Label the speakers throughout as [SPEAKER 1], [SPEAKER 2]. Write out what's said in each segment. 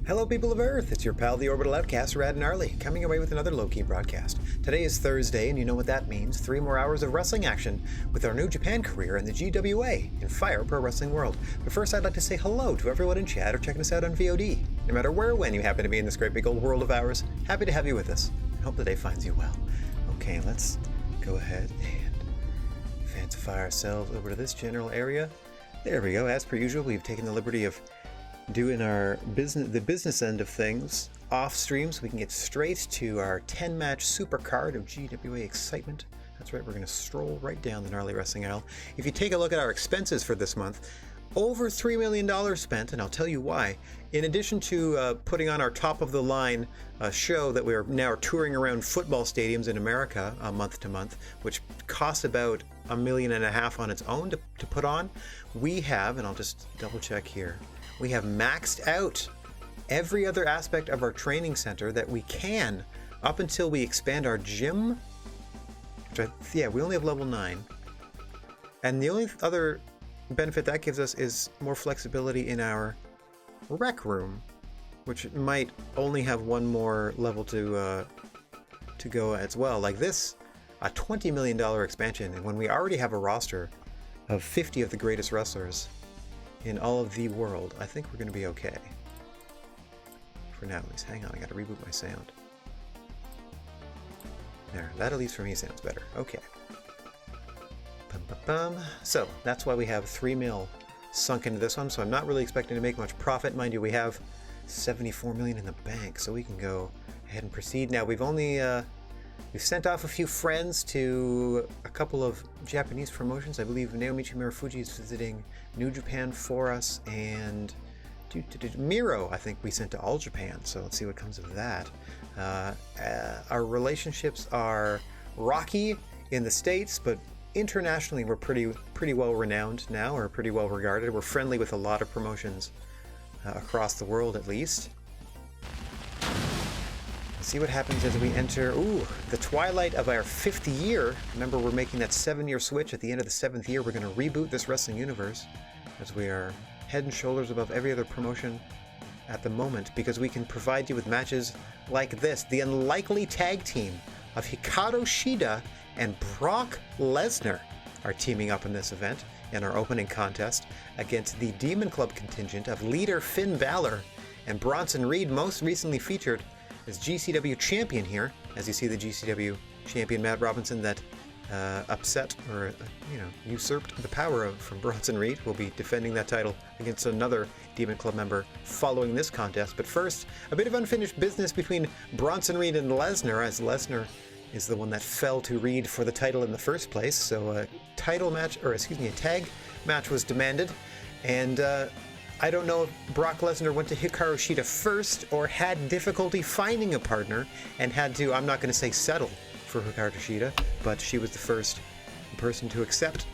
[SPEAKER 1] Hello people of Earth, it's your pal the Orbital Outcast, Rad Gnarly, coming away with another low-key broadcast. Today is Thursday, and you know what that means. 3 more hours of wrestling action with our New Japan career in the GWA in Fire Pro Wrestling World. But first I'd like to say hello to everyone in chat or checking us out on VOD. No matter where or when you happen to be in this great big old world of ours, happy to have you with us, and hope the day finds you well. Okay, let's go ahead and fancify ourselves over to this general area. There we go, as per usual, we've taken the liberty of doing our business end of things off stream so we can get straight to our 10-match super card of GWA excitement. That's right, we're going to stroll right down the gnarly wrestling aisle. If you take a look at our expenses for this month, over $3 million spent, and I'll tell you why. In addition to putting on our top-of-the-line show that we're now touring around football stadiums in America month to month, which costs about $1.5 million on its own to put on, we have, and I'll just double-check here, we have maxed out every other aspect of our training center that we can up until we expand our gym. We only have level 9. And the only other benefit that gives us is more flexibility in our rec room, which might only have one more level to go as well. Like this, a $20 million expansion, and when we already have a roster of 50 of the greatest wrestlers in all of the world, I think we're going to be okay. For now, at least. Hang on, I got to reboot my sound. There, that at least for me sounds better. Okay. So, that's why we have 3 mil sunk into this one, so I'm not really expecting to make much profit. Mind you, we have 74 million in the bank, so we can go ahead and proceed. Now, we've only we've sent off a few friends to a couple of Japanese promotions. I believe Naomi Chimurafuji is visiting New Japan for us, and Miro, I think we sent to All Japan, so let's see what comes of that. Our relationships are rocky in the States, but internationally we're pretty well renowned now, or pretty well regarded. We're friendly with a lot of promotions across the world, at least. See what happens as we enter the twilight of our 5th year. Remember, we're making that 7-year switch. At the end of the 7th year, we're going to reboot this wrestling universe, as we are head and shoulders above every other promotion at the moment, because we can provide you with matches like this. The unlikely tag team of Hikaru Shida and Brock Lesnar are teaming up in this event in our opening contest against the Demon Club contingent of leader Finn Balor and Bronson Reed, most recently featured as GCW champion here, as you see the GCW champion Matt Robinson that upset or usurped the power from Bronson Reed, will be defending that title against another Demon Club member following this contest. But first, a bit of unfinished business between Bronson Reed and Lesnar, as Lesnar is the one that fell to Reed for the title in the first place. So a tag match was demanded, and I don't know if Brock Lesnar went to Hikaru Shida first or had difficulty finding a partner and had to, I'm not going to say settle for Hikaru Shida, but she was the first person to accept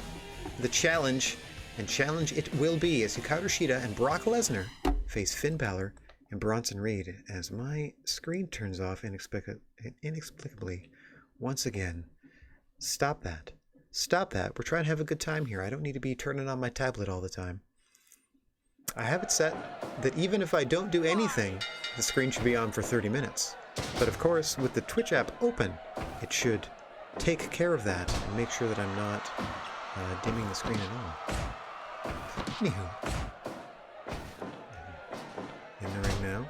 [SPEAKER 1] the challenge, and challenge it will be as Hikaru Shida and Brock Lesnar face Finn Balor and Bronson Reed, as my screen turns off inexplicably once again. Stop that. Stop that. We're trying to have a good time here. I don't need to be turning on my tablet all the time. I have it set that even if I don't do anything, the screen should be on for 30 minutes. But of course, with the Twitch app open, it should take care of that and make sure that I'm not dimming the screen at all. Anywho, in the ring now,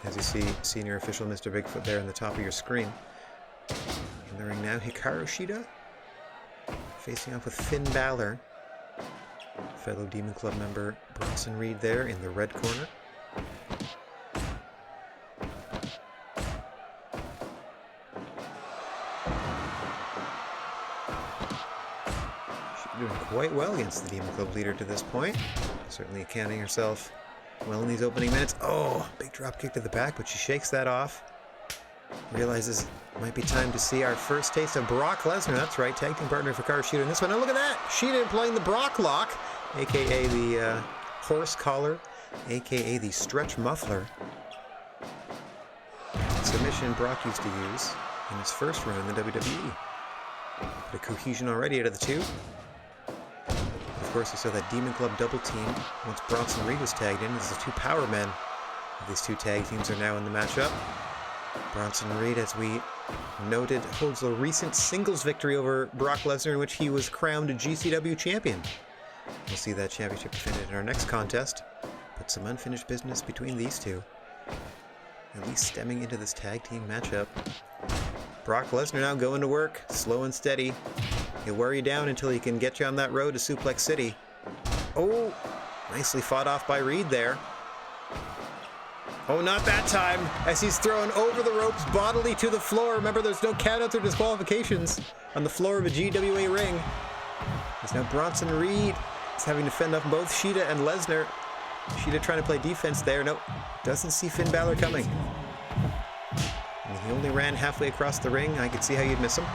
[SPEAKER 1] as you see senior official Mr. Bigfoot there on the top of your screen. In the ring now, Hikaru Shida facing off with Finn Balor. Fellow Demon Club member Bronson Reed there in the red corner. She's doing quite well against the Demon Club leader to this point. Certainly accounting herself well in these opening minutes. Oh, big drop kick to the back, but she shakes that off. Realizes it might be time to see our first taste of Brock Lesnar. That's right, tag team partner for Hikaru Shida in this one. Now look at that! Shida playing the Brock Lock, aka the horse collar, aka the stretch muffler. Submission Brock used to use in his first run in the WWE. Bit of cohesion already out of the two. Of course, you saw that Demon Club double team once Bronson Reed was tagged in as the two power men These two tag teams are now in the matchup. Bronson Reed, as we noted, holds a recent singles victory over Brock Lesnar in which he was crowned GCW champion. We'll see that championship defended in our next contest, but some unfinished business between these two. At least stemming into this tag team matchup. Brock Lesnar now going to work, slow and steady. He'll wear you down until he can get you on that road to Suplex City. Oh, nicely fought off by Reed there. Oh, not that time, as he's thrown over the ropes bodily to the floor. Remember, there's no countouts or disqualifications on the floor of a GWA ring. As now Bronson Reed is having to fend off both Shida and Lesnar. Shida trying to play defense there. Nope, doesn't see Finn Balor coming. And he only ran halfway across the ring. I could see how you'd miss him.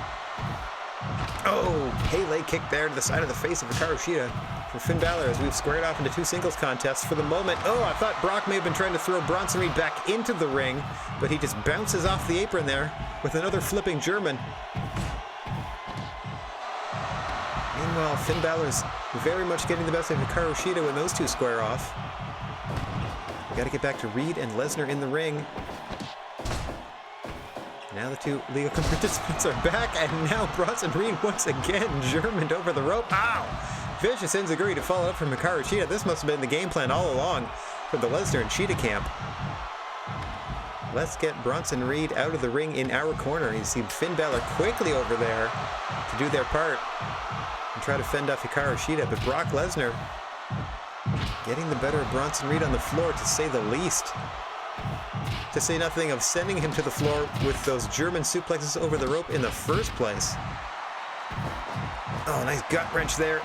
[SPEAKER 1] Oh, Pele kick there to the side of the face of Hikaru Shida for Finn Balor as we've squared off into two singles contests for the moment. Oh, I thought Brock may have been trying to throw Bronson Reed back into the ring, but he just bounces off the apron there with another flipping German. Meanwhile, Finn Balor's very much getting the best of Hikaru Shida when those two square off. We got to get back to Reed and Lesnar in the ring. Now the two legal participants are back, and now Bronson Reed once again Germaned over the rope. Ow! Vicious enziguri to follow up from Hikaru Shida. This must have been the game plan all along for the Lesnar and Shida camp. Let's get Bronson Reed out of the ring in our corner. You see Finn Balor quickly over there to do their part and try to fend off Hikaru Shida, but Brock Lesnar getting the better of Bronson Reed on the floor, to say the least. To say nothing of sending him to the floor with those German suplexes over the rope in the first place. Oh, nice gut wrench there.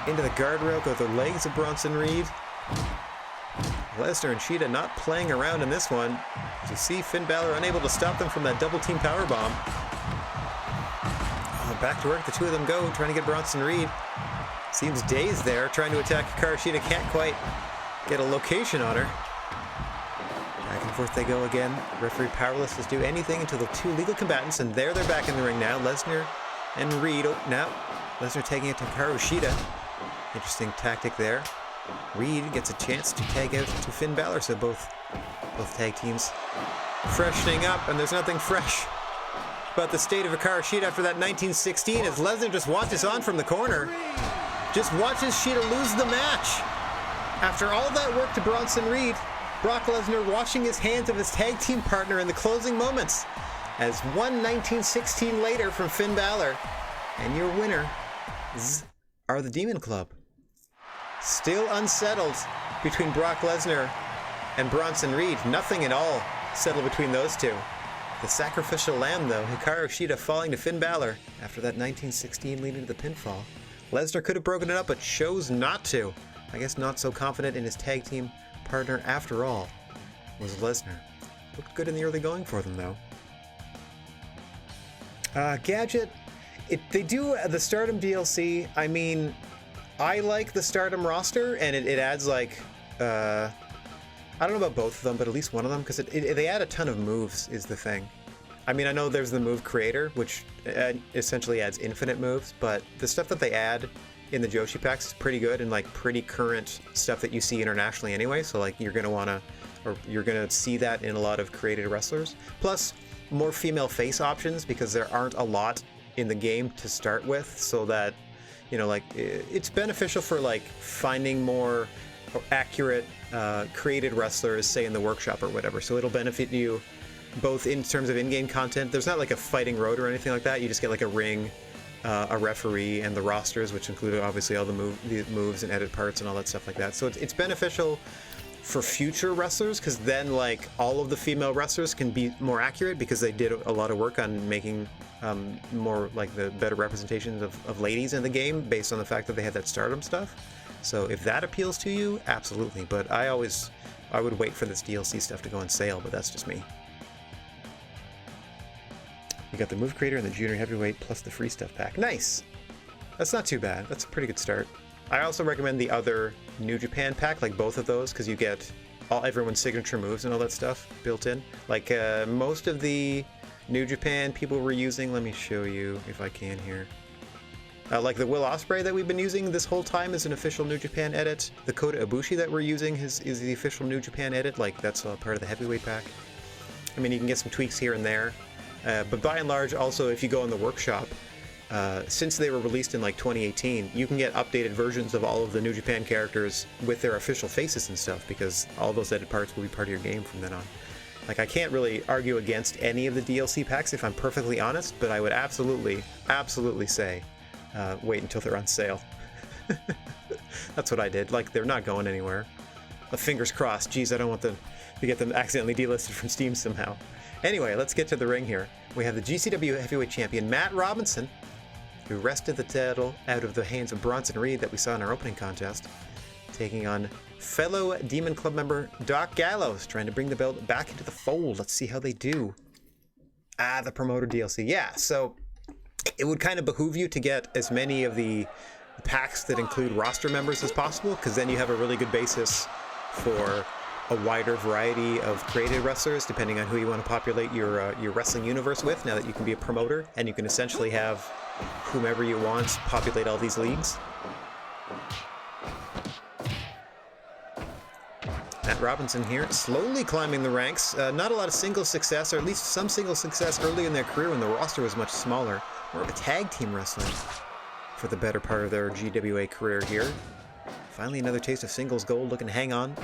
[SPEAKER 1] Into the guardrail go the legs of Bronson Reed. Lesnar and Shida not playing around in this one. As you see Finn Balor unable to stop them from that double team powerbomb. Oh, back to work the two of them go, trying to get Bronson Reed. Seems dazed there, trying to attack Hikaru Shida. Can't quite get a location on her. Back and forth they go again. Referee powerless to do anything until the two legal combatants, and there they're back in the ring now. Lesnar and Reed. Oh, now Lesnar taking it to Hikaru Shida. Interesting tactic there. Reed gets a chance to tag out to Finn Balor, so both tag teams freshening up, and there's nothing fresh about the state of Hikaru Shida after that 1916 as Lesnar just watches on from the corner. Just watches Shida lose the match. After all that work to Bronson Reed, Brock Lesnar washing his hands of his tag team partner in the closing moments as 1916 later from Finn Balor. And your winners are the Demon Club. Still unsettled between Brock Lesnar and Bronson Reed. Nothing at all settled between those two. The sacrificial lamb, though, Hikaru Shida falling to Finn Balor after that 1916 leading to the pinfall. Lesnar could have broken it up, but chose not to. I guess not so confident in his tag team partner after all was Lesnar. Looked good in the early going for them, though. Gadget, they do the Stardom DLC. I mean, I like the Stardom roster, and it adds like, I don't know about both of them, but at least one of them, because they add a ton of moves is the thing. I mean, I know there's the move creator, which essentially adds infinite moves, but the stuff that they add in the Joshi packs is pretty good and like pretty current stuff that you see internationally anyway. So like you're gonna see that in a lot of created wrestlers. Plus more female face options because there aren't a lot in the game to start with, so that, you know, like it's beneficial for like finding more accurate created wrestlers, say in the workshop or whatever. So it'll benefit you both in terms of in-game content. There's not like a fighting road or anything like that. You just get like a ring, a referee, and the rosters, which include obviously all the moves and edit parts and all that stuff like that. So it's beneficial for future wrestlers, because then like all of the female wrestlers can be more accurate because they did a lot of work on making more like the better representations of ladies in the game based on the fact that they had that Stardom stuff. So if that appeals to you, absolutely. But I would wait for this DLC stuff to go on sale, but that's just me. You got the move creator and the junior heavyweight plus the free stuff pack. Nice! That's not too bad. That's a pretty good start. I also recommend the other New Japan pack, like both of those, because you get everyone's signature moves and all that stuff built in. Like most of the New Japan people were using, let me show you if I can here. Like the Will Ospreay that we've been using this whole time is an official New Japan edit. The Kota Ibushi that we're using is the official New Japan edit. Like, that's part of the heavyweight pack. I mean, you can get some tweaks here and there. But by and large, also, if you go in the workshop, since they were released in like 2018, you can get updated versions of all of the New Japan characters with their official faces and stuff, because all those edit parts will be part of your game from then on. Like, I can't really argue against any of the DLC packs if I'm perfectly honest, but I would absolutely say wait until they're on sale. That's what I did. Like, they're not going anywhere. Fingers crossed. Geez, I don't want to get them accidentally delisted from Steam somehow. Anyway, let's get to the ring here. We have the GCW Heavyweight Champion, Matt Robinson, who wrested the title out of the hands of Bronson Reed that we saw in our opening contest, taking on fellow Demon Club member Doc Gallows, trying to bring the belt back into the fold. Let's see how they do. The promoter DLC. Yeah, so it would kind of behoove you to get as many of the packs that include roster members as possible, because then you have a really good basis for a wider variety of created wrestlers, depending on who you want to populate your wrestling universe with, now that you can be a promoter, and you can essentially have whomever you want populate all these leagues. Matt Robinson here, slowly climbing the ranks. Not a lot of single success, or at least some single success early in their career when the roster was much smaller. More of a tag team wrestler for the better part of their GWA career here. Finally, another taste of singles gold, looking to hang on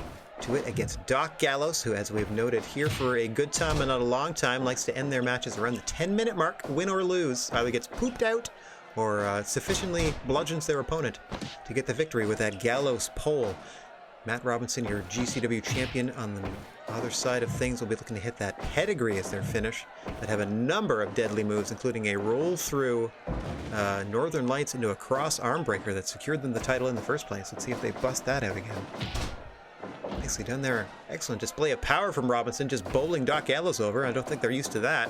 [SPEAKER 1] to it against Doc Gallows, who, as we've noted, here for a good time and not a long time, likes to end their matches around the 10-minute mark, win or lose. Either gets pooped out or sufficiently bludgeons their opponent to get the victory with that Gallows pole. Matt Robinson, your GCW champion, on the other side of things, will be looking to hit that pedigree as their finish, that have a number of deadly moves, including a roll through Northern Lights into a cross arm breaker that secured them the title in the first place. Let's see if they bust that out again. Nicely done there. Excellent display of power from Robinson, just bowling Doc Gallows over. I don't think they're used to that.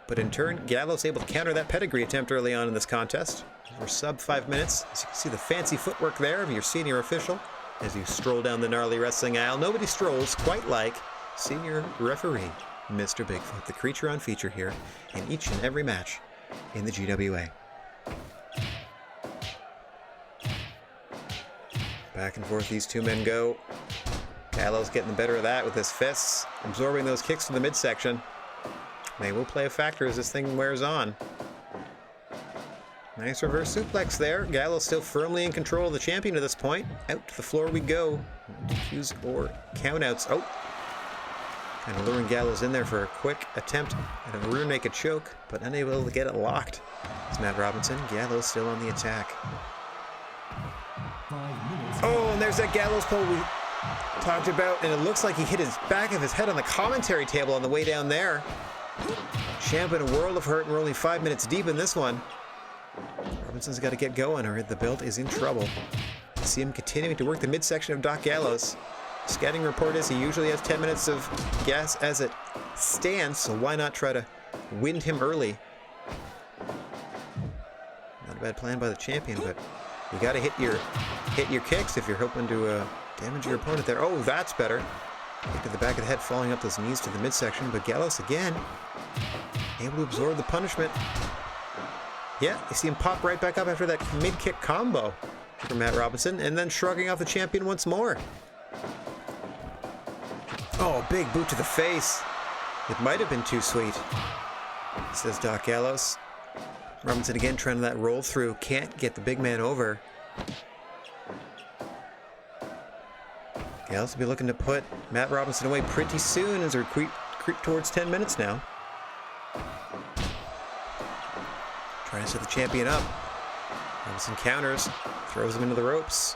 [SPEAKER 1] But in turn, Gallows able to counter that pedigree attempt early on in this contest. We're sub 5 minutes. As you can see, the fancy footwork there of your senior official as you stroll down the gnarly wrestling aisle. Nobody strolls quite like senior referee Mr. Bigfoot, the creature on feature here in each and every match in the GWA. Back and forth these two men go. Gallows getting the better of that with his fists, absorbing those kicks to the midsection. They will play a factor as this thing wears on. Nice reverse suplex there. Gallows still firmly in control of the champion at this point. Out to the floor we go. DQs or countouts. Oh! Kind of luring Gallows in there for a quick attempt at a rear naked choke, but unable to get it locked. It's Matt Robinson. Gallows still on the attack. Oh, and there's that Gallows pole we talked about, and it looks like he hit his back of his head on the commentary table on the way down there. Champ in a world of hurt, and we're only 5 minutes deep in this one. Robinson's got to get going, or the belt is in trouble. You see him continuing to work the midsection of Doc Gallows. Scouting report is he usually has 10 minutes of gas as it stands, so why not try to wind him early? Not a bad plan by the champion, but you got to hit your kicks if you're hoping to damage your opponent there. Oh, that's better. Kick to the back of the head, falling up those knees to the midsection, but Gallows again able to absorb the punishment. Yeah, you see him pop right back up after that mid-kick combo from Matt Robinson, and then shrugging off the champion once more. Oh, big boot to the face. It might have been too sweet, says Doc Gallows. Robinson again trying that roll through. Can't get the big man over. Gallows will be looking to put Matt Robinson away pretty soon as we creep towards 10 minutes now. Trying to set the champion up. Robinson counters, throws him into the ropes.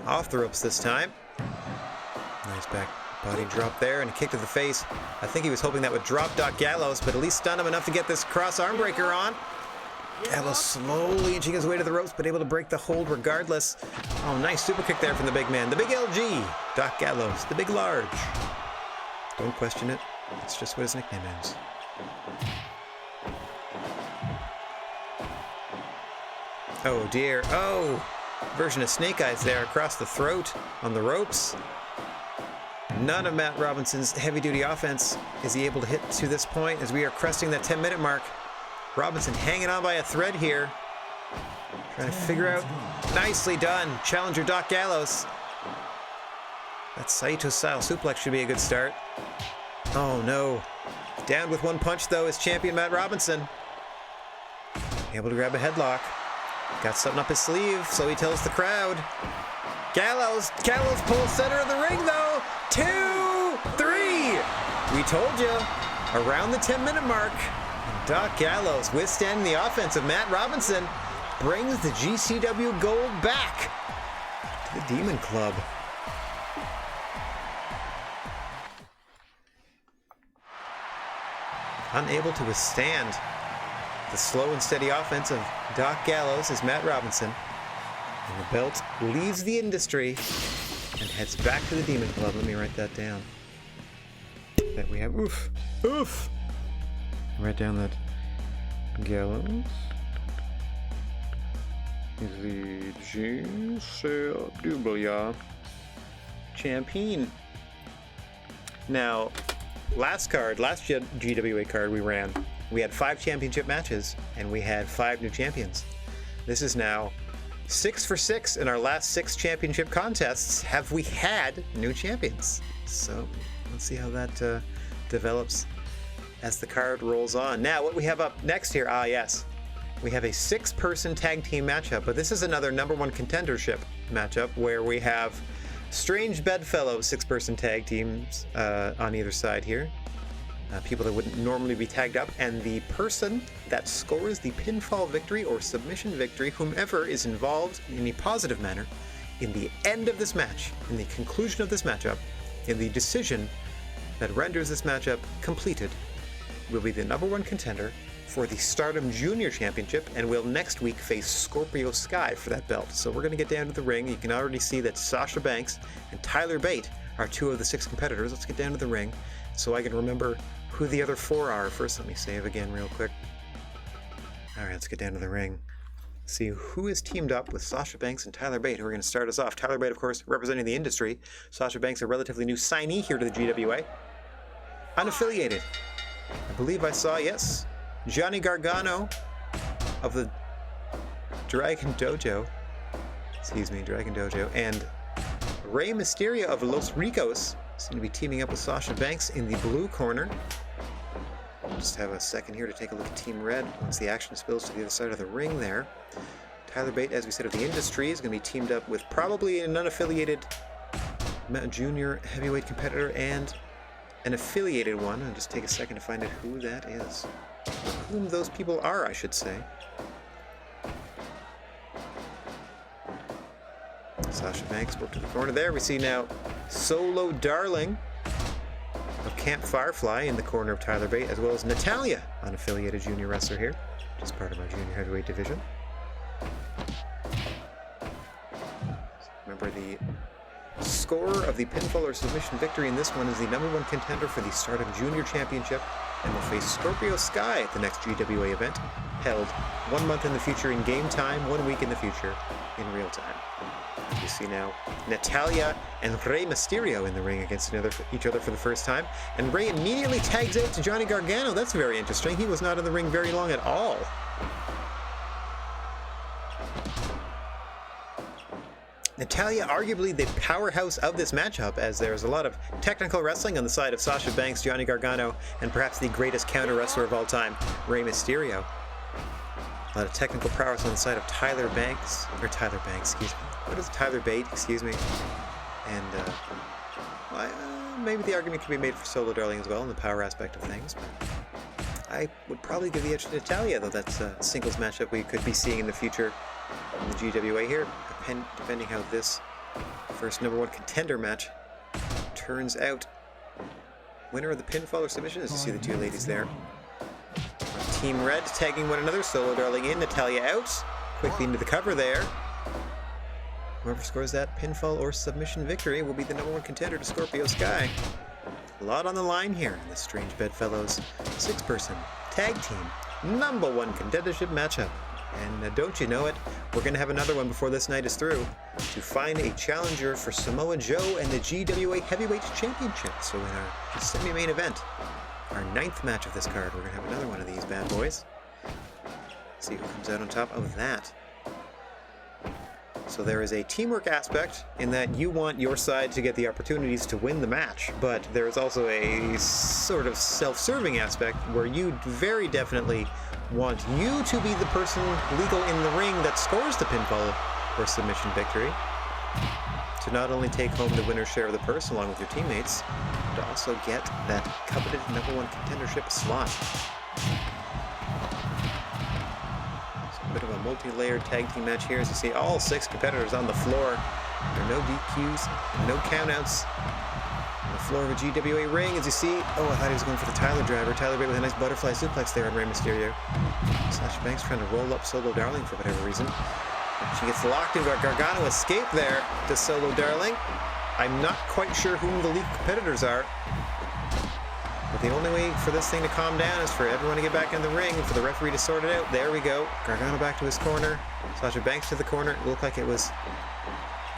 [SPEAKER 1] Off the ropes this time. Nice back body drop there and a kick to the face. I think he was hoping that would drop Doc Gallows, but at least stun him enough to get this cross arm breaker on. Gallows slowly inching his way to the ropes, but able to break the hold regardless. Oh, nice super kick there from the big man. The big LG, Doc Gallows, the big large. Don't question it. It's just what his nickname is. Oh dear. Oh! Version of Snake Eyes there across the throat on the ropes. None of Matt Robinson's heavy-duty offense is he able to hit to this point as we are cresting that 10-minute mark. Robinson hanging on by a thread here. Trying to figure out. Nicely done. Challenger Doc Gallows. That Saito-style suplex should be a good start. Oh no. Down with one punch though is champion Matt Robinson. Able to grab a headlock. Got something up his sleeve, so he tells the crowd. Gallows pulls center of the ring though. 2, 3. We told you. Around the 10-minute mark. Doc Gallows, withstanding the offense of Matt Robinson, brings the GCW gold back to the Demon Club. Unable to withstand the slow and steady offense of Doc Gallows is Matt Robinson. And the belt leaves the industry and heads back to the Demon Club. Let me write that down. That we have, oof. Write down that Gallows is the GCW champion. Now, last GWA card we ran, we had 5 championship matches and we had 5 new champions. This is now 6 for 6 in our last 6 championship contests. Have we had new champions? So let's see how that develops as the card rolls on. Now, what we have up next here, yes, we have a 6-person tag team matchup, but this is another #1 contendership matchup where we have strange bedfellow 6-person tag teams on either side here. People that wouldn't normally be tagged up, and the person that scores the pinfall victory or submission victory, whomever is involved in a positive manner, in the end of this match, in the conclusion of this matchup, in the decision that renders this matchup completed, will be the #1 contender for the Stardom Junior Championship, and will next week face Scorpio Sky for that belt. So we're going to get down to the ring. You can already see that Sasha Banks and Tyler Bate are 2 of the 6 competitors. Let's get down to the ring so I can remember who the other 4 are. First, let me save again real quick. Alright, let's get down to the ring. See who is teamed up with Sasha Banks and Tyler Bate, who are going to start us off. Tyler Bate, of course, representing the industry. Sasha Banks, a relatively new signee here to the GWA. Unaffiliated. I believe I saw, yes, Johnny Gargano of the Dragon Dojo, and Rey Mysterio of Los Ricos seem to be teaming up with Sasha Banks in the blue corner. Just have a second here to take a look at Team Red once the action spills to the other side of the ring there. Tyler Bate, as we said, of the industry, is going to be teamed up with probably an unaffiliated junior heavyweight competitor and an affiliated one. I'll just take a second to find out who that is. Whom those people are, I should say. Sasha Banks worked to the corner there. We see now Solo Darling of Camp Firefly in the corner of Tyler Bate, as well as Natalia, unaffiliated junior wrestler here, just part of our junior heavyweight division. Remember, the scorer of the pinfall or submission victory in this one is the #1 contender for the Stardom Junior Championship, and will face Scorpio Sky at the next GWA event, held 1 month in the future in game time, 1 week in the future in real time. You see now Natalia and Rey Mysterio in the ring against each other for the first time, and Rey immediately tags out to Johnny Gargano. That's very interesting. He was not in the ring very long at all. Natalia, arguably the powerhouse of this matchup, as there's a lot of technical wrestling on the side of Sasha Banks, Johnny Gargano, and perhaps the greatest counter wrestler of all time, Rey Mysterio. A lot of technical prowess on the side of Tyler Bate, excuse me. And maybe the argument could be made for Solo Darling as well in the power aspect of things. But I would probably give the edge to Natalia, though that's a singles matchup we could be seeing in the future in the GWA here, depending how this first #1 contender match turns out. Winner of the pinfall or submission, as you see the 2 ladies there. Team Red tagging one another, Solo Darling in, Natalia out. Quickly into the cover there. Whoever scores that pinfall or submission victory will be the #1 contender to Scorpio Sky. A lot on the line here in this Strange Bedfellows 6-person tag team #1 contendership matchup. And don't you know it, we're going to have another one before this night is through to find a challenger for Samoa Joe and the GWA Heavyweight Championship. So in our semi-main event, our 9th match of this card, we're going to have another one of these bad boys. See who comes out on top of that. So there is a teamwork aspect in that you want your side to get the opportunities to win the match, but there is also a sort of self-serving aspect where you very definitely want you to be the person legal in the ring that scores the pinfall or submission victory, to not only take home the winner's share of the purse along with your teammates, but to also get that coveted #1 contendership slot. Bit of a multi-layered tag team match here as you see all 6 competitors on the floor. There are no DQs, no countouts. On the floor of a GWA ring as you see, oh, I thought he was going for the Tyler driver. Tyler Bate with a nice butterfly suplex there on Rey Mysterio. Sasha Banks trying to roll up Solo Darling for whatever reason. She gets locked into a Gargano escape there to Solo Darling. I'm not quite sure whom the lead competitors are. But the only way for this thing to calm down is for everyone to get back in the ring and for the referee to sort it out. There we go. Gargano back to his corner. Sasha Banks to the corner. It looked like it was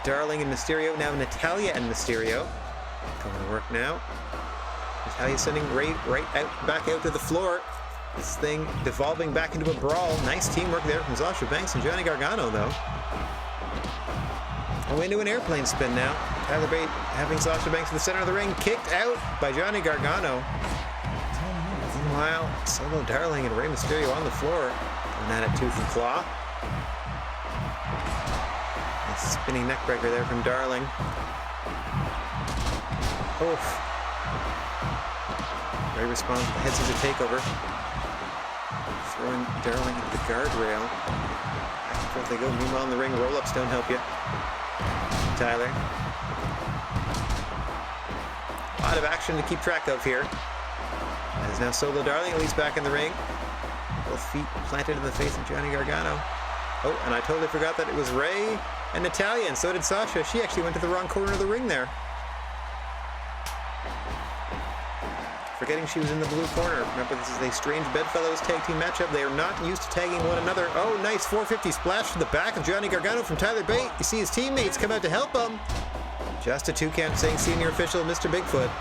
[SPEAKER 1] Darling and Mysterio. Now Natalya and Mysterio. Going to work now. Natalya sending Ray back out to the floor. This thing devolving back into a brawl. Nice teamwork there from Sasha Banks and Johnny Gargano, though. Oh, into an airplane spin now. Tyler Bate having Sasha Banks in the center of the ring, kicked out by Johnny Gargano. Meanwhile, Solo Darling and Rey Mysterio on the floor, going at it tooth and claw. A spinning neckbreaker there from Darling. Oof. Rey responds with the head scissor takeover, throwing Darling into the guardrail. Back and forth they go. Meanwhile, in the ring, roll-ups don't help you. Tyler. A lot of action to keep track of here. As now Solo Darling at least back in the ring. Both feet planted in the face of Johnny Gargano. Oh, and I totally forgot that it was Ray and Natalya, and so did Sasha. She actually went to the wrong corner of the ring there. Forgetting she was in the blue corner. Remember, this is a strange Bedfellows tag team matchup. They are not used to tagging one another. Oh, nice 450 splash to the back of Johnny Gargano from Tyler Bate. You see his teammates come out to help him. Just a 2 count saying senior official Mr. Bigfoot.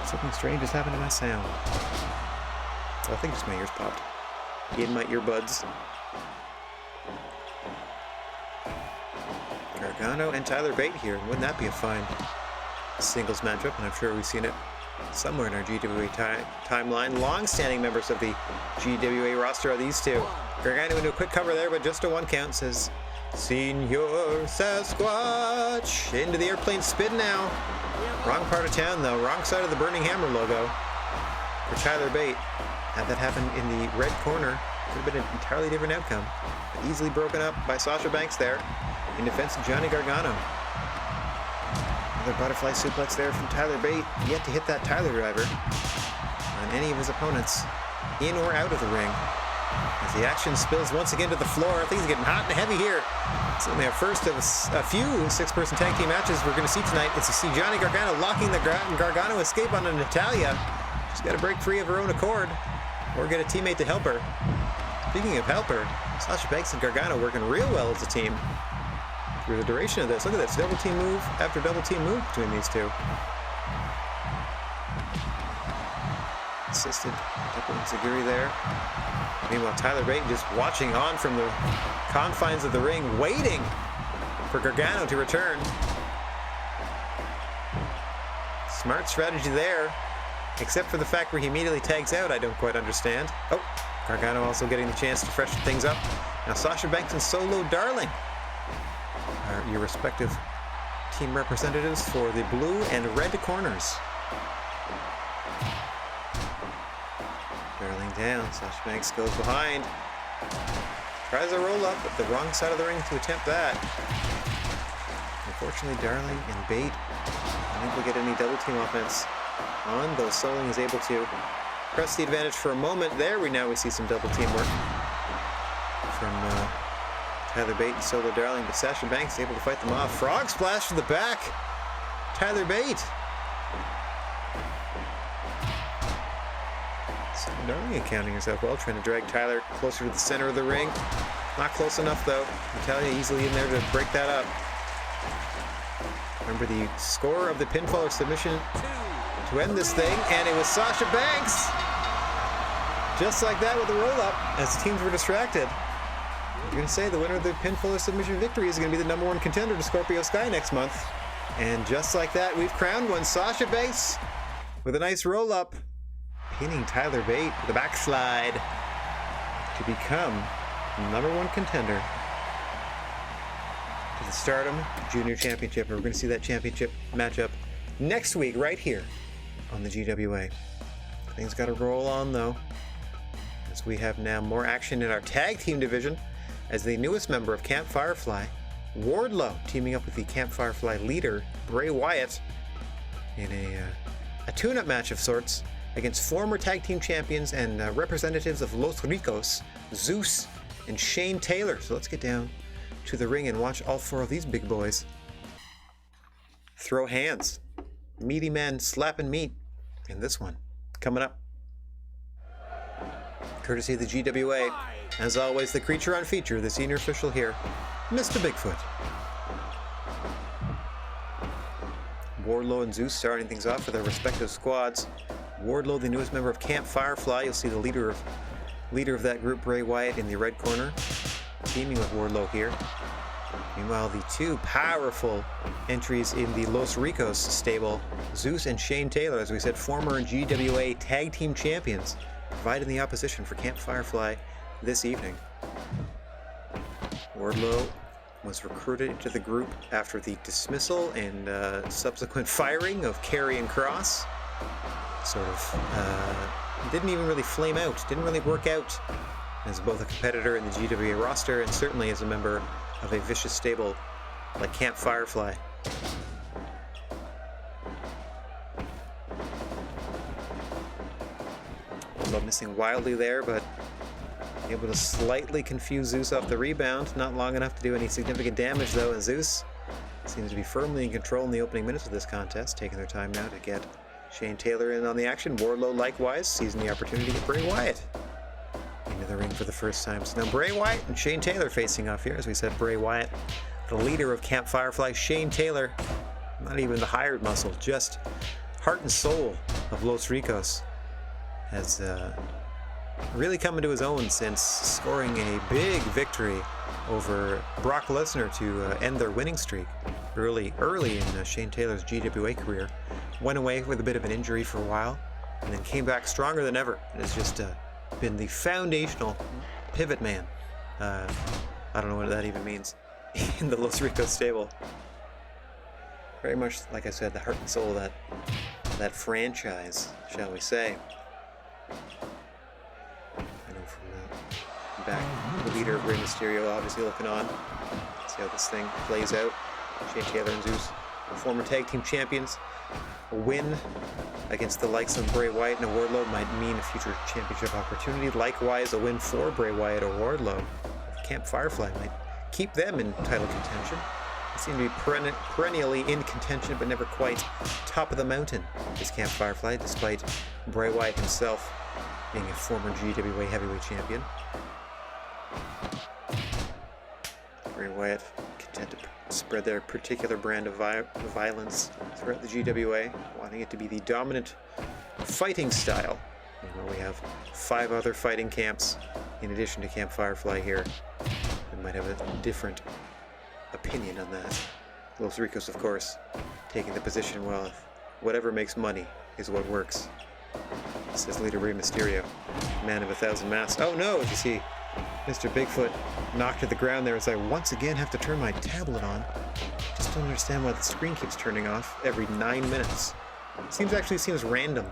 [SPEAKER 1] Something strange has happened to my sound. Oh, I think just my ears popped. In my earbuds. Gargano and Tyler Bate here. Wouldn't that be a fine singles matchup? And I'm sure we've seen it somewhere in our GWA timeline. Long-standing members of the GWA roster are these two. Gargano into a quick cover there, but just a 1 count. Says, Senior Sasquatch. Into the airplane spin now. Wrong part of town, though. Wrong side of the Burning Hammer logo for Tyler Bate. Had that happen in the red corner, could have been an entirely different outcome. But easily broken up by Sasha Banks there in defense of Johnny Gargano. Another butterfly suplex there from Tyler Bate. Yet to hit that Tyler driver on any of his opponents, in or out of the ring. As the action spills once again to the floor, things are getting hot and heavy here. It's only our first of a few 6-person tag team matches we're going to see tonight. It's to see Johnny Gargano locking the Gargano escape onto Natalya. She's got to break free of her own accord or get a teammate to help her. Speaking of help her, Sasha Banks and Gargano working real well as a team through the duration of this. Look at this, double team move after double team move between these two. Assisted double enziguri there. Meanwhile, Tyler Bate just watching on from the confines of the ring, waiting for Gargano to return. Smart strategy there, except for the fact where he immediately tags out. I don't quite understand. Oh, Gargano also getting the chance to freshen things up. Now Sasha Banks and Solo Darling are your respective team representatives for the blue and red corners. Darling down, Sasha Banks goes behind. Tries a roll up at the wrong side of the ring to attempt that. Unfortunately, Darling and Bate, I think we'll get any double team offense on, though Soling is able to press the advantage for a moment. There we see some double teamwork from Tyler Bate and Solo Darling, but Sasha Banks is able to fight them off. Frog splash to the back. Tyler Bate. Solo Darling accounting herself well, trying to drag Tyler closer to the center of the ring. Not close enough though. Natalya easily in there to break that up. Remember the score of the pinfall or submission to end this thing, and it was Sasha Banks. Just like that with the roll-up, as teams were distracted. You're going to say the winner of the pinfall or submission victory is going to be the #1 contender to Scorpio Sky next month. And just like that, we've crowned one. Sasha Banks with a nice roll-up, pinning Tyler Bate with a backslide to become #1 contender to the Stardom Junior Championship. And we're going to see that championship matchup next week right here on the GWA. Things got to roll on, though, as we have now more action in our tag team division as the newest member of Camp Firefly, Wardlow, teaming up with the Camp Firefly leader, Bray Wyatt, in a tune-up match of sorts against former tag team champions and representatives of Los Ricos, Zeus and Shane Taylor. So let's get down to the ring and watch all 4 of these big boys throw hands. Meaty men slapping meat in this one. Coming up, courtesy of the GWA, as always, the creature on feature, the senior official here, Mr. Bigfoot. Wardlow and Zeus starting things off for their respective squads. Wardlow, the newest member of Camp Firefly. You'll see the leader of that group, Bray Wyatt, in the red corner, teaming with Wardlow here. Meanwhile, the 2 powerful entries in the Los Ricos stable, Zeus and Shane Taylor, as we said, former GWA tag team champions, providing the opposition for Camp Firefly this evening. Wardlow was recruited into the group after the dismissal and subsequent firing of Karrion Kross. Sort of didn't even really flame out, didn't really work out as both a competitor in the GWA roster and certainly as a member of a vicious stable like Camp Firefly. Wardlow missing wildly there, but able to slightly confuse Zeus off the rebound. Not long enough to do any significant damage, though, and Zeus seems to be firmly in control in the opening minutes of this contest, taking their time now to get Shane Taylor in on the action. Wardlow, likewise, seizing the opportunity to get Bray Wyatt into the ring for the first time. So now Bray Wyatt and Shane Taylor facing off here. As we said, Bray Wyatt, the leader of Camp Firefly. Shane Taylor, not even the hired muscle, just heart and soul of Los Ricos, has really come into his own since scoring a big victory over Brock Lesnar to end their winning streak early in Shane Taylor's GWA career. Went away with a bit of an injury for a while and then came back stronger than ever and has just been the foundational pivot man. I don't know what that even means in the Los Ricos stable. Very much, like I said, the heart and soul of that franchise, shall we say. Back, the leader of Rey Mysterio obviously looking on. See how this thing plays out. Shane Taylor and Zeus, former tag team champions. A win against the likes of Bray Wyatt and Wardlow might mean a future championship opportunity. Likewise, a win for Bray Wyatt or Wardlow. Camp Firefly might keep them in title contention. They seem to be perennially in contention, but never quite top of the mountain is Camp Firefly, despite Bray Wyatt himself being a former GWA heavyweight champion. Bray Wyatt content to spread their particular brand of violence throughout the GWA, wanting it to be the dominant fighting style. We have 5 other fighting camps in addition to Camp Firefly here. We might have a different opinion on that. Los Ricos, of course, taking the position, well, whatever makes money is what works. Says leader Rey Mysterio, man of 1,000 masks. Oh no, as you see Mr. Bigfoot knocked to the ground there as I once again have to turn my tablet on. Just don't understand why the screen keeps turning off every 9 minutes. Seems random.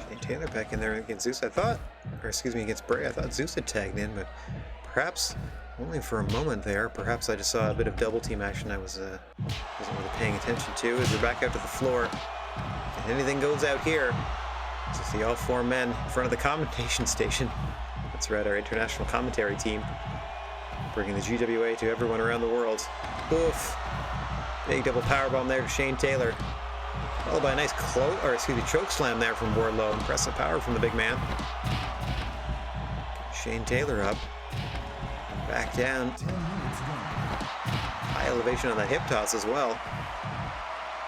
[SPEAKER 1] Shane Taylor back in there against Zeus, against Bray. I thought Zeus had tagged in, but perhaps only for a moment there. Perhaps I just saw a bit of double team action I wasn't really paying attention to. As we're back out to the floor, and anything goes out here. So see all 4 men in front of the commentation station. That's right, our international commentary team, bringing the GWA to everyone around the world. Oof! Big double powerbomb there to Shane Taylor, followed by a nice choke slam there from Wardlow. Impressive power from the big man. Shane Taylor up. Back down. High elevation on that hip toss as well.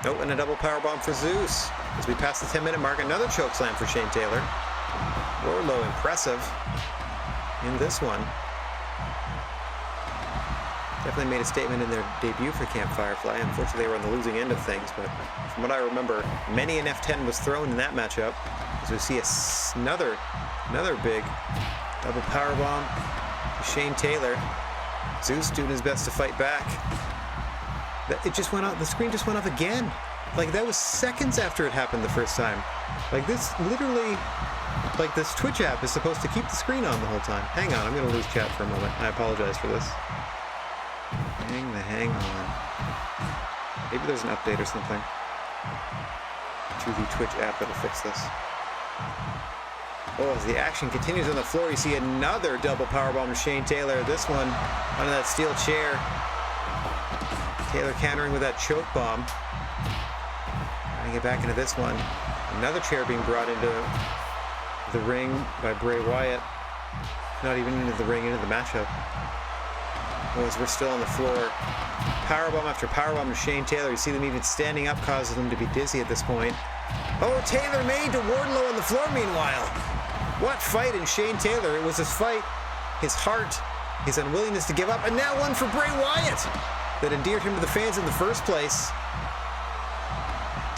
[SPEAKER 1] Oh, and a double powerbomb for Zeus. As we pass the 10-minute mark, another chokeslam for Shane Taylor. Wardlow impressive in this one. Definitely made a statement in their debut for Camp Firefly. Unfortunately, they were on the losing end of things, but from what I remember, many an F10 was thrown in that matchup. As we see another big double powerbomb to Shane Taylor. Zeus doing his best to fight back. It just went off. The screen just went off again. Like, that was seconds after it happened the first time. Like, this literally, like, this Twitch app is supposed to keep the screen on the whole time. Hang on, I'm gonna lose chat for a moment. I apologize for this. Hang on. Maybe there's an update or something to the Twitch app that'll fix this. Oh, as the action continues on the floor, you see another double powerbomb to Shane Taylor. This one onto that steel chair. Taylor countering with that choke bomb. Trying to get back into this one. Another chair being brought into the ring by Bray Wyatt. Not even into the ring, into the matchup. Oh, as we're still on the floor. Powerbomb after powerbomb to Shane Taylor. You see them even standing up causes them to be dizzy at this point. Oh, Taylor made to Wardlow on the floor meanwhile. What fight in Shane Taylor. It was his fight, his heart, his unwillingness to give up, and now one for Bray Wyatt that endeared him to the fans in the first place.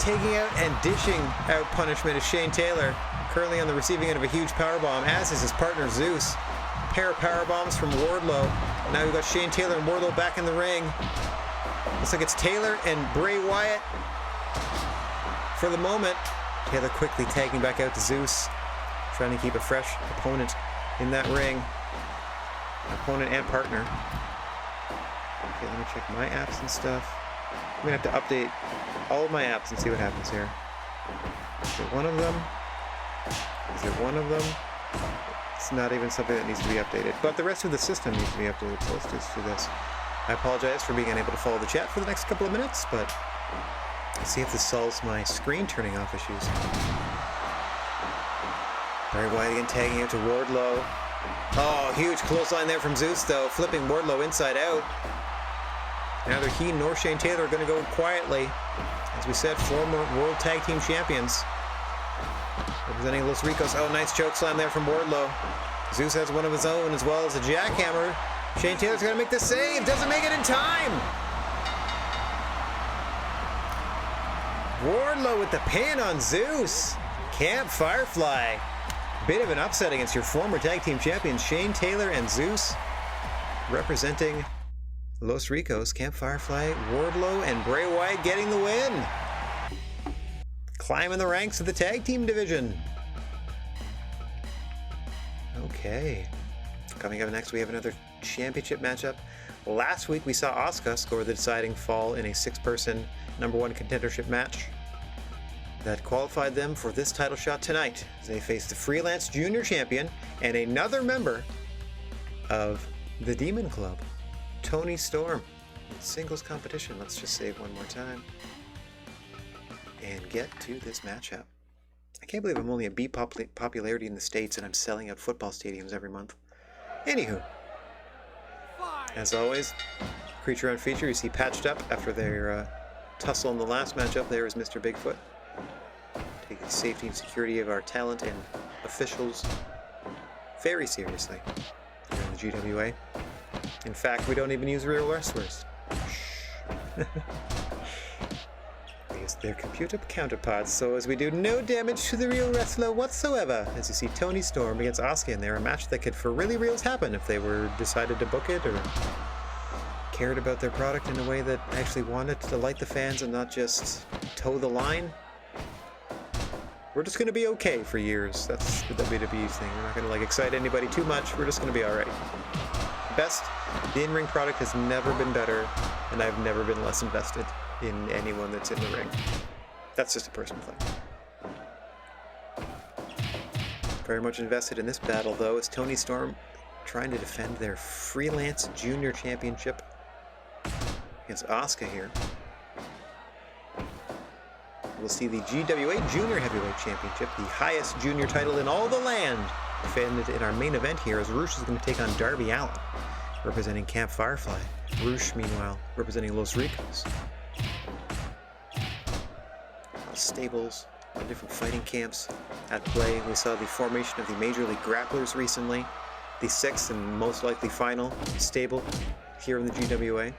[SPEAKER 1] Taking out and dishing out punishment is Shane Taylor, currently on the receiving end of a huge powerbomb, as is his partner Zeus. Pair of powerbombs from Wardlow. Now we've got Shane Taylor and Wardlow back in the ring. Looks like it's Taylor and Bray Wyatt for the moment. Taylor quickly tagging back out to Zeus, trying to keep a fresh opponent in that ring. Opponent and partner. Okay, let me check my apps and stuff. I'm gonna have to update all of my apps and see what happens here. Is it one of them? Is it one of them? It's not even something that needs to be updated, but the rest of the system needs to be updated, so let's just do this. I apologize for being unable to follow the chat for the next couple of minutes, but let's see if this solves my screen turning off issues. Bray Wyatt again tagging out to Wardlow. Oh, huge clothesline there from Zeus, though, flipping Wardlow inside out. Neither he nor Shane Taylor are going to go quietly. As we said, former World Tag Team Champions. Representing Los Ricos. Oh, nice choke slam there from Wardlow. Zeus has one of his own, as well as a jackhammer. Shane Taylor's going to make the save. Doesn't make it in time. Wardlow with the pin on Zeus. Camp Firefly. Bit of an upset against your former tag team champions, Shane Taylor and Zeus. Representing Los Ricos, Camp Firefly, Wardlow, and Bray Wyatt getting the win. Climbing the ranks of the tag team division. Okay. Coming up next, we have another championship matchup. Last week, we saw Asuka score the deciding fall in a 6-person #1 contendership match that qualified them for this title shot tonight, as they face the freelance junior champion and another member of the Demon Club, Toni Storm. Singles competition. Let's just save one more time and get to this matchup. I can't believe I'm only a B popularity in the States and I'm selling out football stadiums every month. Anywho, as always, creature on feature, you see patched up after their tussle in the last matchup. There is Mr. Bigfoot. Taking the safety and security of our talent and officials very seriously here in the GWA. In fact, we don't even use real wrestlers. We use their computer counterparts so as we do no damage to the real wrestler whatsoever. As you see Toni Storm against Asuka in there, a match that could for really reals happen if they were decided to book it or cared about their product in a way that actually wanted to delight the fans and not just toe the line. We're just going to be okay for years. That's the WWE's thing. We're not going to excite anybody too much. We're just going to be alright. Best, the in-ring product has never been better, and I've never been less invested in anyone that's in the ring. That's just a personal thing. Very much invested in this battle, though, is Toni Storm trying to defend their freelance junior championship against Asuka here. we'll see the GWA Junior Heavyweight Championship, the highest junior title in all the land, defended in our main event here as Roosh is going to take on Darby Allin, representing Camp Firefly. Roosh, meanwhile, representing Los Ricos. Stables, different fighting camps at play. We saw the formation of the Major League Grapplers recently, the 6th and most likely final stable here in the GWA.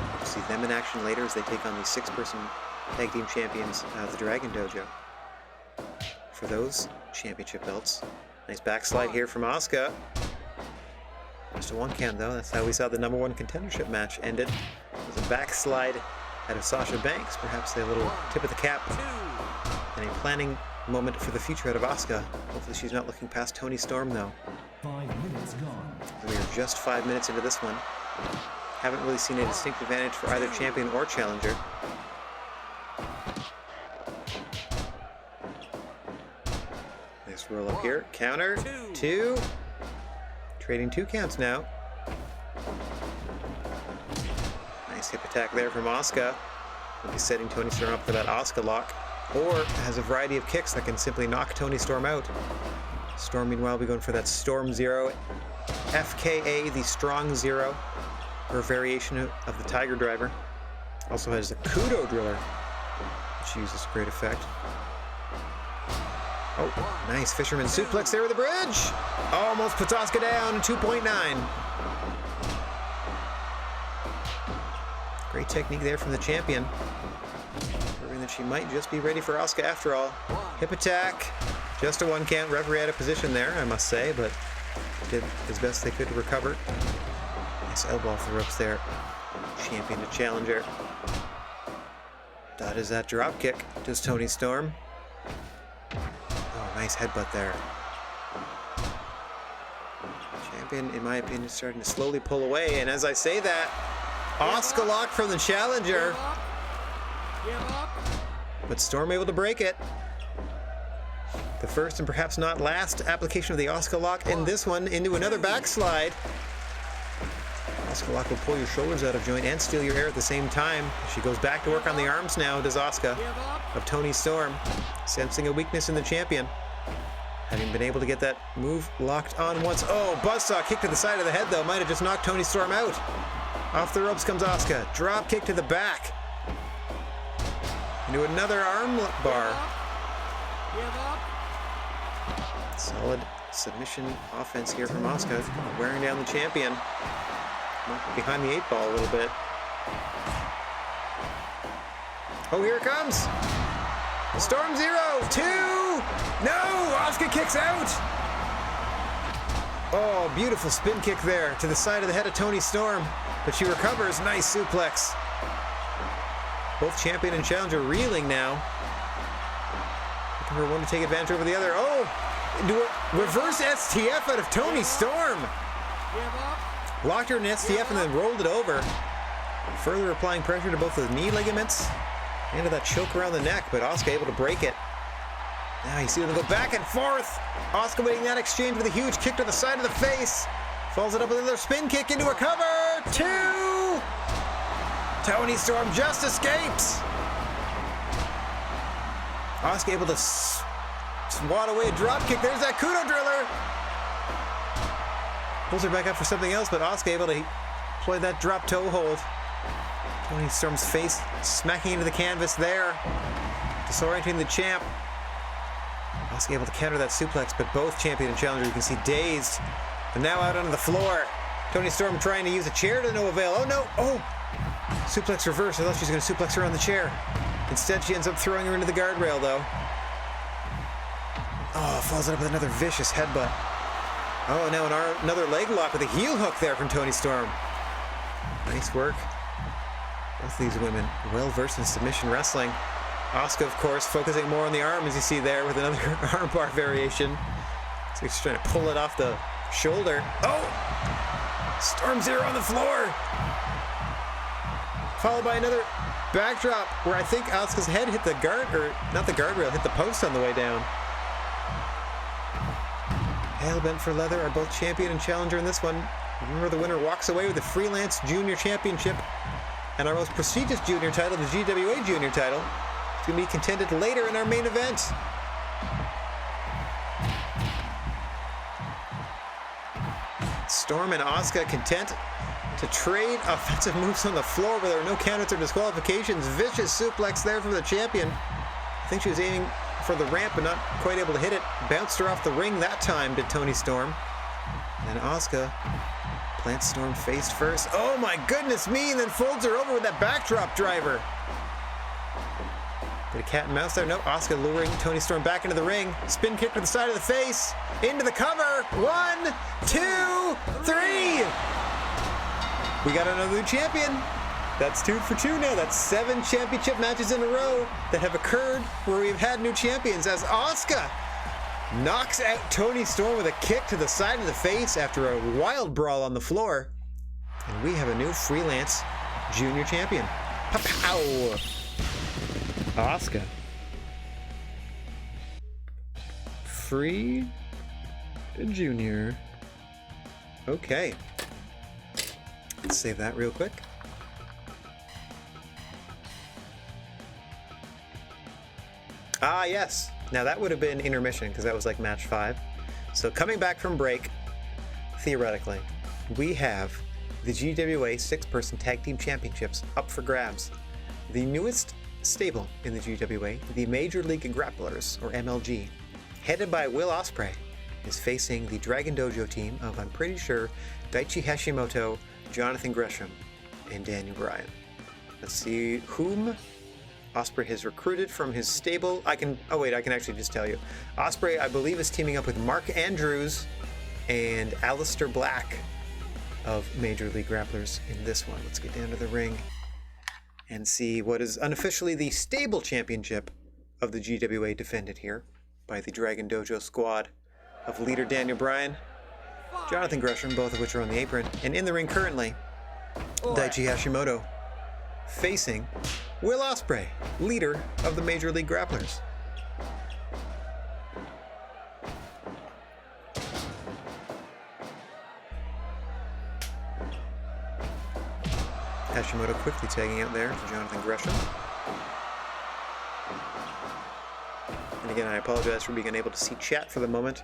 [SPEAKER 1] We'll see them in action later as they take on the 6-person tag team champions, the Dragon Dojo, for those championship belts. Nice backslide here from Asuka. Just a 1 count though. That's how we saw the #1 contendership match ended. It was a backslide out of Sasha Banks, perhaps a little tip of the cap, and a planning moment for the future out of Asuka. Hopefully she's not looking past Toni Storm though.
[SPEAKER 2] 5 minutes gone.
[SPEAKER 1] We are just 5 minutes into this one. Haven't really seen a distinct advantage for either champion or challenger. Nice roll up here. Counter. 2. Trading 2 counts now. Nice hip attack there from Asuka. Will be setting Toni Storm up for that Asuka lock, or has a variety of kicks that can simply knock Toni Storm out. Storm, meanwhile, will be going for that Storm Zero, FKA, the Strong Zero, her variation of the Tiger Driver. Also has the Kudo Driller, which uses great effect. Oh, nice Fisherman suplex there with the bridge. Almost puts Asuka down, 2.9. Great technique there from the champion. Proving that she might just be ready for Asuka after all. Hip attack. Just a 1 count. Referee out of position there, I must say, but did as best they could to recover. Nice elbow off the ropes there. Champion to challenger. Does that drop kick. Does Toni Storm. Oh, nice headbutt there. Champion, in my opinion, is starting to slowly pull away, and as I say that, Asuka lock from the challenger. But Storm able to break it. The first and perhaps not last application of the Asuka lock, and this one into another backslide. Asuka lock will pull your shoulders out of joint and steal your air at the same time. She goes back to work on the arms now, does Asuka, of Toni Storm, sensing a weakness in the champion. Having been able to get that move locked on once. Oh, buzzsaw kick to the side of the head though, might have just knocked Toni Storm out. Off the ropes comes Asuka. Drop kick to the back. Into another arm bar. Solid submission offense here from Asuka, wearing down the champion. Behind the 8 ball a little bit. Oh, here it comes. Storm Zero, 2. No, Asuka kicks out. Oh, beautiful spin kick there to the side of the head of Toni Storm, but she recovers. Nice suplex. Both champion and challenger reeling now. Looking for one to take advantage over the other. Oh, do a reverse STF out of Toni Storm. Locked her in STF and then rolled it over. Further applying pressure to both the knee ligaments and to that choke around the neck, but Asuka able to break it. Now you see them go back and forth. Asuka winning that exchange with a huge kick to the side of the face. Follows it up with another spin kick into a cover. 2. Toni Storm just escapes. Asuka able to swat away a drop kick. There's that Kudo Driller. Pulls her back up for something else, but Asuka able to play that drop toe hold. Toni Storm's face smacking into the canvas there, disorienting the champ. Asuka able to counter that suplex, but both champion and challenger, you can see, dazed. And now out onto the floor. Toni Storm trying to use a chair to no avail. Oh no! Oh! Suplex reverse. I thought she was going to suplex her on the chair. Instead, she ends up throwing her into the guardrail, though. Oh, follows it up with another vicious headbutt. Oh, now another leg lock with a heel hook there from Toni Storm. Nice work. Both these women well versed in submission wrestling. Asuka, of course, focusing more on the arm, as you see there, with another armbar variation. So she's trying to pull it off the shoulder. Oh! Storm Zero on the floor! Followed by another backdrop where I think Asuka's head hit the guard, or not the guardrail, hit the post on the way down. Hell bent for leather are both champion and challenger in this one. Remember, the winner walks away with the Freelance Junior Championship And our most prestigious junior title, the GWA junior title, is going to be contended later in our main event. Storm and Asuka content to trade offensive moves on the floor where there are no counters or disqualifications. Vicious suplex there from the champion. I think she was aiming for the ramp but not quite able to hit it. Bounced her off the ring that time, did Toni Storm. And Asuka plants Storm face first. Oh my goodness me, and then folds her over with that backdrop driver. Did a cat and mouse there? No, Asuka luring Toni Storm back into the ring. Spin kick to the side of the face. Into the cover. 1, 2, 3. We got another new champion. That's 2 for 2 now. That's 7 championship matches in a row that have occurred where we've had new champions, as Asuka knocks out Toni Storm with a kick to the side of the face after a wild brawl on the floor. And we have a new freelance junior champion. Pow! Asuka. Free junior. Okay. Let's save that real quick. Ah, yes. Now that would have been intermission because that was like match 5. So coming back from break, theoretically, we have the GWA 6-person Tag Team Championships up for grabs. The newest stable in the GWA, the Major League Grapplers, or MLG, headed by Will Ospreay, is facing the Dragon Dojo team of, I'm pretty sure, Daichi Hashimoto, Jonathan Gresham, and Daniel Bryan. Let's see whom Ospreay has recruited from his stable. I can actually just tell you. Ospreay, I believe, is teaming up with Mark Andrews and Aleister Black of Major League Grapplers in this one. Let's get down to the ring and see what is unofficially the stable championship of the GWA defended here by the Dragon Dojo squad of leader Daniel Bryan, Jonathan Gresham, both of which are on the apron, and in the ring currently, Daichi Hashimoto facing Will Ospreay, leader of the Major League Grapplers. Hashimoto quickly tagging out there for Jonathan Gresham. And again, I apologize for being unable to see chat for the moment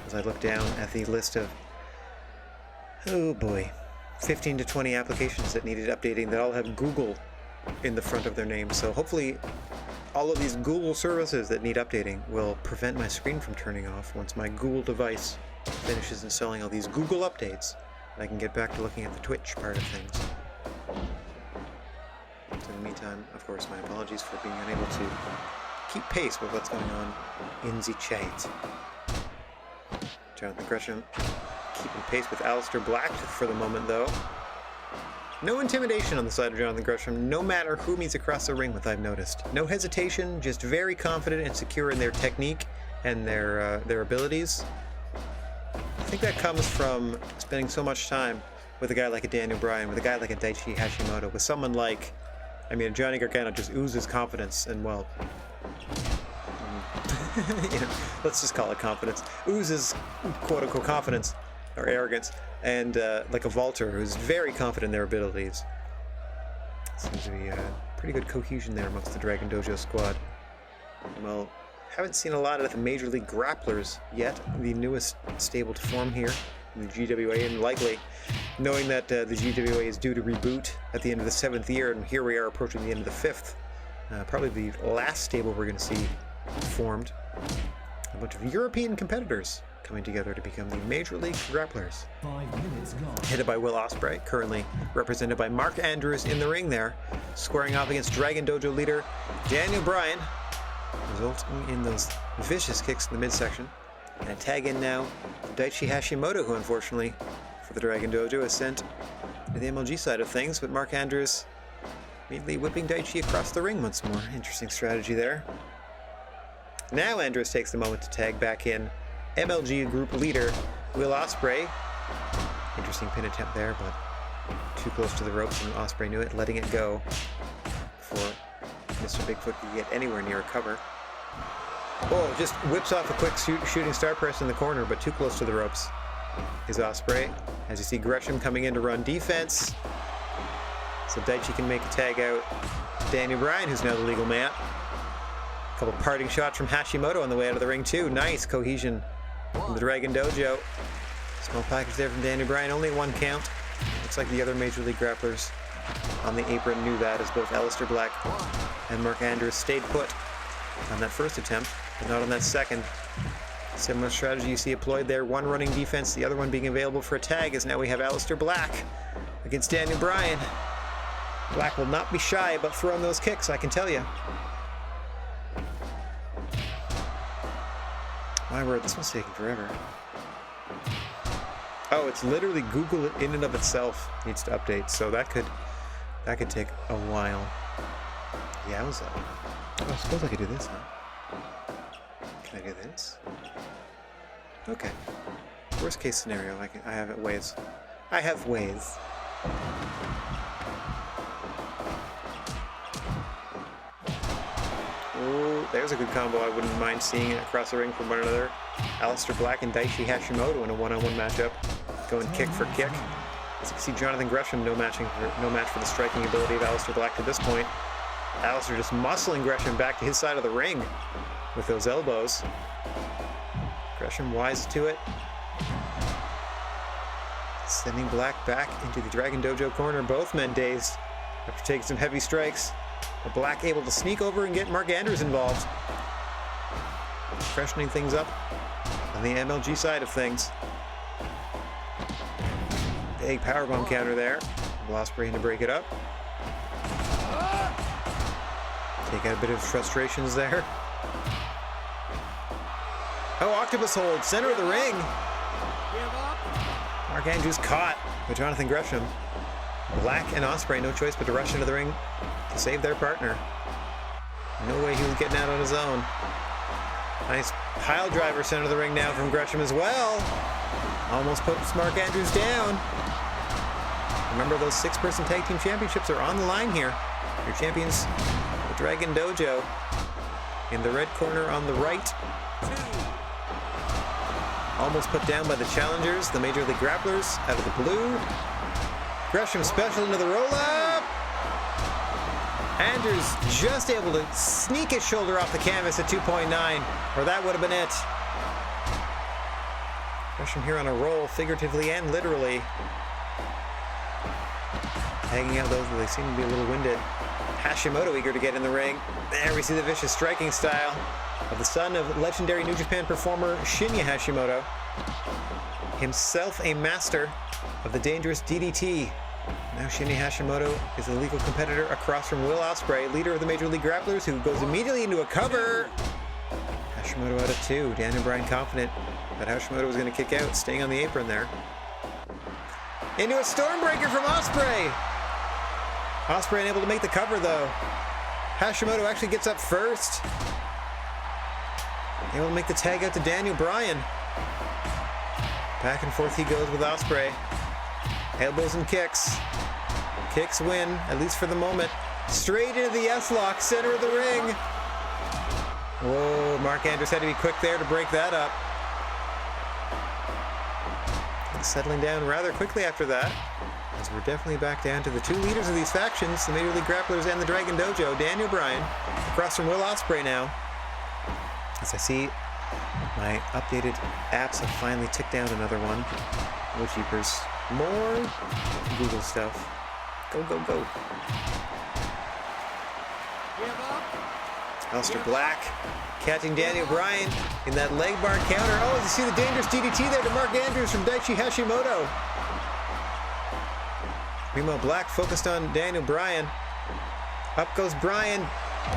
[SPEAKER 1] as I look down at the list of, oh boy, 15 to 20 applications that needed updating that all have Google in the front of their name. So hopefully all of these Google services that need updating will prevent my screen from turning off once my Google device finishes installing all these Google updates, and I can get back to looking at the Twitch part of things. So in the meantime, of course, my apologies for being unable to keep pace with what's going on in the chat. Jonathan Gresham keeping pace with Aleister Black for the moment, though. No intimidation on the side of Jonathan Gresham, no matter who he's across the ring with, I've noticed. No hesitation, just very confident and secure in their technique and their abilities. I think that comes from spending so much time with a guy like a Daniel Bryan, with a guy like a Daichi Hashimoto, with someone like, Johnny Gargano just oozes confidence and, well, let's just call it confidence. Oozes, quote-unquote, confidence or arrogance, and like a Walter, who's very confident in their abilities. Seems to be pretty good cohesion there amongst the Dragon Dojo squad. Well, haven't seen a lot of the Major League Grapplers yet, the newest stable to form here in the GWA, and likely knowing that the GWA is due to reboot at the end of the 7th year, and here we are approaching the end of the 5th. Probably the last stable we're going to see formed. A bunch of European competitors coming together to become the Major League Grapplers.
[SPEAKER 2] 5 minutes gone.
[SPEAKER 1] Headed by Will Ospreay, currently represented by Mark Andrews in the ring there, squaring off against Dragon Dojo leader Daniel Bryan, resulting in those vicious kicks in the midsection. And a tag in now, Daichi Hashimoto, who unfortunately, for the Dragon Dojo, is sent to the MLG side of things, but Mark Andrews immediately whipping Daichi across the ring once more. Interesting strategy there. Now Andrews takes the moment to tag back in MLG group leader Will Ospreay. Interesting pin attempt there, but too close to the ropes, and Ospreay knew it, letting it go before Mr. Bigfoot could get anywhere near a cover. Oh, just whips off a quick shooting star press in the corner, but too close to the ropes is Ospreay. As you see Gresham coming in to run defense. So Daichi can make a tag out Daniel Bryan, who's now the legal man. A couple parting shots from Hashimoto on the way out of the ring too. Nice cohesion from the Dragon Dojo. Small package there from Daniel Bryan, only 1 count. Looks like the other Major League grapplers on the apron knew that, as both Aleister Black and Mark Andrews stayed put on that first attempt, but not on that second. Similar strategy you see employed there, one running defense, the other one being available for a tag, as now we have Aleister Black against Daniel Bryan. Black will not be shy about throwing those kicks, I can tell you. My word, this one's taking forever. Oh, it's literally Google in and of itself needs to update, so that could take a while. Yowza. Oh, I suppose I could do this, huh? Can I do this? Okay. Worst case scenario, I have ways. I have ways. Oh, there's a good combo I wouldn't mind seeing across the ring from one another. Aleister Black and Daichi Hashimoto in a one-on-one matchup, going kick for kick. As you can see, Jonathan Gresham no match for the striking ability of Aleister Black to this point. Aleister just muscling Gresham back to his side of the ring with those elbows. Gresham wise to it. Sending Black back into the Dragon Dojo corner. Both men dazed after taking some heavy strikes. But Black able to sneak over and get Mark Andrews involved. Freshening things up on the MLG side of things. Big powerbomb counter there. Will Ospreay to break it up. Take out a bit of frustrations there. Oh, octopus hold, center of the ring. Mark Andrews caught by Jonathan Gresham. Black and Ospreay, no choice but to rush into the ring to save their partner. No way he was getting out on his own. Nice pile driver center of the ring now from Gresham as well. Almost puts Mark Andrews down. Remember, those 6-person tag team championships are on the line here. Your champions, the Dragon Dojo, in the red corner on the right. Almost put down by the challengers, the Major League Grapplers out of the blue. Gresham special into the roll-up. Andrews just able to sneak his shoulder off the canvas at 2.9, or that would have been it. Gresham here on a roll, figuratively and literally. Hanging out those, they seem to be a little winded. Hashimoto eager to get in the ring. There we see the vicious striking style of the son of legendary New Japan performer Shinya Hashimoto. Himself a master of the dangerous DDT. Now Shinya Hashimoto is a legal competitor across from Will Ospreay, leader of the Major League Grapplers, who goes immediately into a cover. Hashimoto out of 2. Daniel Bryan confident that Hashimoto was going to kick out, staying on the apron there. Into a Stormbreaker from Ospreay. Ospreay unable to make the cover though. Hashimoto actually gets up first. Able to make the tag out to Daniel Bryan. Back and forth he goes with Ospreay. Elbows and kicks. Kicks win, at least for the moment. Straight into the S-lock, center of the ring. Whoa, Mark Andrews had to be quick there to break that up. Settling down rather quickly after that, as we're definitely back down to the 2 leaders of these factions, the Major League Grapplers and the Dragon Dojo, Daniel Bryan, across from Will Ospreay now. As I see, my updated apps have finally ticked down another one. Oh, jeepers. More Google stuff. Go, go, go. Aleister Black catching Daniel Bryan in that leg bar counter. Oh, you see the dangerous DDT there to Mark Andrews from Daichi Hashimoto. Meanwhile, Black focused on Daniel Bryan. Up goes Bryan.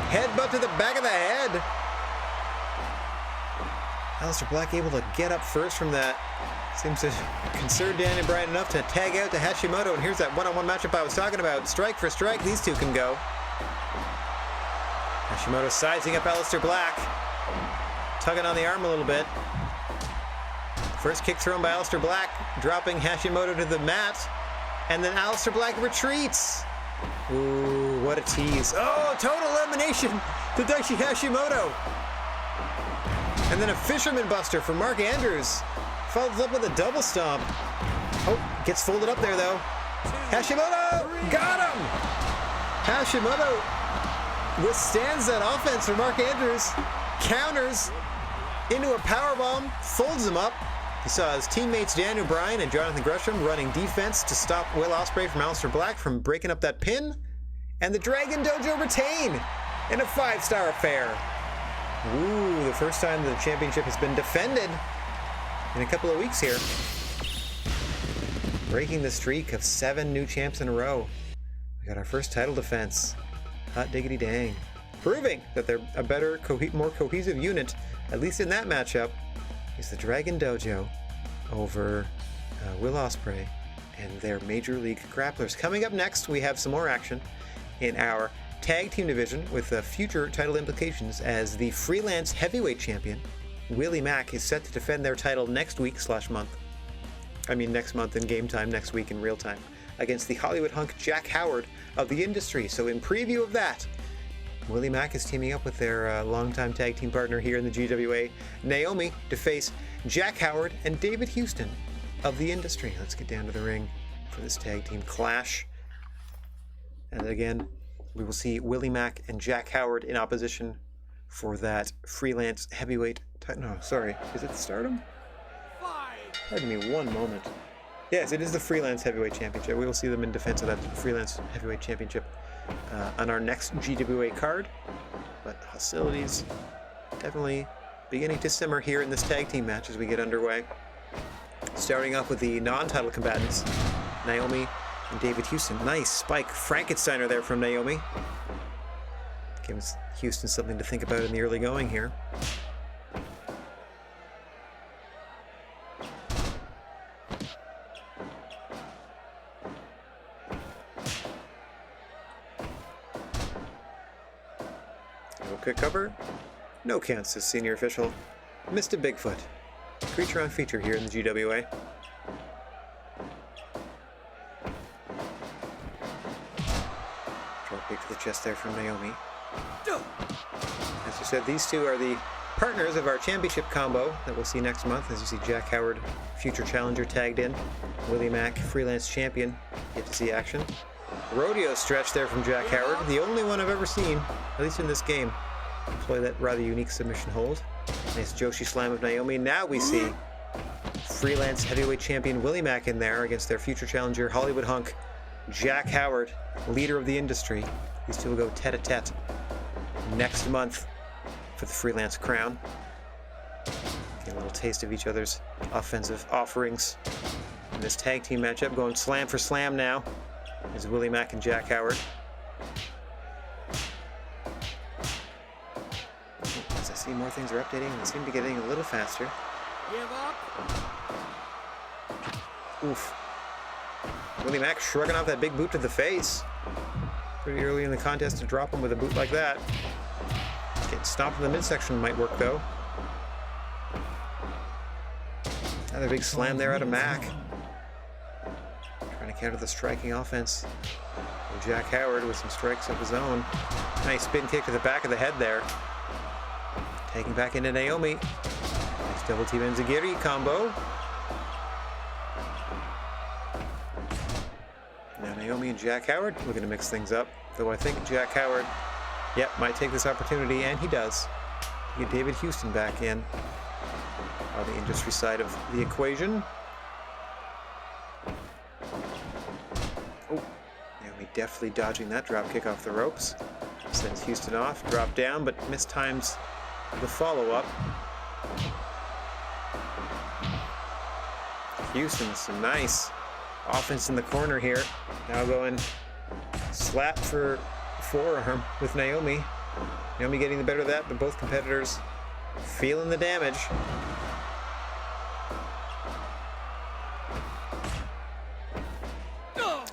[SPEAKER 1] Headbutt to the back of the head. Aleister Black able to get up first from that. Seems to concern Daniel Bryan enough to tag out to Hashimoto. And here's that one-on-one matchup I was talking about. Strike for strike, these two can go. Hashimoto sizing up Aleister Black. Tugging on the arm a little bit. First kick thrown by Aleister Black, dropping Hashimoto to the mat. And then Aleister Black retreats. Ooh, what a tease. Oh, total elimination to Daichi Hashimoto. And then a Fisherman Buster from Mark Andrews. Follows up with a double stomp. Oh, gets folded up there though. Hashimoto got him! Hashimoto withstands that offense from Mark Andrews, counters into a powerbomb, folds him up. He saw his teammates Daniel Bryan and Jonathan Gresham running defense to stop Will Ospreay from Aleister Black from breaking up that pin, and the Dragon Dojo retain in a 5-star affair. Ooh, the first time the championship has been defended in a couple of weeks here. Breaking the streak of 7 new champs in a row. We got our first title defense. Hot diggity dang. Proving that they're a better, more cohesive unit, at least in that matchup, is the Dragon Dojo over Will Ospreay and their Major League Grapplers. Coming up next, we have some more action in our tag team division with future title implications, as the freelance heavyweight champion, Willie Mack, is set to defend their title next week/month. I mean next month in game time, next week in real time, against the Hollywood hunk Jack Howard of the Industry. So in preview of that, Willie Mack is teaming up with their longtime tag team partner here in the GWA, Naomi, to face Jack Howard and David Houston of the Industry. Let's get down to the ring for this tag team clash. And again, we will see Willie Mack and Jack Howard in opposition for that freelance heavyweight title. No, sorry. Is it Stardom? Pardon me one moment. Yes, it is the freelance heavyweight championship. We will see them in defense of that freelance heavyweight championship on our next GWA card. But hostilities definitely beginning to simmer here in this tag team match as we get underway. Starting off with the non-title combatants, Naomi and David Houston. Nice spike Frankensteiner there from Naomi. Gives Houston something to think about in the early going here. Quick cover. No counts, says senior official. Mr. Bigfoot. Creature on feature here in the GWA. Drop kick to the chest there from Naomi. As you said, these two are the partners of our championship combo that we'll see next month. As you see Jack Howard, future challenger, tagged in. Willie Mack, freelance champion. Get to see action. Rodeo stretch there from Jack Howard. The only one I've ever seen, at least in this game, play that rather unique submission hold. Nice Joshi slam of Naomi. Now we see freelance heavyweight champion Willie Mack in there against their future challenger, Hollywood hunk Jack Howard, leader of the Industry. These two will go tete-a-tete next month for the freelance crown. Get a little taste of each other's offensive offerings in this tag team matchup. Going slam for slam now is Willie Mack and Jack Howard. As I see more things are updating, they seem to be getting a little faster.
[SPEAKER 3] Give up.
[SPEAKER 1] Oof. Willie Mack shrugging off that big boot to the face. Pretty early in the contest to drop him with a boot like that. Getting stomped in the midsection might work though. Another big slam there out of Mack. Trying to counter the striking offense. And Jack Howard with some strikes of his own. Nice spin kick to the back of the head there. Taking back into Naomi. Nice double team Enzigiri combo. Now Naomi and Jack Howard looking to mix things up. Though I think Jack Howard, might take this opportunity, and he does. Get David Houston back in on the Industry side of the equation. Oh, Naomi deftly dodging that drop kick off the ropes. Sends Houston off, drop down, but mistimes the follow-up. Houston with some nice offense in the corner here. Now going slap for forearm with Naomi. Naomi getting the better of that, but both competitors feeling the damage.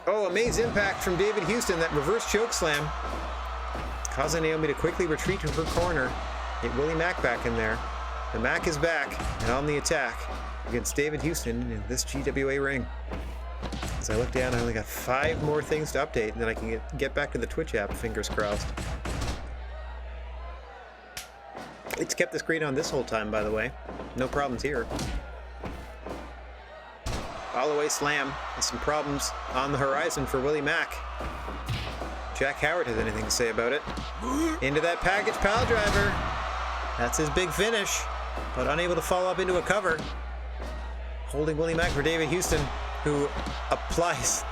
[SPEAKER 1] Oh, amazing impact from David Houston, that reverse choke slam, causing Naomi to quickly retreat to her corner. Get Willie Mack back in there. The Mack is back and on the attack against David Houston in this GWA ring. As I look down, I only got 5 more things to update, and then I can get back to the Twitch app, fingers crossed. It's kept the screen on this whole time, by the way. No problems here. Follow-away slam has some problems on the horizon for Willie Mack. Jack Howard has anything to say about it. Into that package pile driver. That's his big finish, but unable to follow up into a cover. Holding Willie Mack for David Houston, who applies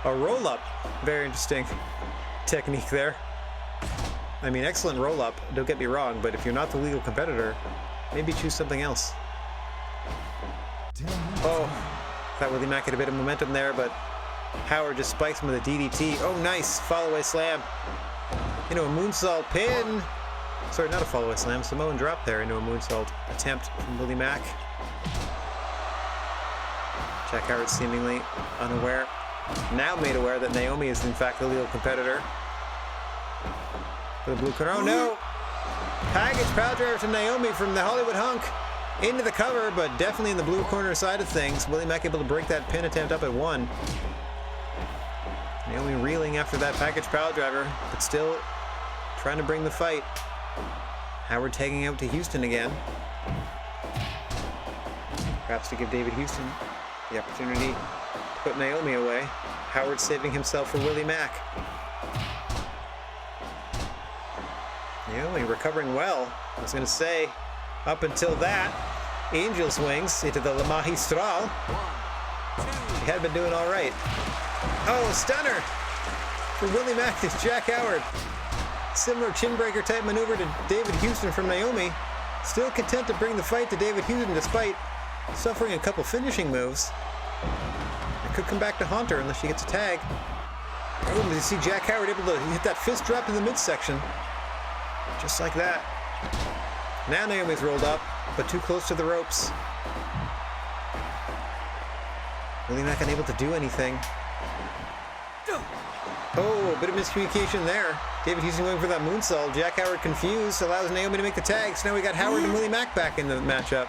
[SPEAKER 1] a roll-up. Very interesting technique there. I mean, excellent roll-up, don't get me wrong, but if you're not the legal competitor, maybe choose something else. Oh, thought Willie Mack had a bit of momentum there, but Howard just spikes him with a DDT. Oh, nice follow-away slam into a moonsault pin. Sorry, not a follow-away slam. Samoan drop there into a moonsault attempt from Willie Mack. Jack Howard seemingly unaware. Now made aware that Naomi is in fact the legal competitor. For the blue corner. Oh no! Package power driver to Naomi from the Hollywood Hunk. Into the cover, but definitely in the blue corner side of things. Willie Mack able to break that pin attempt up at 1. Naomi reeling after that package power driver, but still trying to bring the fight. Howard tagging out to Houston again. Perhaps to give David Houston the opportunity to put Naomi away. Howard saving himself for Willie Mack. Naomi recovering well. I was going to say, up until that, angel swings into the La Magistral. She had been doing all right. Oh, stunner for Willie Mack to Jack Howard. Similar chin breaker type maneuver to David Houston from Naomi. Still content to bring the fight to David Houston despite suffering a couple finishing moves. It could come back to haunt her unless she gets a tag. Oh, you see Jack Howard able to hit that fist drop in the midsection. Just like that. Now Naomi's rolled up, but too close to the ropes. Willie Mack unable to do anything. Oh, a bit of miscommunication there. David Houston going for that moonsault. Jack Howard confused, allows Naomi to make the tag. So now we got Howard and Willie Mack back in the matchup.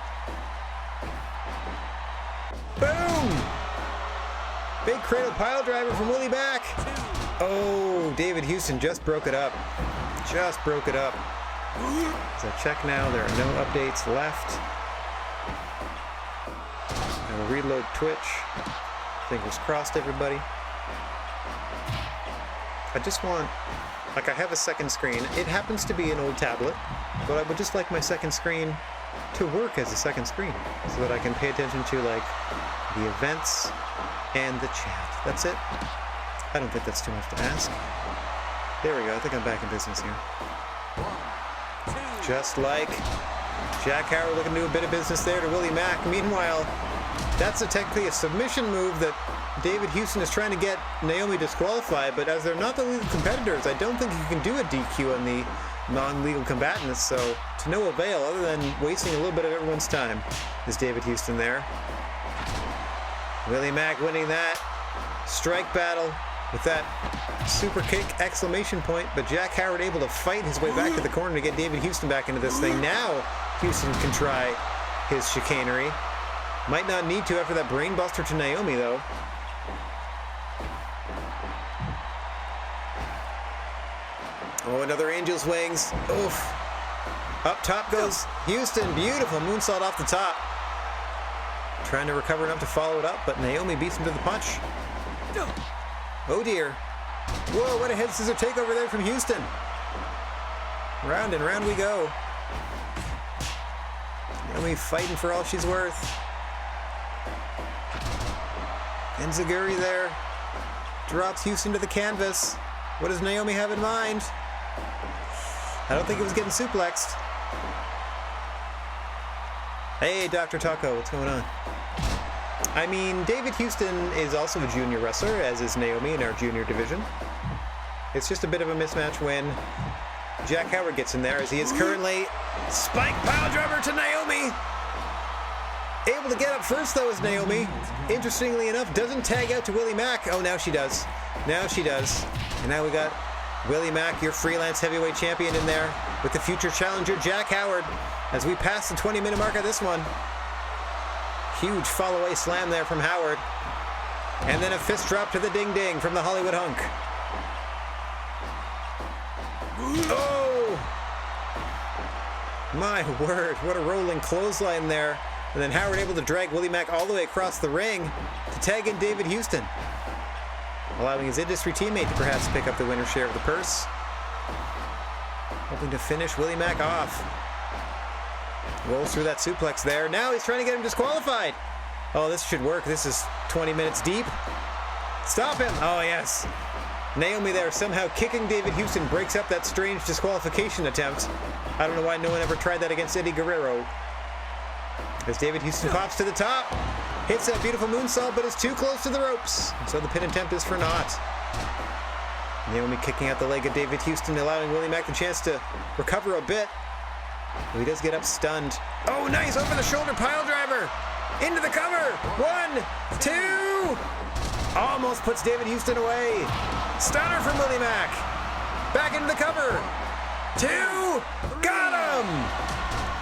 [SPEAKER 1] Boom! Big cradle pile driver from Willie Mack. Oh, David Houston just broke it up. Just broke it up. So check now, there are no updates left. I will reload Twitch. Fingers crossed, everybody. I just want, like I have a second screen. It happens to be an old tablet, but I would just like my second screen to work as a second screen so that I can pay attention to like the events and the chat. That's it. I don't think that's too much to ask. There we go. I think I'm back in business here. Just like Jack Howard looking to do a bit of business there to Willie Mack. Meanwhile, that's technically a submission move that David Houston is trying to get Naomi disqualified, but as they're not the legal competitors, I don't think you can do a DQ on the non-legal combatants, so to no avail other than wasting a little bit of everyone's time is David Houston there. Willie Mack winning that strike battle with that super kick exclamation point, but Jack Howard able to fight his way back to the corner to get David Houston back into this thing. Now Houston can try his chicanery. Might not need to after that brainbuster to Naomi though. Oh, another Angel's Wings. Oof. Up top goes Houston. Beautiful moonsault off the top. Trying to recover enough to follow it up, but Naomi beats him to the punch. Oh dear. Whoa, what a head scissor takeover there from Houston. Round and round we go. Naomi fighting for all she's worth. Enziguri there. Drops Houston to the canvas. What does Naomi have in mind? I don't think it was getting suplexed. Hey, Dr. Taco, what's going on? I mean, David Houston is also a junior wrestler, as is Naomi in our junior division. It's just a bit of a mismatch when Jack Howard gets in there, as he is currently spike pile driver to Naomi. Able to get up first, though, is Naomi. Interestingly enough, doesn't tag out to Willie Mack. Oh, now she does. Now she does. And now we got Willie Mack, your freelance heavyweight champion, in there with the future challenger, Jack Howard, as we pass the 20-minute mark of this one. Huge follow-away slam there from Howard. And then a fist drop to the ding-ding from the Hollywood Hunk. Oh! My word, what a rolling clothesline there And then Howard able to drag Willie Mack all the way across the ring to tag in David Houston, allowing his industry teammate to perhaps pick up the winner's share of the purse. Hoping to finish Willie Mack off. Rolls through that suplex there. Now he's trying to get him disqualified. Oh, this should work. This is 20 minutes deep. Stop him. Oh, yes. Naomi there somehow kicking David Houston breaks up that strange disqualification attempt. I don't know why no one ever tried that against Eddie Guerrero. As David Houston pops to the top, hits that beautiful moonsault, but is too close to the ropes. So the pin attempt is for naught. Naomi kicking out the leg of David Houston, allowing Willie Mack the chance to recover a bit. But he does get up stunned. Oh, nice over the shoulder pile driver. Into the cover. 1, 2. Almost puts David Houston away. Stunner from Willie Mack. Back into the cover. 2. Got him.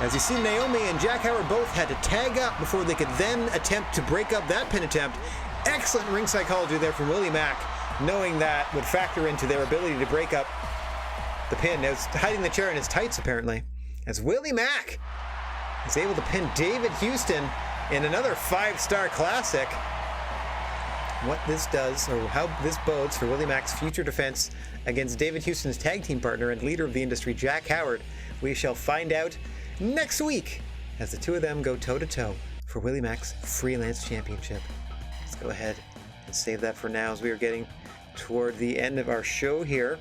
[SPEAKER 1] As you see, Naomi and Jack Howard both had to tag up before they could then attempt to break up that pin attempt. Excellent ring psychology there from Willie Mack, knowing that would factor into their ability to break up the pin. Now he's hiding the chair in his tights, apparently, as Willie Mack is able to pin David Houston in another 5-star classic. What this does, or how this bodes for Willie Mack's future defense against David Houston's tag team partner and leader of the industry, Jack Howard, we shall find out next week as the two of them go toe-to-toe for Willie Mack's Freelance Championship. Let's go ahead and save that for now as we are getting toward the end of our show here.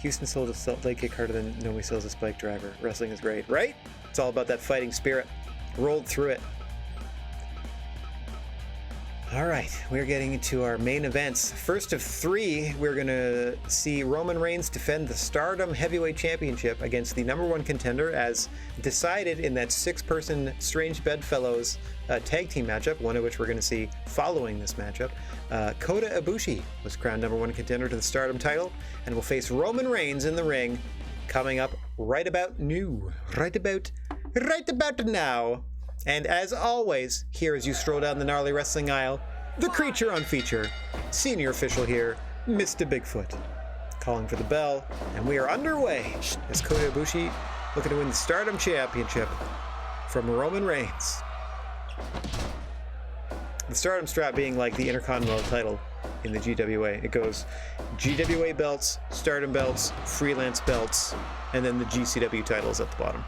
[SPEAKER 1] Houston sold a leg kick harder than Naomi sells a spike driver. Wrestling is great, right? It's all about that fighting spirit. Rolled through it. All right, we're getting into our main events. First of 3, we're going to see Roman Reigns defend the Stardom Heavyweight Championship against the #1 contender, as decided in that 6-person Strange Bedfellows tag team matchup, one of which we're going to see following this matchup. Kota Ibushi was crowned #1 contender to the Stardom title and will face Roman Reigns in the ring coming up right about now. And as always, here as you stroll down the gnarly wrestling aisle, the creature on feature, senior official here, Mr. Bigfoot, calling for the bell, and we are underway as Kota Ibushi looking to win the Stardom Championship from Roman Reigns. The Stardom strap being like the Intercontinental title in the GWA. It goes GWA belts, Stardom belts, Freelance belts, and then the GCW titles at the bottom.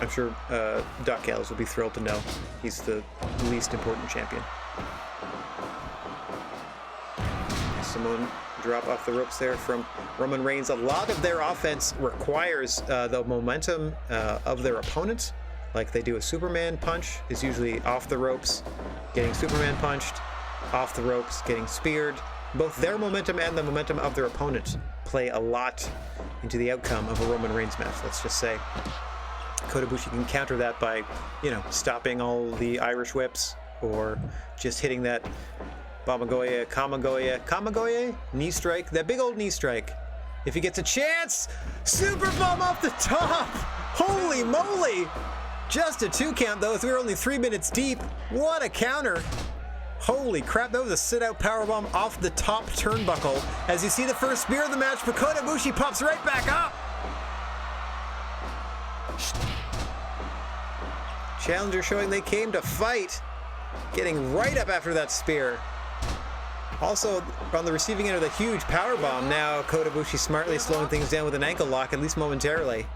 [SPEAKER 1] I'm sure Doc Gallows will be thrilled to know he's the least important champion. Simone drop off the ropes there from Roman Reigns. A lot of their offense requires the momentum of their opponent. Like they do a Superman punch is usually off the ropes, getting Superman punched, off the ropes, getting speared. Both their momentum and the momentum of their opponent play a lot into the outcome of a Roman Reigns match, let's just say. Kota Ibushi can counter that by, stopping all the Irish whips or just hitting that Kamagoye knee strike, that big old knee strike. If he gets a chance, super bomb off the top. Holy moly. Just a 2 count though, as we were only 3 minutes deep. What a counter. Holy crap, that was a sit-out powerbomb off the top turnbuckle. As you see the first spear of the match, but Kota Ibushi pops right back up. Challenger showing they came to fight, getting right up after that spear. Also on the receiving end of the huge powerbomb, now Kota Ibushi smartly slowing things down with an ankle lock, at least momentarily.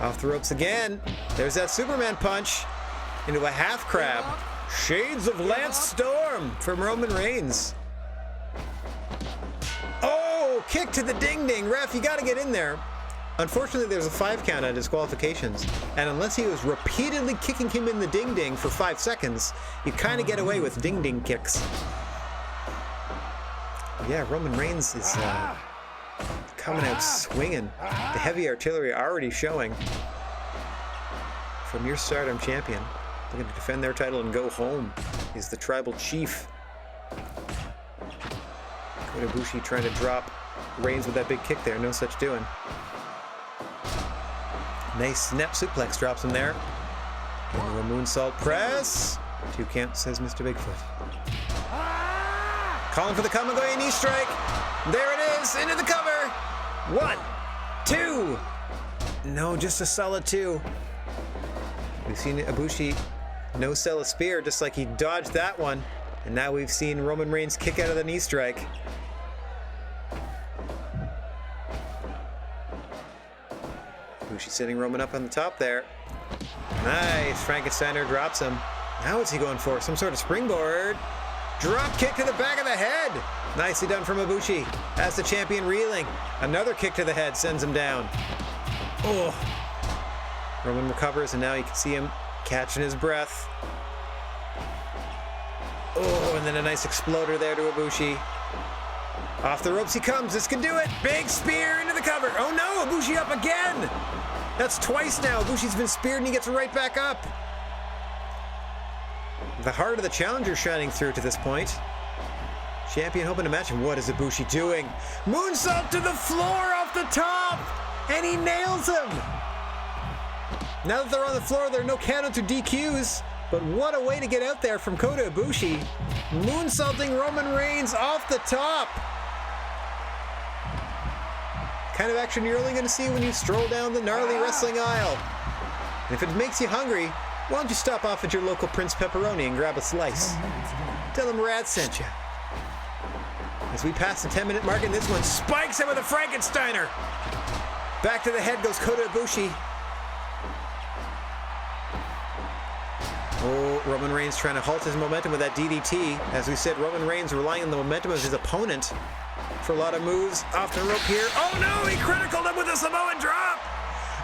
[SPEAKER 1] Off the ropes again. There's that Superman punch into a half crab. Shades of Lance Storm from Roman Reigns. Oh, kick to the ding-ding. Ref, you gotta get in there. Unfortunately, there's a 5 count on disqualifications, and unless he was repeatedly kicking him in the ding-ding for 5 seconds, you kind of get away with ding-ding kicks. Yeah, Roman Reigns is coming out swinging. The heavy artillery already showing from your Stardom champion. Looking to defend their title and go home is the Tribal Chief. Kota Ibushi trying to drop Reigns with that big kick there. No such doing. Nice snap suplex drops him there. Into a moonsault press. 2 count, says Mr. Bigfoot. Calling for the Kamagoye knee strike. There it is, into the cover. 1, 2. No, just a solid 2. We've seen Ibushi no sell a spear, just like he dodged that one. And now we've seen Roman Reigns kick out of the knee strike. Ibushi sitting Roman up on the top there. Nice, Frankensteiner drops him. Now what's he going for? Some sort of springboard. Drop kick to the back of the head. Nicely done from Ibushi. Has the champion reeling. Another kick to the head sends him down. Oh. Roman recovers, and now you can see him catching his breath. Oh, and then a nice exploder there to Ibushi. Off the ropes he comes. This can do it. Big spear into the cover. Oh no, Ibushi up again. That's twice now. Ibushi's been speared and he gets right back up. The heart of the challenger shining through to this point. Champion hoping to match him. What is Ibushi doing? Moonsault to the floor off the top. And he nails him. Now that they're on the floor, there are no countouts or DQs. But what a way to get out there from Kota Ibushi. Moonsaulting Roman Reigns off the top. Kind of action you're only going to see when you stroll down the gnarly wrestling aisle. And if it makes you hungry, why don't you stop off at your local Prince Pepperoni and grab a slice? Tell them Rad sent you. As we pass the 10-minute mark, and this one spikes him with a Frankensteiner. Back to the head goes Kota Ibushi. Oh, Roman Reigns trying to halt his momentum with that DDT. As we said, Roman Reigns relying on the momentum of his opponent for a lot of moves. Off the rope here. Oh no, he criticaled him with a Samoan drop.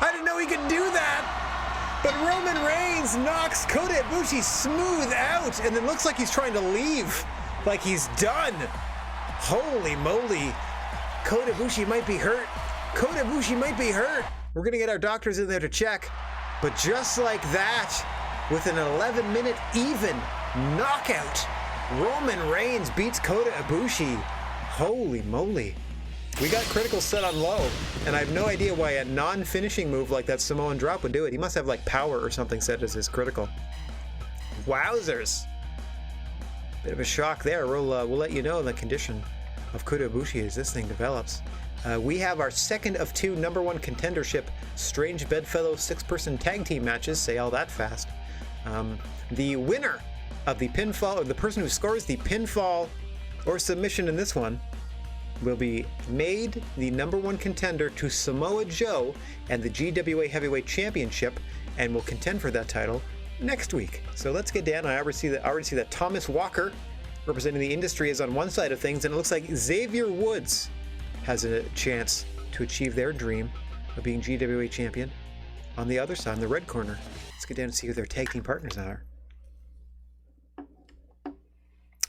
[SPEAKER 1] I didn't know he could do that. But Roman Reigns knocks Kota Ibushi smooth out, and it looks like he's trying to leave. Like he's done. Holy moly. Kota Ibushi might be hurt. Kota Ibushi might be hurt. We're going to get our doctors in there to check. But just like that, with an 11-minute even knockout, Roman Reigns beats Kota Ibushi. Holy moly. We got critical set on low, and I have no idea why a non-finishing move like that Samoan drop would do it. He must have like power or something set as his critical. Wowzers. Bit of a shock there. We'll let you know the condition of Kota Ibushi as this thing develops. We have our second of 2 #1 contendership Strange Bedfellow 6-person tag team matches. Say all that fast. The winner of the pinfall, or the person who scores the pinfall or submission in this one, will be made the #1 contender to Samoa Joe and the GWA Heavyweight Championship, and will contend for that title next week. So let's get down. I already see that Thomas Walker, representing the industry, is on one side of things, and it looks like Xavier Woods has a chance to achieve their dream of being GWA champion on the other side, in the red corner. Let's get down and see who their tag team partners are.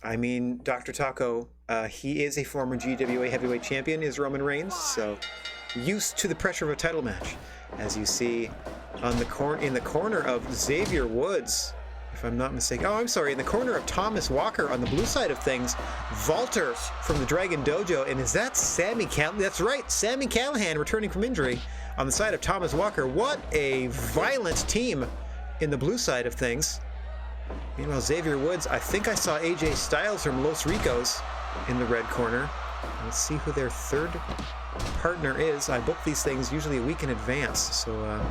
[SPEAKER 1] I mean, Dr. Taco, he is a former GWA heavyweight champion, is Roman Reigns, so used to the pressure of a title match. As you see on in the corner of Xavier Woods, if I'm not mistaken. Oh, I'm sorry, in the corner of Thomas Walker on the blue side of things, Walter from the Dragon Dojo. And is that Sami Callihan? That's right, Sami Callihan returning from injury on the side of Thomas Walker. What a violent team in the blue side of things. Meanwhile, Xavier Woods, I think I saw AJ Styles from Los Ricos in the red corner. Let's see who their third partner is. I book these things usually a week in advance, so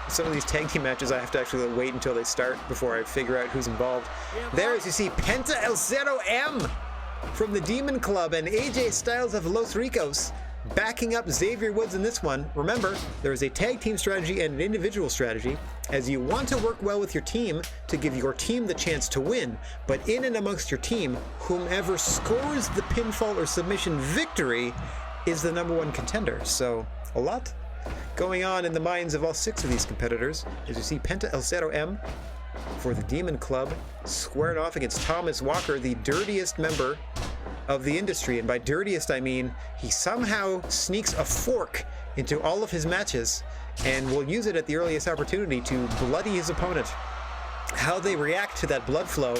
[SPEAKER 1] some of these tag team matches I have to actually wait until they start before I figure out who's involved. There, as you see, Penta El Zero M from the Demon Club and AJ Styles of Los Ricos backing up Xavier Woods in this one. Remember, there is a tag team strategy and an individual strategy, as you want to work well with your team to give your team the chance to win, but in and amongst your team, whomever scores the pinfall or submission victory is the #1 contender. So a lot going on in the minds of all 6 of these competitors. As you see, Penta El Zero M for the Demon Club squared off against Thomas Walker, the dirtiest member of the industry. And by dirtiest, I mean he somehow sneaks a fork into all of his matches and will use it at the earliest opportunity to bloody his opponent. How they react to that blood flow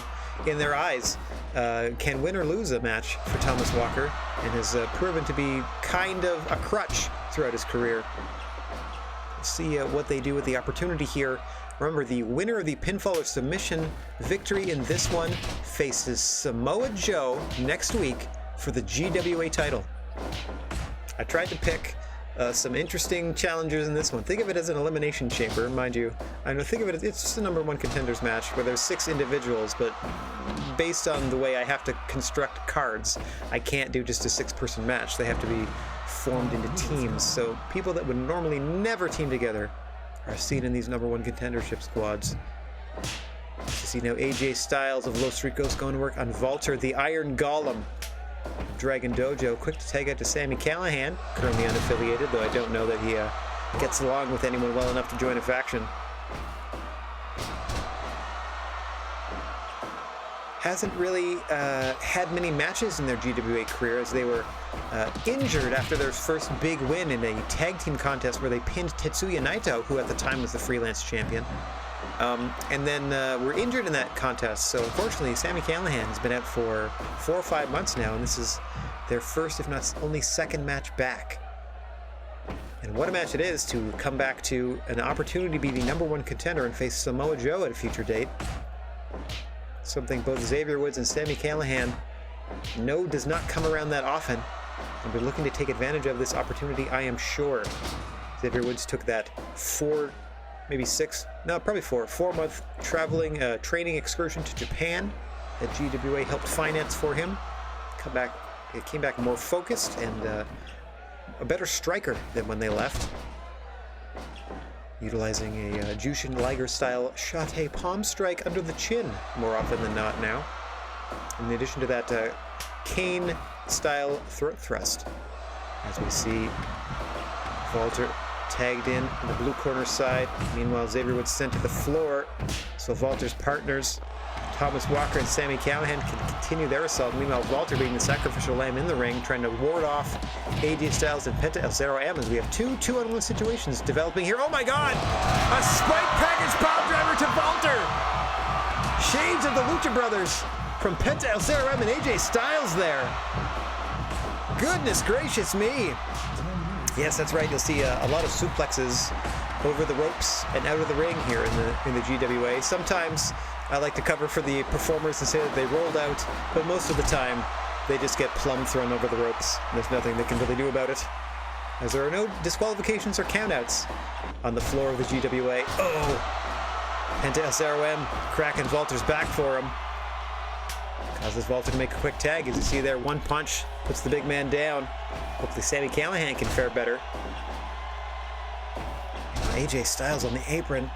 [SPEAKER 1] in their eyes can win or lose a match for Thomas Walker, and has proven to be kind of a crutch throughout his career. Let's see what they do with the opportunity here. Remember, the winner of the pinfall or submission victory in this one faces Samoa Joe next week for the GWA title. I tried to pick Some interesting challengers in this one. Think of it as an elimination chamber, mind you. I know, think of it as it's just a #1 contenders match where there's 6 individuals, but based on the way I have to construct cards, I can't do just a 6-person match. They have to be formed into teams. So people that would normally never team together are seen in these #1 contendership squads. You see now AJ Styles of Low Street Ghost going to work on Walter, the Iron Golem. Dragon Dojo, quick to tag out to Sami Callihan, currently unaffiliated, though I don't know that he gets along with anyone well enough to join a faction. Hasn't really had many matches in their GWA career, as they were injured after their first big win in a tag team contest where they pinned Tetsuya Naito, who at the time was the freelance champion. And then were injured in that contest, so unfortunately Sami Callihan has been out for 4 or 5 months now, and this is their first, if not only second match back. And what a match it is to come back to an opportunity to be the #1 contender and face Samoa Joe at a future date. Something both Xavier Woods and Sami Callihan know does not come around that often, and they're looking to take advantage of this opportunity, I am sure. Xavier Woods took that 4-month traveling training excursion to Japan that GWA helped finance for him. It came back more focused and a better striker than when they left, utilizing a Jushin Liger style Shate palm strike under the chin more often than not now, in addition to that Kane style throat thrust, as we see Walter tagged in on the blue corner side. Meanwhile, Xavier Woods sent to the floor, so Walter's partners, Thomas Walker and Sami Callihan, can continue their assault. Meanwhile, Walter being the sacrificial lamb in the ring, trying to ward off AJ Styles and Penta El Zero M, as we have two 2-on-1 situations developing here. Oh my god! A spike package pile driver to Walter! Shades of the Lucha Brothers from Penta El Zero M and AJ Styles there. Goodness gracious me! Yes, that's right. You'll see a lot of suplexes over the ropes and out of the ring here in the GWA. Sometimes I like to cover for the performers and say that they rolled out, but most of the time they just get plumb thrown over the ropes. There's nothing they can really do about it, as there are no disqualifications or countouts on the floor of the GWA. Oh! Penta El Zero M cracking Walter's back for him. Causes Walter to make a quick tag. As you see there, one punch puts the big man down. Hopefully Sami Callihan can fare better. AJ Styles on the apron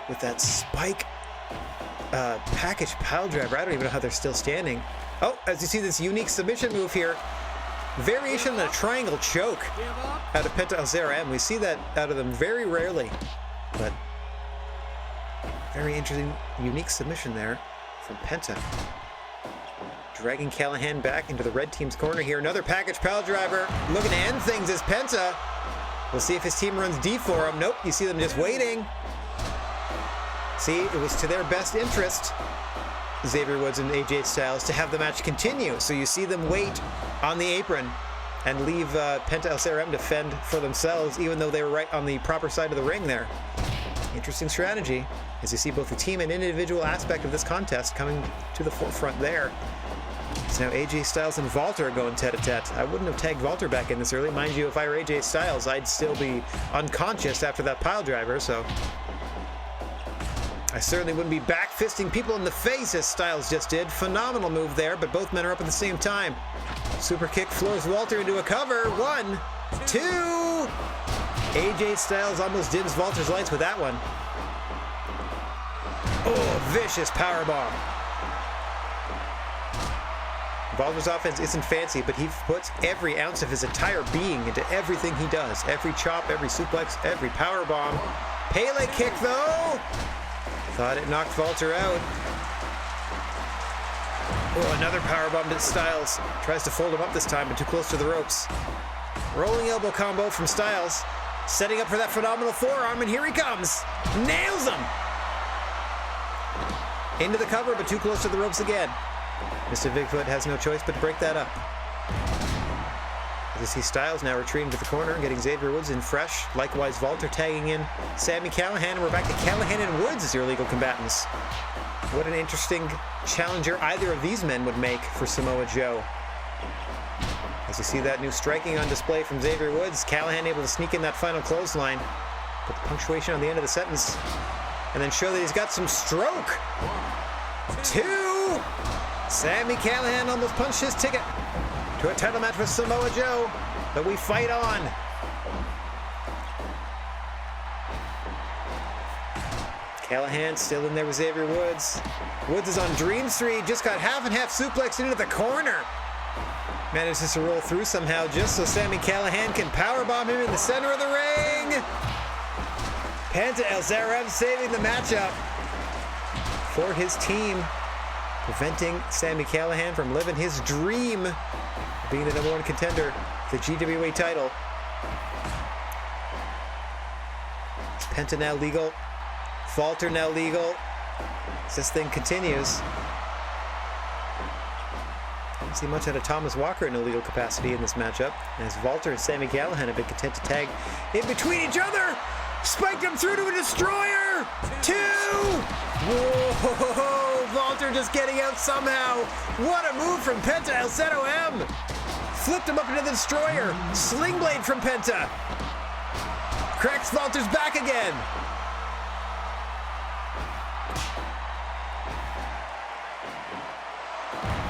[SPEAKER 1] with that spike package pile driver. I don't even know how they're still standing. Oh, as you see this unique submission move here. Variation on a triangle choke out of Penta El Zero M. We see that out of them very rarely, but very interesting, unique submission there from Penta. Dragging Callihan back into the red team's corner here. Another package pile driver. Looking to end things as Penta. We'll see if his team runs D for him. Nope, you see them just waiting. See, it was to their best interest, Xavier Woods and AJ Styles, to have the match continue. So you see them wait on the apron and leave Penta El Zero M to fend for themselves, even though they were right on the proper side of the ring there. Interesting strategy, as you see both the team and individual aspect of this contest coming to the forefront there. So now AJ Styles and Walter are going tete-a-tete. I wouldn't have tagged Walter back in this early. Mind you, if I were AJ Styles, I'd still be unconscious after that pile driver, so I certainly wouldn't be back-fisting people in the face as Styles just did. Phenomenal move there, but both men are up at the same time. Super kick floors Walter into a cover. 1, 2. AJ Styles almost dims Walter's lights with that one. Oh, vicious powerbomb. Walter's offense isn't fancy, but he puts every ounce of his entire being into everything he does. Every chop, every suplex, every powerbomb. Pele kick, though! Thought it knocked Walter out. Oh, another powerbomb to Styles. Tries to fold him up this time, but too close to the ropes. Rolling elbow combo from Styles. Setting up for that phenomenal forearm, and here he comes. Nails him! Into the cover, but too close to the ropes again. Mr. Bigfoot has no choice but to break that up. As you see Styles now retreating to the corner, getting Xavier Woods in fresh. Likewise, Walter tagging in Sami Callihan, and we're back to Callihan and Woods as your legal combatants. What an interesting challenger either of these men would make for Samoa Joe. As you see that new striking on display from Xavier Woods, Callahan able to sneak in that final clothesline. Put the punctuation on the end of the sentence. And then show that he's got some stroke. 2! Sami Callahan almost punched his ticket to a title match with Samoa Joe, but we fight on. Callahan still in there with Xavier Woods. Woods is on Dream Street, just got half and half suplexed into the corner. Manages to roll through somehow just so Sami Callahan can powerbomb him in the center of the ring. Penta El Zero saving the matchup for his team, preventing Sami Callahan from living his dream of being the #1 contender for the GWA title. Penta now legal. Walter now legal. As this thing continues. Don't see much out of Thomas Walker in a legal capacity in this matchup, as Walter and Sami Callahan have been content to tag in between each other. Spiked him through to a destroyer. 2! Whoa! Walter just getting out somehow. What a move from Penta El Zero M. Flipped him up into the destroyer. Sling blade from Penta. Cracks Walter's back again.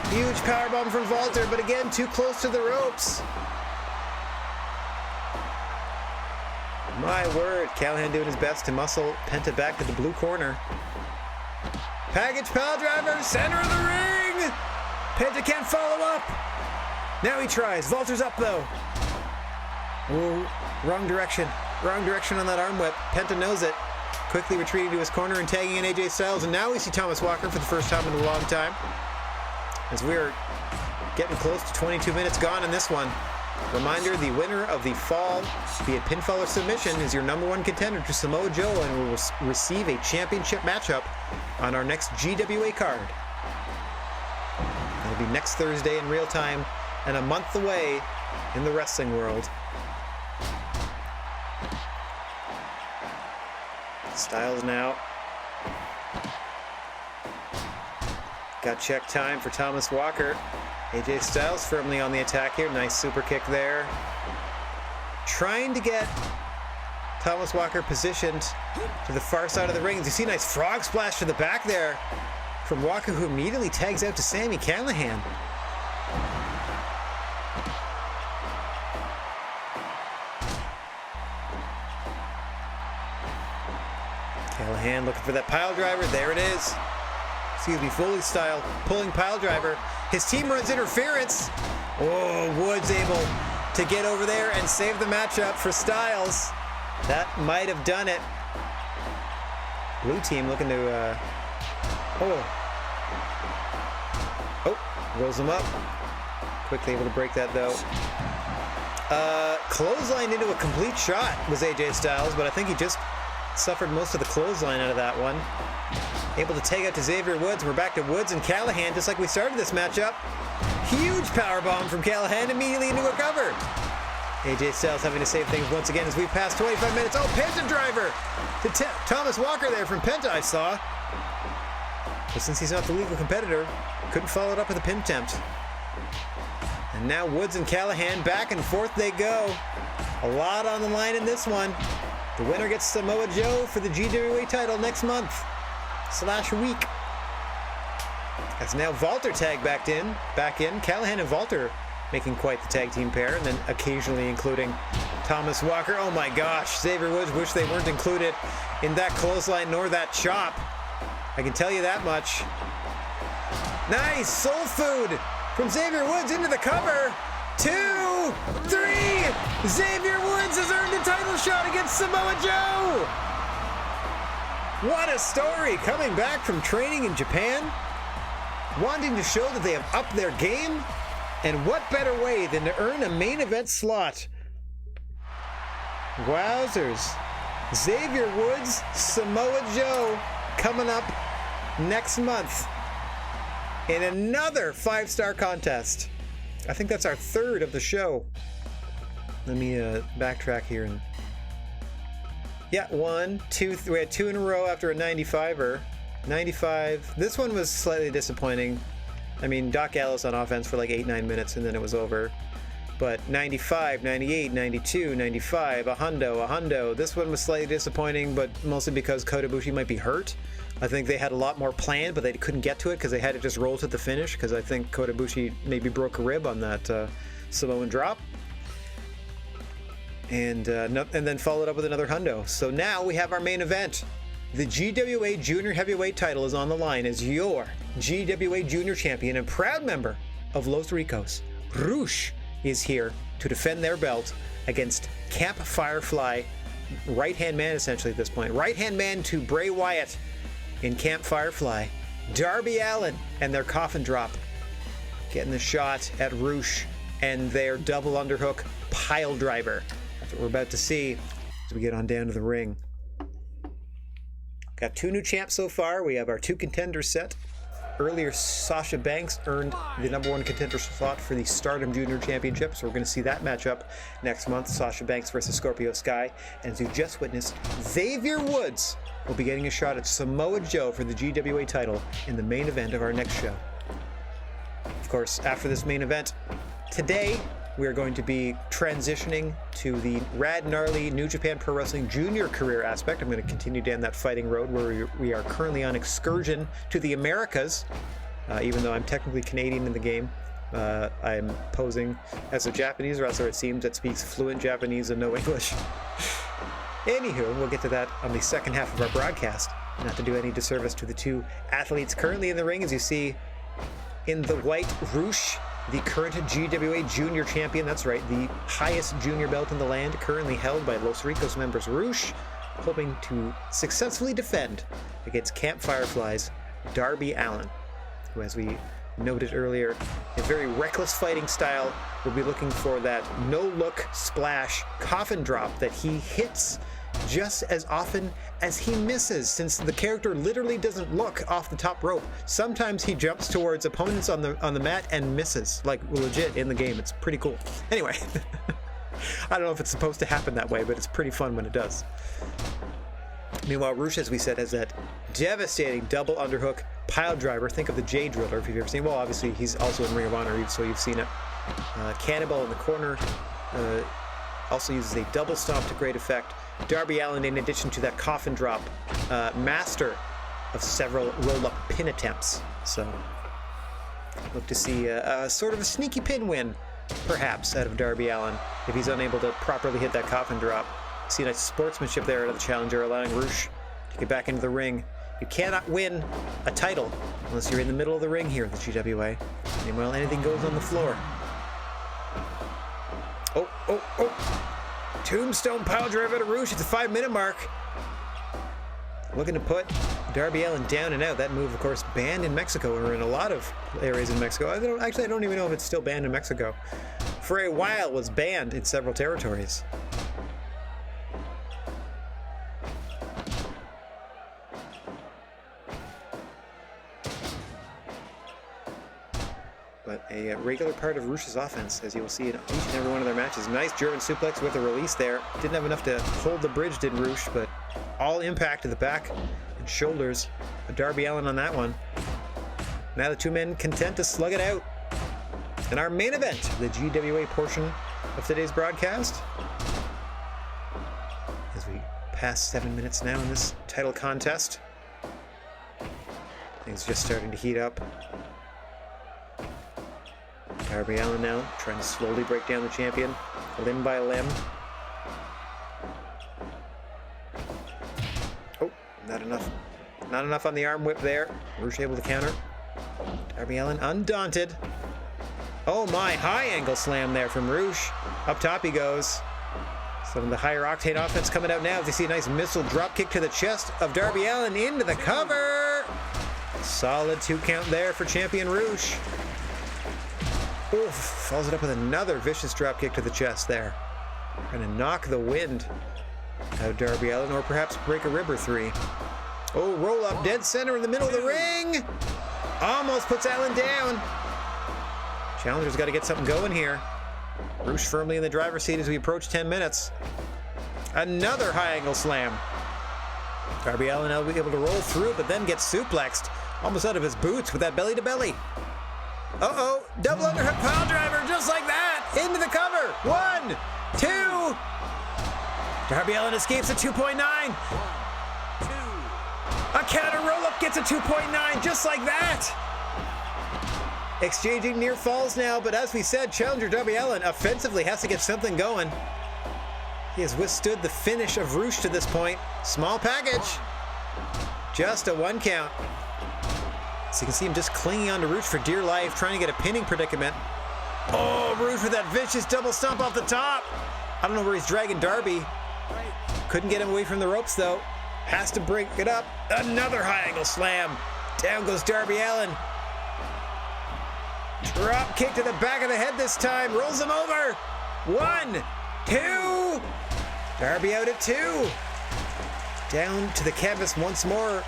[SPEAKER 1] Huge powerbomb from Walter, but again, too close to the ropes. My word, Callahan doing his best to muscle Penta back to the blue corner. Package pile driver, center of the ring! Penta can't follow up. Now he tries. Walter's up though. Whoa, wrong direction. Wrong direction on that arm whip. Penta knows it. Quickly retreating to his corner and tagging in AJ Styles, and now we see Thomas Walker for the first time in a long time. As we're getting close to 22 minutes gone in this one. Reminder, the winner of the fall, be it pinfall or submission, is your #1 contender to Samoa Joe and will receive a championship matchup on our next GWA card. It'll be next Thursday in real time and a month away in the wrestling world. Styles now. Got check time for Thomas Walker. AJ Styles firmly on the attack here. Nice super kick there. Trying to get Thomas Walker positioned to the far side of the ring. You see a nice frog splash to the back there from Walker, who immediately tags out to Sami Callahan. Callahan looking for that pile driver. There it is. Excuse me, Foley style, pulling pile driver. His team runs interference. Oh, Woods able to get over there and save the matchup for Styles. That might have done it. Blue team looking to, rolls him up. Quickly able to break that though. Clothesline into a complete shot was AJ Styles, but I think he just suffered most of the clothesline out of that one. Able to take out to Xavier Woods. We're back to Woods and Callahan, just like we started this matchup. Huge powerbomb from Callahan immediately into a cover. AJ Styles having to save things once again as we pass 25 minutes. Oh, Penta driver to Thomas Walker there from Penta, I saw. But since he's not the legal competitor, couldn't follow it up with a pin attempt. And now Woods and Callahan back and forth they go. A lot on the line in this one. The winner gets Samoa Joe for the GWA title next month/week. As now Walter tagged back in. Callahan and Walter making quite the tag team pair, and then occasionally including Thomas Walker. Oh my gosh, Xavier Woods wish they weren't included in that clothesline nor that chop. I can tell you that much. Nice soul food from Xavier Woods into the cover. 2, 3. Xavier Woods has earned a title shot against Samoa Joe. What a story, coming back from training in Japan, wanting to show that they have upped their game, and what better way than to earn a main event slot. Wowzers. Xavier Woods, Samoa Joe, coming up next month in another 5-star contest. I think that's our 3rd of the show. Let me backtrack here. Yeah, 1, 2, we had 2 in a row after a 95er. 95. This one was slightly disappointing. I mean, Doc Gallows on offense for like 8-9 minutes and then it was over. But 95, 98, 92, 95, a hundo. This one was slightly disappointing, but mostly because Kota Ibushi might be hurt. I think they had a lot more planned, but they couldn't get to it because they had to just roll to the finish, because I think Kota Ibushi maybe broke a rib on that Samoan drop. And then followed up with another hundo. So now we have our main event. The GWA Junior Heavyweight title is on the line as your GWA Junior Champion and proud member of Los Ricos, Rush, is here to defend their belt against Camp Firefly, right-hand man essentially at this point. Right-hand man to Bray Wyatt in Camp Firefly, Darby Allin and their coffin drop. Getting the shot at Rush and their double underhook pile driver. That's what we're about to see as we get on down to the ring. Got 2 new champs so far. We have our 2 contenders set. Earlier, Sasha Banks earned the #1 contender slot for the Stardom Junior Championship, so we're going to see that matchup next month, Sasha Banks versus Scorpio Sky. And as you just witnessed, Xavier Woods will be getting a shot at Samoa Joe for the GWA title in the main event of our next show. Of course, after this main event, today we are going to be transitioning to the Rad Gnarly New Japan Pro Wrestling Junior career aspect. I'm going to continue down that fighting road where we are currently on excursion to the Americas. Even though I'm technically Canadian in the game, I'm posing as a Japanese wrestler, it seems, that speaks fluent Japanese and no English. Anywho, we'll get to that on the second half of our broadcast. Not to do any disservice to the 2 athletes currently in the ring, as you see in the white, Rush, the current GWA Junior Champion. That's right, the highest junior belt in the land, currently held by Los Ricos members Rush, hoping to successfully defend against Camp Firefly's Darby Allin, who, as we noted earlier, a very reckless fighting style, will be looking for that no-look splash coffin drop that he hits just as often as he misses, since the character literally doesn't look off the top rope. Sometimes he jumps towards opponents on the mat and misses, like legit in the game. It's pretty cool. Anyway, I don't know if it's supposed to happen that way, but it's pretty fun when it does. Meanwhile, Rush, as we said, has that devastating double underhook pile driver. Think of the J Driller if you've ever seen. Well, obviously he's also in Ring of Honor, so you've seen it. Cannonball in the corner. Also uses a double stomp to great effect. Darby Allin, in addition to that coffin drop, master of several roll-up pin attempts. So look to see a sort of a sneaky pin win, perhaps, out of Darby Allin if he's unable to properly hit that coffin drop. See nice sportsmanship there out of the challenger, allowing Rush to get back into the ring. You cannot win a title unless you're in the middle of the ring here at the GWA. Meanwhile, anything goes on the floor. Oh. Tombstone pile driver to Rush at the 5-minute mark. Looking to put Darby Allin down and out. That move, of course, banned in Mexico, or in a lot of areas in Mexico. I don't even know if it's still banned in Mexico. For a while, it was banned in several territories. But a regular part of Rush's offense, as you will see in each and every one of their matches. Nice German suplex with a release there. Didn't have enough to hold the bridge, did Rush, but all impact to the back and shoulders of Darby Allin on that one. Now the 2 men content to slug it out. And our main event, the GWA portion of today's broadcast. As we pass 7 minutes now in this title contest. Things just starting to heat up. Darby Allin now trying to slowly break down the champion, limb by limb. Oh, not enough. Not enough on the arm whip there. Rush able to counter. Darby Allin undaunted. Oh my, high angle slam there from Rush. Up top he goes. Some of the higher octane offense coming out now as you see a nice missile drop kick to the chest of Darby Allin into the cover. Solid 2 count there for champion Rush. Oof, follows it up with another vicious drop kick to the chest there. Trying to knock the wind out of Darby Allin, or perhaps break a rib or 3. Oh, roll up dead center in the middle of the ring. Almost puts Allin down. Challenger's got to get something going here. Rush firmly in the driver's seat as we approach 10 minutes. Another high angle slam. Darby Allin now will be able to roll through, but then gets suplexed almost out of his boots with that belly to belly. Uh-oh, double underhook pile driver, just like that. into the cover. 1, 2. Darby Allin escapes a 2.9. A counter roll-up gets a 2.9, just like that. Exchanging near falls now, but as we said, challenger Darby Allin offensively has to get something going. He has withstood the finish of Roosh to this point. Small package. Just a 1 count. So you can see him just clinging on to Roosh for dear life, trying to get a pinning predicament. Oh, Roosh with that vicious double stomp off the top. I don't know where he's dragging Darby. Couldn't get him away from the ropes, though. Has to break it up. Another high angle slam. Down goes Darby Allin. Drop kick to the back of the head this time. Rolls him over. 1, 2. Darby out at 2. Down to the canvas once more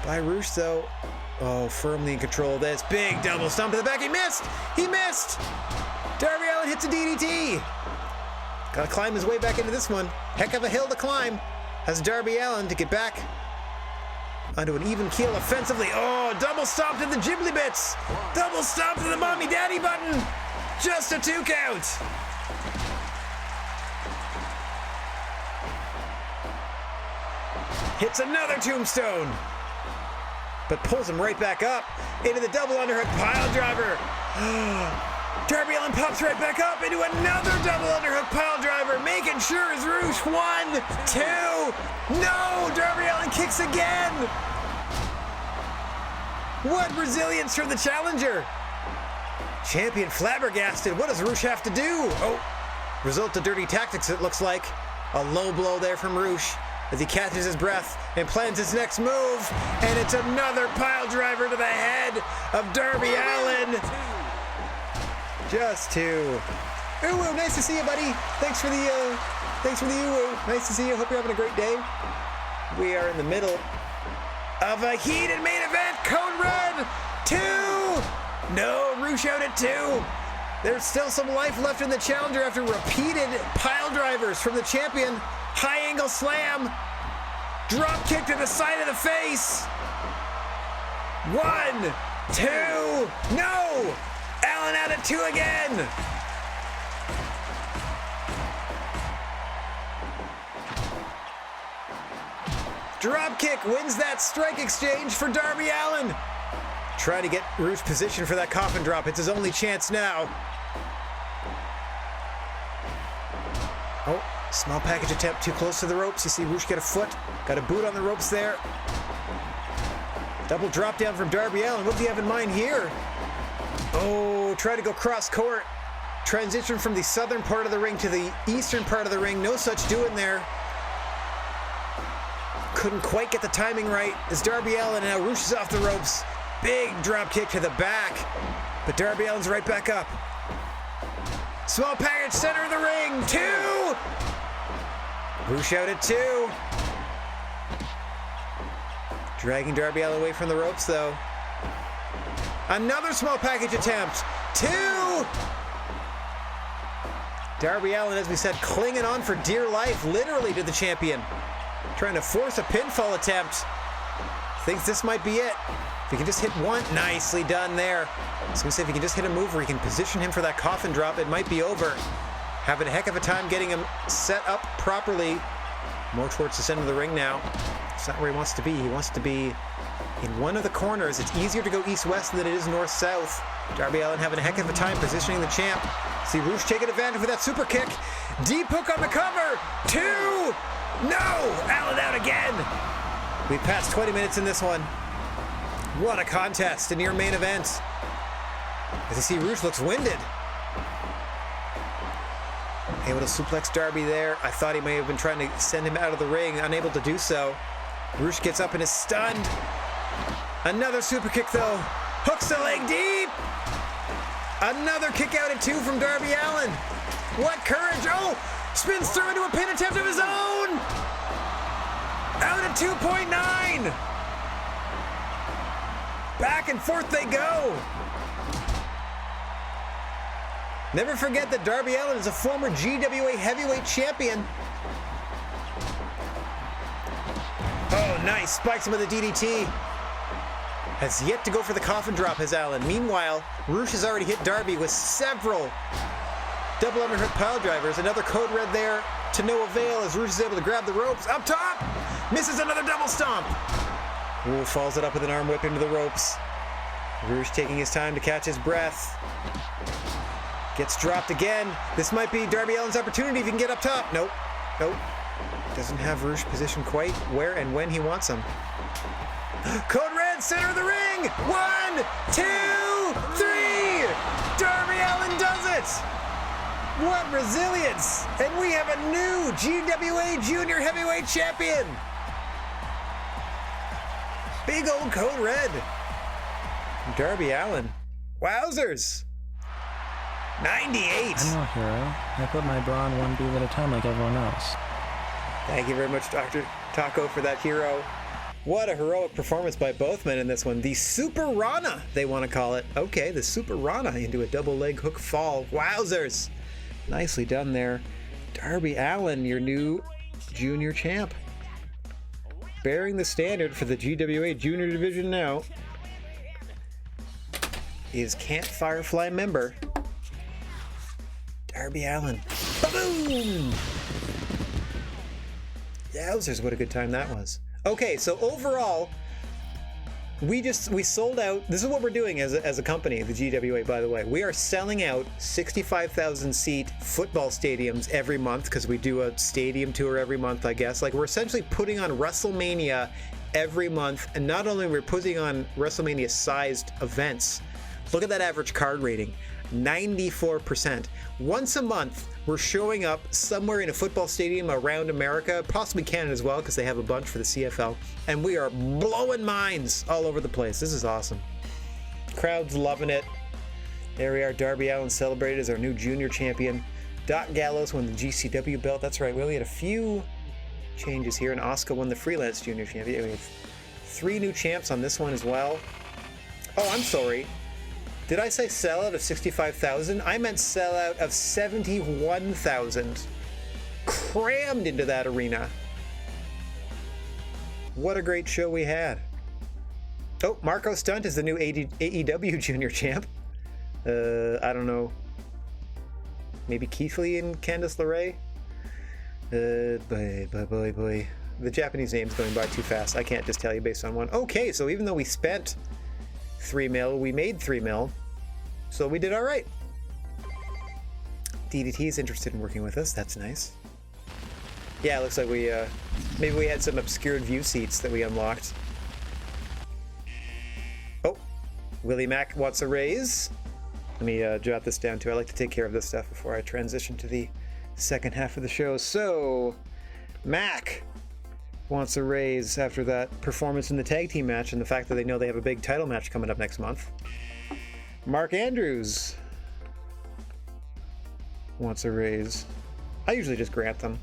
[SPEAKER 1] by Roosh, though. Oh, firmly in control of this. Big double stomp to the back. He missed. He missed. Darby Allin hits a DDT. Gotta climb his way back into this one. Heck of a hill to climb. Has Darby Allin to get back onto an even keel offensively. Oh, double stomp to the Ghibli bits. Double stomp to the mommy daddy button. Just a 2 count. Hits another tombstone, but pulls him right back up into the double underhook pile driver. Darby Allin pops right back up into another double underhook pile driver, making sure his Roosh. 1, 2. No, Darby Allin kicks again. What resilience from the challenger. Champion flabbergasted. What does Roosh have to do? Oh, result of dirty tactics, it looks like. A low blow there from Roosh as he catches his breath and plans his next move. And it's another pile driver to the head of Darby Allin. Just 2. Ooh, nice to see you, buddy. Thanks for the ooh. Nice to see you. Hope you're having a great day. We are in the middle of a heated main event. Code Red 2. No, Roosh out at 2. There's still some life left in the challenger after repeated pile drivers from the champion. High angle slam. Drop kick to the side of the face. 1, 2. No! Allin out at 2 again. Drop kick wins that strike exchange for Darby Allin. Trying to get Roosh positioned for that coffin drop. It's his only chance now. Oh, small package attempt too close to the ropes. You see Roosh get a foot. Got a boot on the ropes there. Double drop down from Darby Allin. What do you have in mind here? Oh, try to go cross court. Transition from the southern part of the ring to the eastern part of the ring. No such doing there. Couldn't quite get the timing right as Darby Allin now Roosh is off the ropes. Big drop kick to the back, but Darby Allin's right back up. Small package center of the ring. 2. Roosh out at 2. Dragging Darby Allin away from the ropes, though. Another small package attempt. 2. Darby Allin, as we said, clinging on for dear life, literally, to the champion. Trying to force a pinfall attempt. Thinks this might be it. If he can just hit 1, nicely done there. I was going to say, if he can just hit a move where he can position him for that coffin drop, it might be over. Having a heck of a time getting him set up properly. More towards the center of the ring now. It's not where he wants to be. He wants to be in one of the corners. It's easier to go east-west than it is north-south. Darby Allin having a heck of a time positioning the champ. See Roosh taking advantage with that super kick. Deep hook on the cover. 2. No! Allin out again. We passed 20 minutes in this one. What a contest, a near main event. As you see, Roosh looks winded. Able to suplex Darby there. I thought he may have been trying to send him out of the ring, unable to do so. Roosh gets up and is stunned. Another super kick though. Hooks the leg deep. Another kick out at 2 from Darby Allin. What courage. Oh! Spins through into a pin attempt of his own. Out at 2.9. Back and forth they go. Never forget that Darby Allin is a former GWA heavyweight champion. Oh, nice. Spikes him with a DDT. Has yet to go for the coffin drop, has Allin. Meanwhile, Roosh has already hit Darby with several Double underhook pile drivers. Another code red there to no avail as Roosh is able to grab the ropes. Up top! Misses another double stomp. Ooh, follows it up with an arm whip into the ropes. Roosh taking his time to catch his breath. Gets dropped again. This might be Darby Allin's opportunity if he can get up top. Nope. Nope. Doesn't have Roosh positioned quite where and when he wants him. Code red, center of the ring. 1, 2, 3. Darby Allin does it. What resilience! And we have a new GWA Junior Heavyweight Champion! Big old code red. Darby Allin. Wowzers! 98!
[SPEAKER 3] I'm no hero. I put my bra on one bead at a time like everyone else.
[SPEAKER 1] Thank you very much, Dr. Taco, for that hero. What a heroic performance by both men in this one. The Super Rana, they want to call it. Okay, the Super Rana into a double leg hook fall. Wowzers! Nicely done there. Darby Allin, your new junior champ. Bearing the standard for the GWA Junior Division now is Camp Firefly member Darby Allin. Ba-boom! Yowzers, what a good time that was. Okay, so overall, we sold out. This is what we're doing as a company, the GWA, by the way. We are selling out 65,000 seat football stadiums every month because we do a stadium tour every month, I guess. Like, we're essentially putting on WrestleMania every month, and not only we're putting on WrestleMania sized events. Look at that average card rating, 94%. Once a month, we're showing up somewhere in a football stadium around America, possibly Canada as well, because they have a bunch for the CFL, and we are blowing minds all over the place. This is awesome. Crowd's loving it. There we are. Darby Allin celebrated as our new junior champion. Doc Gallows won the GCW belt. That's right. We only had a few changes here, and Asuka won the freelance junior champion. We have 3 new champs on this one as well. Oh, I'm sorry. Did I say sellout of 65,000? I meant sellout of 71,000. Crammed into that arena. What a great show we had. Oh, Marco Stunt is the new AEW junior champ. I don't know. Maybe Keith Lee and Candice LeRae? Boy. The Japanese name's going by too fast. I can't just tell you based on one. Okay, so even though we spent $3 million, we made $3 million. So we did all right. DDT is interested in working with us. That's nice. Yeah, it looks like we maybe we had some obscured view seats that we unlocked. Oh, Willie Mack wants a raise. Let me jot this down too. I like to take care of this stuff before I transition to the second half of the show. So, Mac wants a raise after that performance in the tag team match and the fact that they know they have a big title match coming up next month. Mark Andrews wants a raise. I usually just grant them.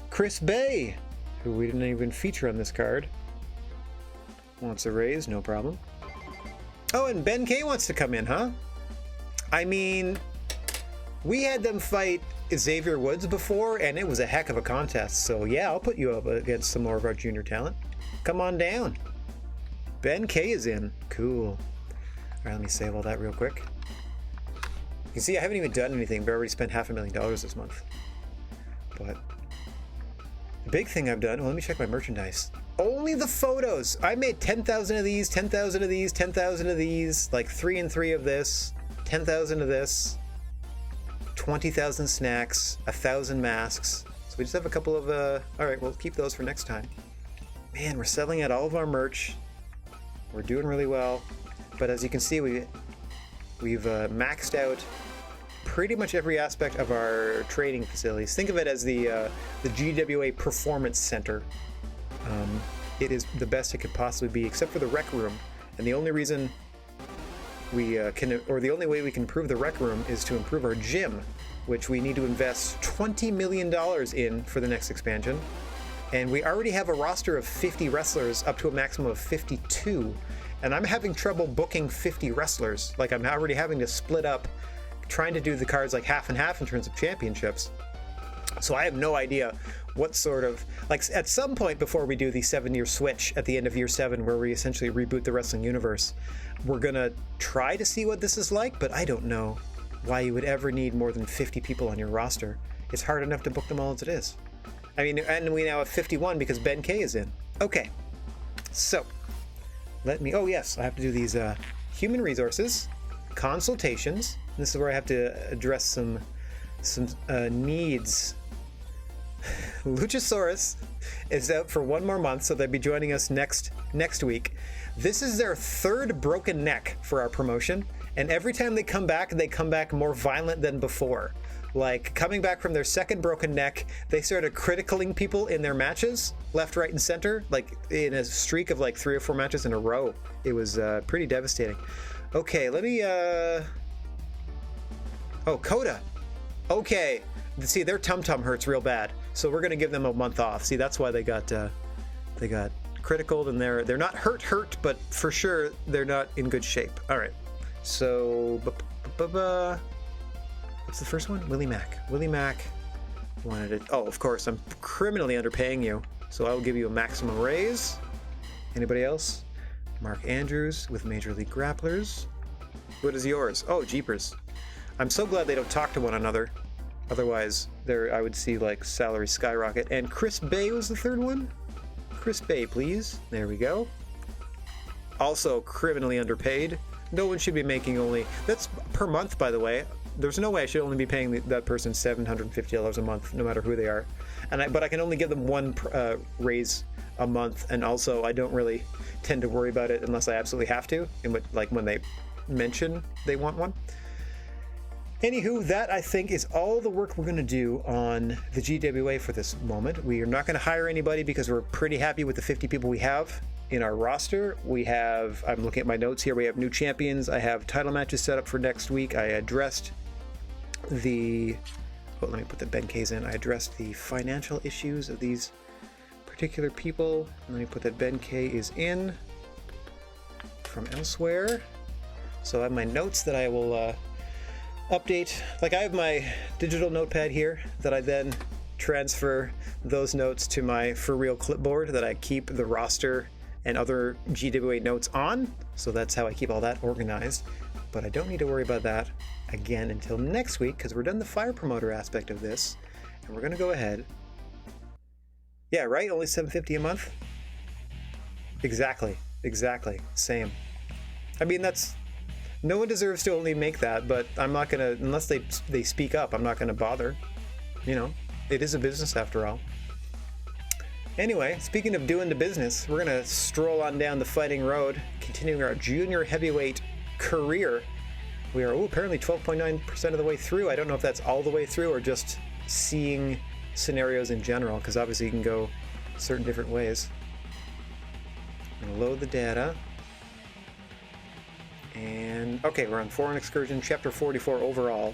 [SPEAKER 1] Chris Bay, who we didn't even feature on this card, wants a raise, no problem. Oh, and Ben K wants to come in, huh? I mean, we had them fight Xavier Woods before, and it was a heck of a contest. So yeah, I'll put you up against some more of our junior talent. Come on down. Ben K is in. Cool. All right, let me save all that real quick. You can see I haven't even done anything, but I already spent $500,000 this month. But the big thing I've done, well, let me check my merchandise. Only the photos. I made 10,000 of these, 10,000 of these, 10,000 of these, like 3 and 3 of this, 10,000 of this, 20,000 snacks, 1,000 masks. So we just have a couple of, all right, we'll keep those for next time. Man, we're selling out all of our merch. We're doing really well. But as you can see, we've maxed out pretty much every aspect of our training facilities. Think of it as the GWA Performance Center. It is the best it could possibly be, except for the rec room. And the only reason we the only way we can improve the rec room is to improve our gym, which we need to invest $20 million in for the next expansion. And we already have a roster of 50 wrestlers up to a maximum of 52. And I'm having trouble booking 50 wrestlers. Like, I'm already having to split up, trying to do the cards like half and half in terms of championships. So I have no idea what sort of, like, at some point before we do the 7-year switch at the end of year 7, where we essentially reboot the wrestling universe, we're gonna try to see what this is like, but I don't know. why you would ever need more than 50 people on your roster. It's hard enough to book them all as it is. I mean, and we now have 51 because Ben K is in. Okay, so let me, oh yes, I have to do these human resources, consultations. This is where I have to address some needs. Luchasaurus is out for 1 more month, so they'll be joining us next week. This is their 3rd broken neck for our promotion, and every time they come back more violent than before. Like, coming back from their 2nd broken neck, they started criticaling people in their matches, left, right, and center, like in a streak of like 3 or 4 matches in a row. It was pretty devastating. Okay, let me, oh, Coda. Okay, see, their tum-tum hurts real bad, so we're gonna give them a month off. See, that's why they got criticaled, and they're not hurt, but for sure they're not in good shape. All right, so what's the first one? Willie Mack. Willie Mack wanted it. Oh, of course, I'm criminally underpaying you, so I will give you a maximum raise. Anybody else? Mark Andrews with Major League Grapplers. What is yours? Oh, jeepers. I'm so glad they don't talk to one another. Otherwise, I would see like salary skyrocket. And Chris Bay was the 3rd one. Chris Bay, please. There we go. Also criminally underpaid. No one should be making only, that's per month, by the way. There's no way I should only be paying that person $750 a month, no matter who they are. But I can only give them 1 raise a month, and also I don't really tend to worry about it unless I absolutely have to, like when they mention they want one. Anywho, that I think is all the work we're going to do on the GWA for this moment. We are not going to hire anybody because we're pretty happy with the 50 people we have in our roster. We have, I'm looking at my notes here, we have new champions. I have title matches set up for next week. I addressed let me put the Ben K's in. I addressed the financial issues of these particular people. Let me put that Ben K is in from elsewhere. So I have my notes that I will update. Like, I have my digital notepad here that I then transfer those notes to my for real clipboard that I keep the roster and other GWA notes on. So that's how I keep all that organized. But I don't need to worry about that again until next week, because we're done the fire promoter aspect of this, and we're going to go ahead. Yeah, right? Only $750 a month? Exactly. Same. I mean, no one deserves to only make that, but I'm not going to, unless they speak up, I'm not going to bother. You know, it is a business after all. Anyway, speaking of doing the business, we're going to stroll on down the fighting road, continuing our junior heavyweight career. We are apparently 12.9% of the way through. I don't know if that's all the way through or just seeing scenarios in general, because obviously you can go certain different ways. I'm going to load the data. And okay, we're on Foreign Excursion, Chapter 44 overall.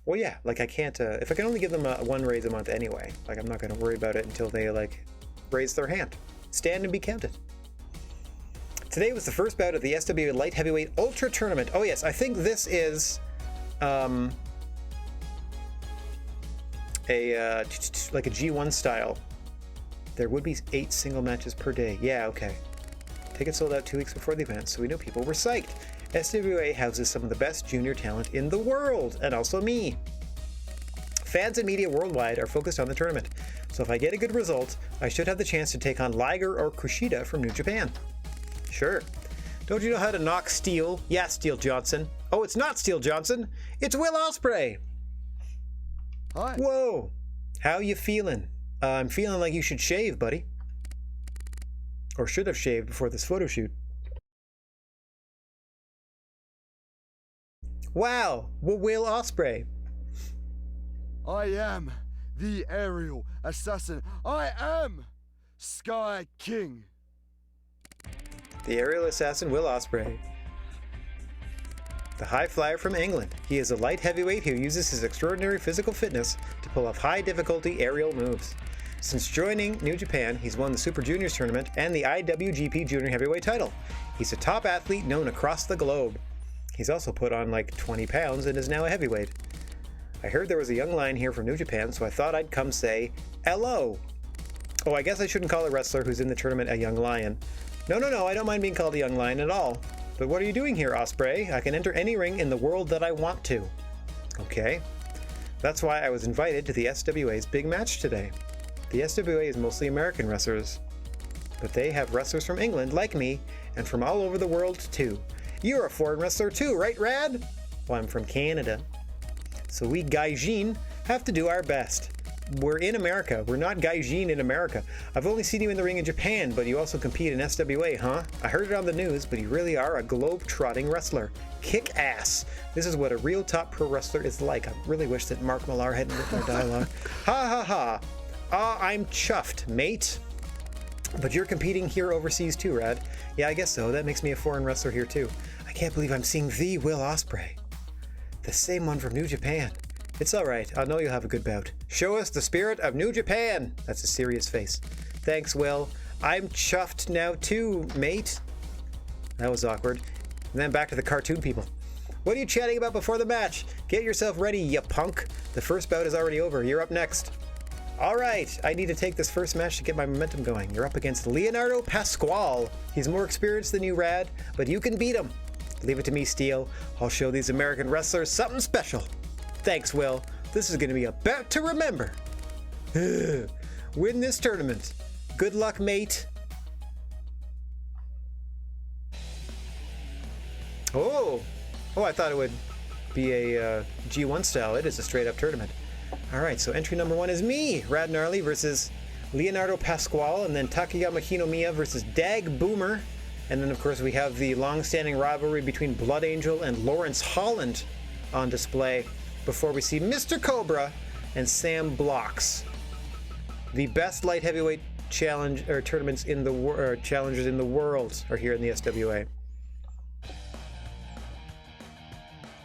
[SPEAKER 1] Well, yeah, like I can't, if I can only give them 1 raise a month anyway, like I'm not going to worry about it until they like raise their hand. Stand and be counted. Today was the first bout of the SWA Light Heavyweight Ultra Tournament. Oh yes, I think this is like a G1 style. There would be 8 single matches per day. Yeah, okay. Tickets sold out 2 weeks before the event, so we know people were psyched. SWA houses some of the best junior talent in the world, and also me. Fans and media worldwide are focused on the tournament, so if I get a good result, I should have the chance to take on Liger or Kushida from New Japan. Sure. Don't you know how to knock Steel? Yeah, Steel Johnson. Oh, it's not Steel Johnson. It's Will Ospreay.
[SPEAKER 4] Hi.
[SPEAKER 1] Whoa. How you feeling? I'm feeling like you should shave, buddy. Or should have shaved before this photo shoot. Wow, Will Ospreay.
[SPEAKER 4] I am the aerial assassin. I am Sky King.
[SPEAKER 1] The aerial assassin Will Ospreay. The high flyer from England. He is a light heavyweight who uses his extraordinary physical fitness to pull off high difficulty aerial moves. Since joining New Japan, he's won the Super Juniors tournament and the IWGP Junior Heavyweight title. He's a top athlete known across the globe. He's also put on like 20 pounds and is now a heavyweight. I heard there was a young lion here from New Japan, so I thought I'd come say hello. Oh, I guess I shouldn't call a wrestler who's in the tournament a young lion. No, I don't mind being called a young lion at all. But what are you doing here, Osprey? I can enter any ring in the world that I want to. Okay. That's why I was invited to the SWA's big match today. The SWA is mostly American wrestlers, but they have wrestlers from England, like me, and from all over the world, too. You're a foreign wrestler too, right, Rad? Well, I'm from Canada. So we Gaijin have to do our best. We're in America. We're not Gaijin in America. I've only seen you in the ring in Japan, but you also compete in SWA, huh? I heard it on the news, but you really are a globe-trotting wrestler. Kick ass. This is what a real top pro wrestler is like. I really wish that Mark Millar hadn't written our dialogue. Ha ha ha. I'm chuffed, mate. But you're competing here overseas too, Rad. Yeah, I guess so. That makes me a foreign wrestler here too. I can't believe I'm seeing the Will Ospreay. The same one from New Japan. It's alright. I know you'll have a good bout. Show us the spirit of New Japan. That's a serious face. Thanks, Will. I'm chuffed now too, mate. That was awkward. And then back to the cartoon people. What are you chatting about before the match? Get yourself ready, you punk. The first bout is already over. You're up next. Alright, I need to take this first match to get my momentum going. You're up against Leonardo Pasquale. He's more experienced than you, Rad, but you can beat him. Leave it to me, Steel. I'll show these American wrestlers something special. Thanks, Will. This is going to be a bout to remember. Win this tournament. Good luck, mate. Oh, I thought it would be a G1 style. It is a straight up tournament. All right, so entry number 1 is me, Rad Gnarly versus Leonardo Pasquale, and then Takayama Hinomiya versus Dag Boomer. And then, of course, we have the long-standing rivalry between Blood Angel and Lawrence Holland on display before we see Mr. Cobra and Sam Blocks. The best light heavyweight challenge or tournaments in the challengers in the world are here in the SWA.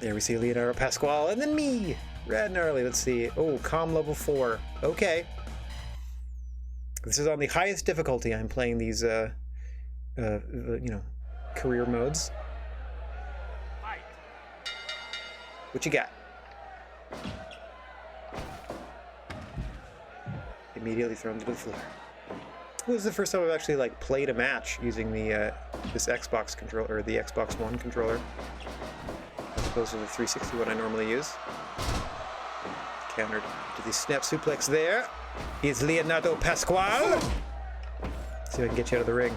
[SPEAKER 1] There we see Leonardo Pasquale, and then me, Rad Gnarly. Let's see. Oh, calm level 4. Okay. This is on the highest difficulty. I'm playing these, career modes. What you got? Immediately thrown to the floor. This is the first time I've actually played a match using the this Xbox controller, or the Xbox One controller, as opposed to the 360 one I normally use. Countered to the snap suplex there. Is Leonardo Pasquale. See if I can get you out of the ring.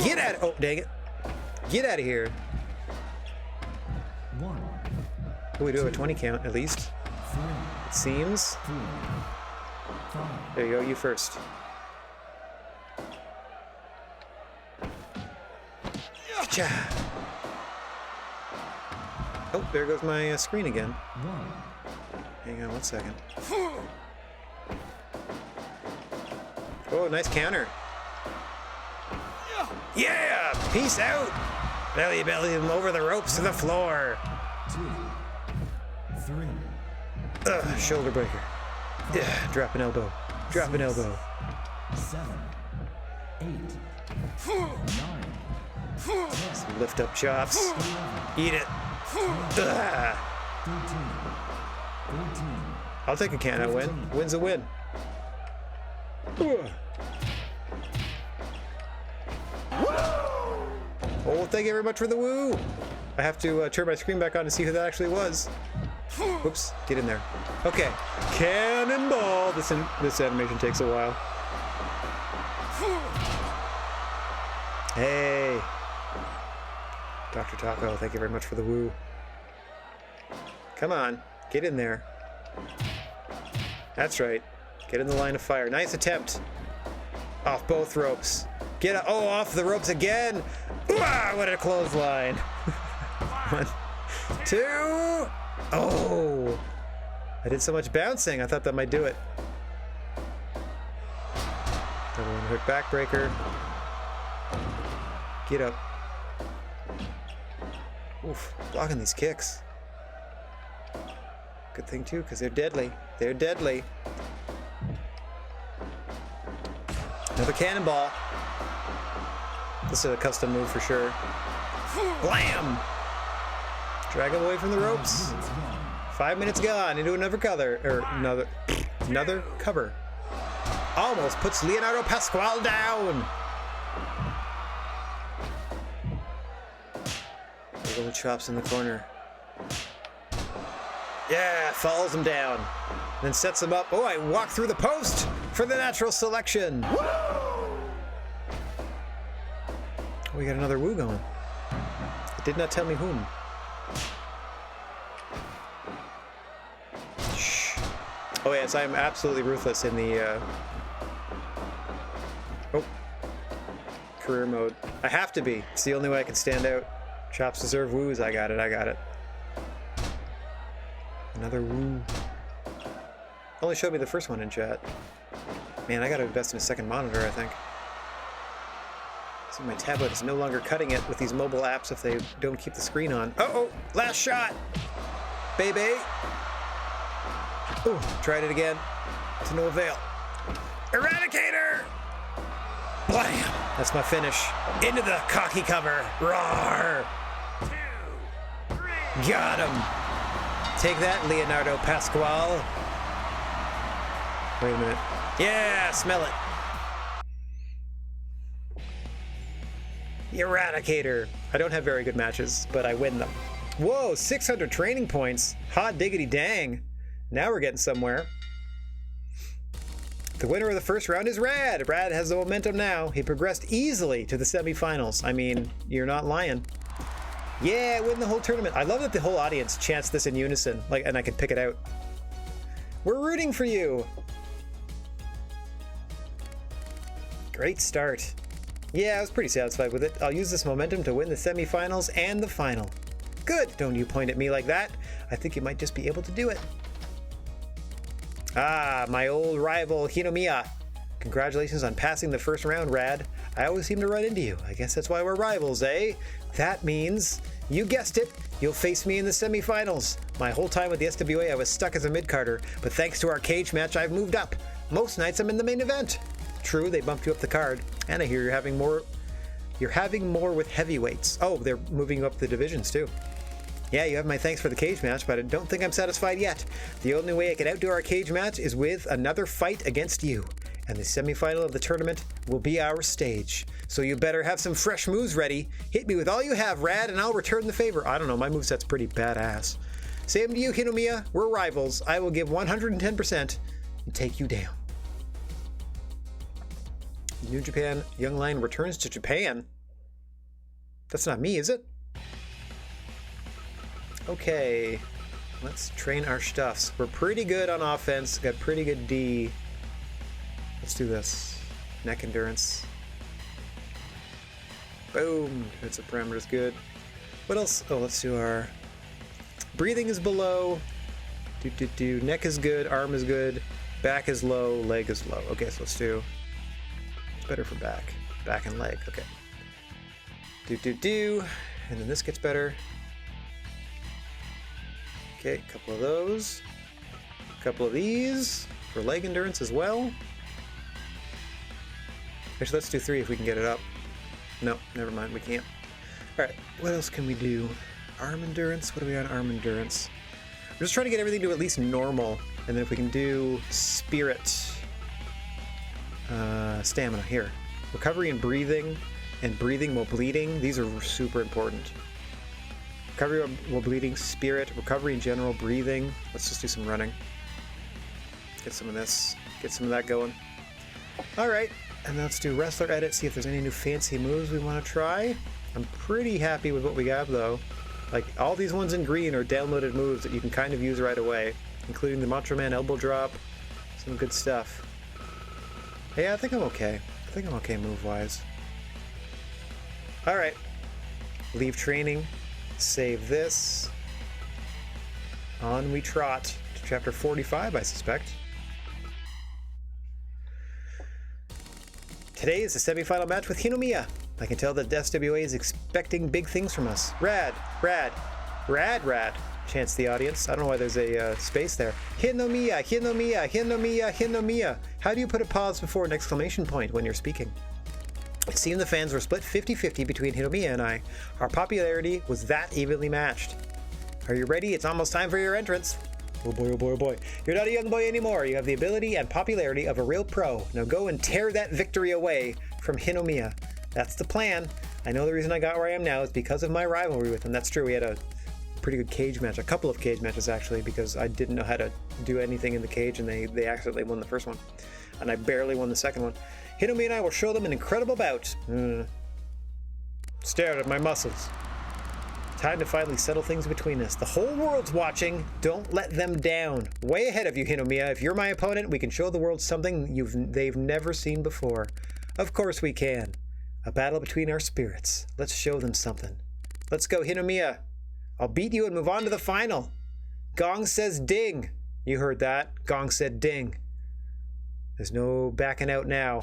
[SPEAKER 1] Get out! Oh, dang it! Get out of here!
[SPEAKER 2] 1.
[SPEAKER 1] Oh, we do have a 20 count at least.
[SPEAKER 2] 3.
[SPEAKER 1] It seems.
[SPEAKER 2] 4. 5.
[SPEAKER 1] There you go. You first. Cha. Oh, there goes my screen again.
[SPEAKER 2] 1.
[SPEAKER 1] Hang on 1 second. Oh, nice counter. Yeah! Peace out! Belly him over the ropes to the floor.
[SPEAKER 2] 2. 3.
[SPEAKER 1] Shoulder breaker. Yeah, drop an elbow. Drop an elbow.
[SPEAKER 2] 7. 8. 9.
[SPEAKER 1] Some lift up chops. Eat it. Ugh.
[SPEAKER 2] 13. 14.
[SPEAKER 1] I'll take a count out win. Win's a win. Ugh. Oh, thank you very much for the woo! I have to turn my screen back on to see who that actually was. Whoops, get in there. Okay, cannonball! This animation takes a while. Hey! Dr. Taco, thank you very much for the woo. Come on, get in there. That's right. Get in the line of fire. Nice attempt. Off both ropes. Off the ropes again! Ah, what a clothesline! 1, 2. Oh! I did so much bouncing, I thought that might do it. Double hook backbreaker. Get up. Oof, blocking these kicks. Good thing too, because they're deadly. They're deadly. Another cannonball. This is a custom move for sure. Blam! Drag him away from the ropes. 5 minutes gone into another cover. Almost puts Leonardo Pasquale down. Little chops in the corner. Yeah, follows him down. Then sets him up. Oh, I walk through the post for the natural selection. We got another woo going. It did not tell me whom. Shh. Oh yes, I am absolutely ruthless in the career mode. I have to be. It's the only way I can stand out. Chops deserve woos. I got it. I got it. Another woo. Only showed me the first one in chat. Man, I gotta invest in a second monitor, I think. So my tablet is no longer cutting it with these mobile apps if they don't keep the screen on. Uh-oh! Last shot! Baby! Ooh, tried it again. To no avail. Eradicator! Blam! That's my finish. Into the cocky cover. Roar! 2, 3. Got him! Take that, Leonardo Pasquale. Wait a minute. Yeah, smell it. The Eradicator. I don't have very good matches, but I win them. Whoa, 600 training points. Hot diggity dang. Now we're getting somewhere. The winner of the first round is Rad. Rad has the momentum now. He progressed easily to the semifinals. I mean, you're not lying. Yeah, win the whole tournament. I love that the whole audience chants this in unison, and I can pick it out. We're rooting for you. Great start. Yeah, I was pretty satisfied with it. I'll use this momentum to win the semifinals and the final. Good. Don't you point at me like that. I think you might just be able to do it. Ah, my old rival, Hinomiya. Congratulations on passing the first round, Rad. I always seem to run into you. I guess that's why we're rivals, eh? That means, you guessed it, you'll face me in the semifinals. My whole time with the SWA, I was stuck as a mid-carder, but thanks to our cage match, I've moved up. Most nights I'm in the main event. True, they bumped you up the card, and I hear you're having more with heavyweights. Oh, they're moving you up the divisions too. Yeah, you have my thanks for the cage match, but I don't think I'm satisfied yet. The only way I can outdo our cage match is with another fight against you. And the semifinal of the tournament will be our stage. So you better have some fresh moves ready. Hit me with all you have, Rad, and I'll return the favor. I don't know, my moveset's pretty badass. Same to you, Hinomiya. We're rivals. I will give 110% and take you down. New Japan Young Lion returns to Japan. That's not me, is it? Okay, let's train our stuffs. We're pretty good on offense, got pretty good D. Let's do this. Neck endurance. Boom, hits a parameter's good. What else? Oh, let's do our... Breathing is below. Neck is good, arm is good, back is low, leg is low. Okay, so let's do... It's better for back. Back and leg, okay. And then this gets better. Okay, a couple of those. A couple of these for leg endurance as well. Actually, let's do 3 if we can get it up. No, never mind, we can't. Alright, what else can we do? Arm endurance? What are we on arm endurance? We're just trying to get everything to at least normal. And then if we can do spirit, stamina, here. Recovery and breathing while bleeding, these are super important. Recovery while bleeding, spirit, recovery in general, breathing. Let's just do some running. Get some of this, get some of that going. Alright, and let's do wrestler edit, see if there's any new fancy moves we want to try. I'm pretty happy with what we have though. Like, all these ones in green are downloaded moves that you can kind of use right away, including the Macho Man elbow drop, some good stuff. Yeah, I think I'm okay. I think I'm okay move-wise. Alright, leave training. Save this. On we trot to chapter 45, I suspect. Today is the semifinal match with Hinomiya. I can tell that SWA is expecting big things from us. Rad, rad, rad, rad, chants the audience. I don't know why there's a space there. Hinomiya, Hinomiya, Hinomiya, Hinomiya. How do you put a pause before an exclamation point when you're speaking? It seemed the fans were split 50-50 between Hinomiya and I. Our popularity was that evenly matched. Are you ready? It's almost time for your entrance. Oh boy, oh boy, oh boy. You're not a young boy anymore. You have the ability and popularity of a real pro. Now go and tear that victory away from Hinomiya. That's the plan. I know the reason I got where I am now is because of my rivalry with him. That's true. We had a pretty good cage match, a couple of cage matches actually, because I didn't know how to do anything in the cage, and they accidentally won the first one, and I barely won the second one. Hinomi and I will show them an incredible bout. Stared at my muscles. Time to finally settle things between us. The whole world's watching. Don't let them down. Way ahead of you, Hinomiya. If you're my opponent, we can show the world something they've never seen before. Of course we can. A battle between our spirits. Let's show them something. Let's go, Hinomiya. I'll beat you and move on to the final. Gong says ding. You heard that. Gong said ding. There's no backing out now.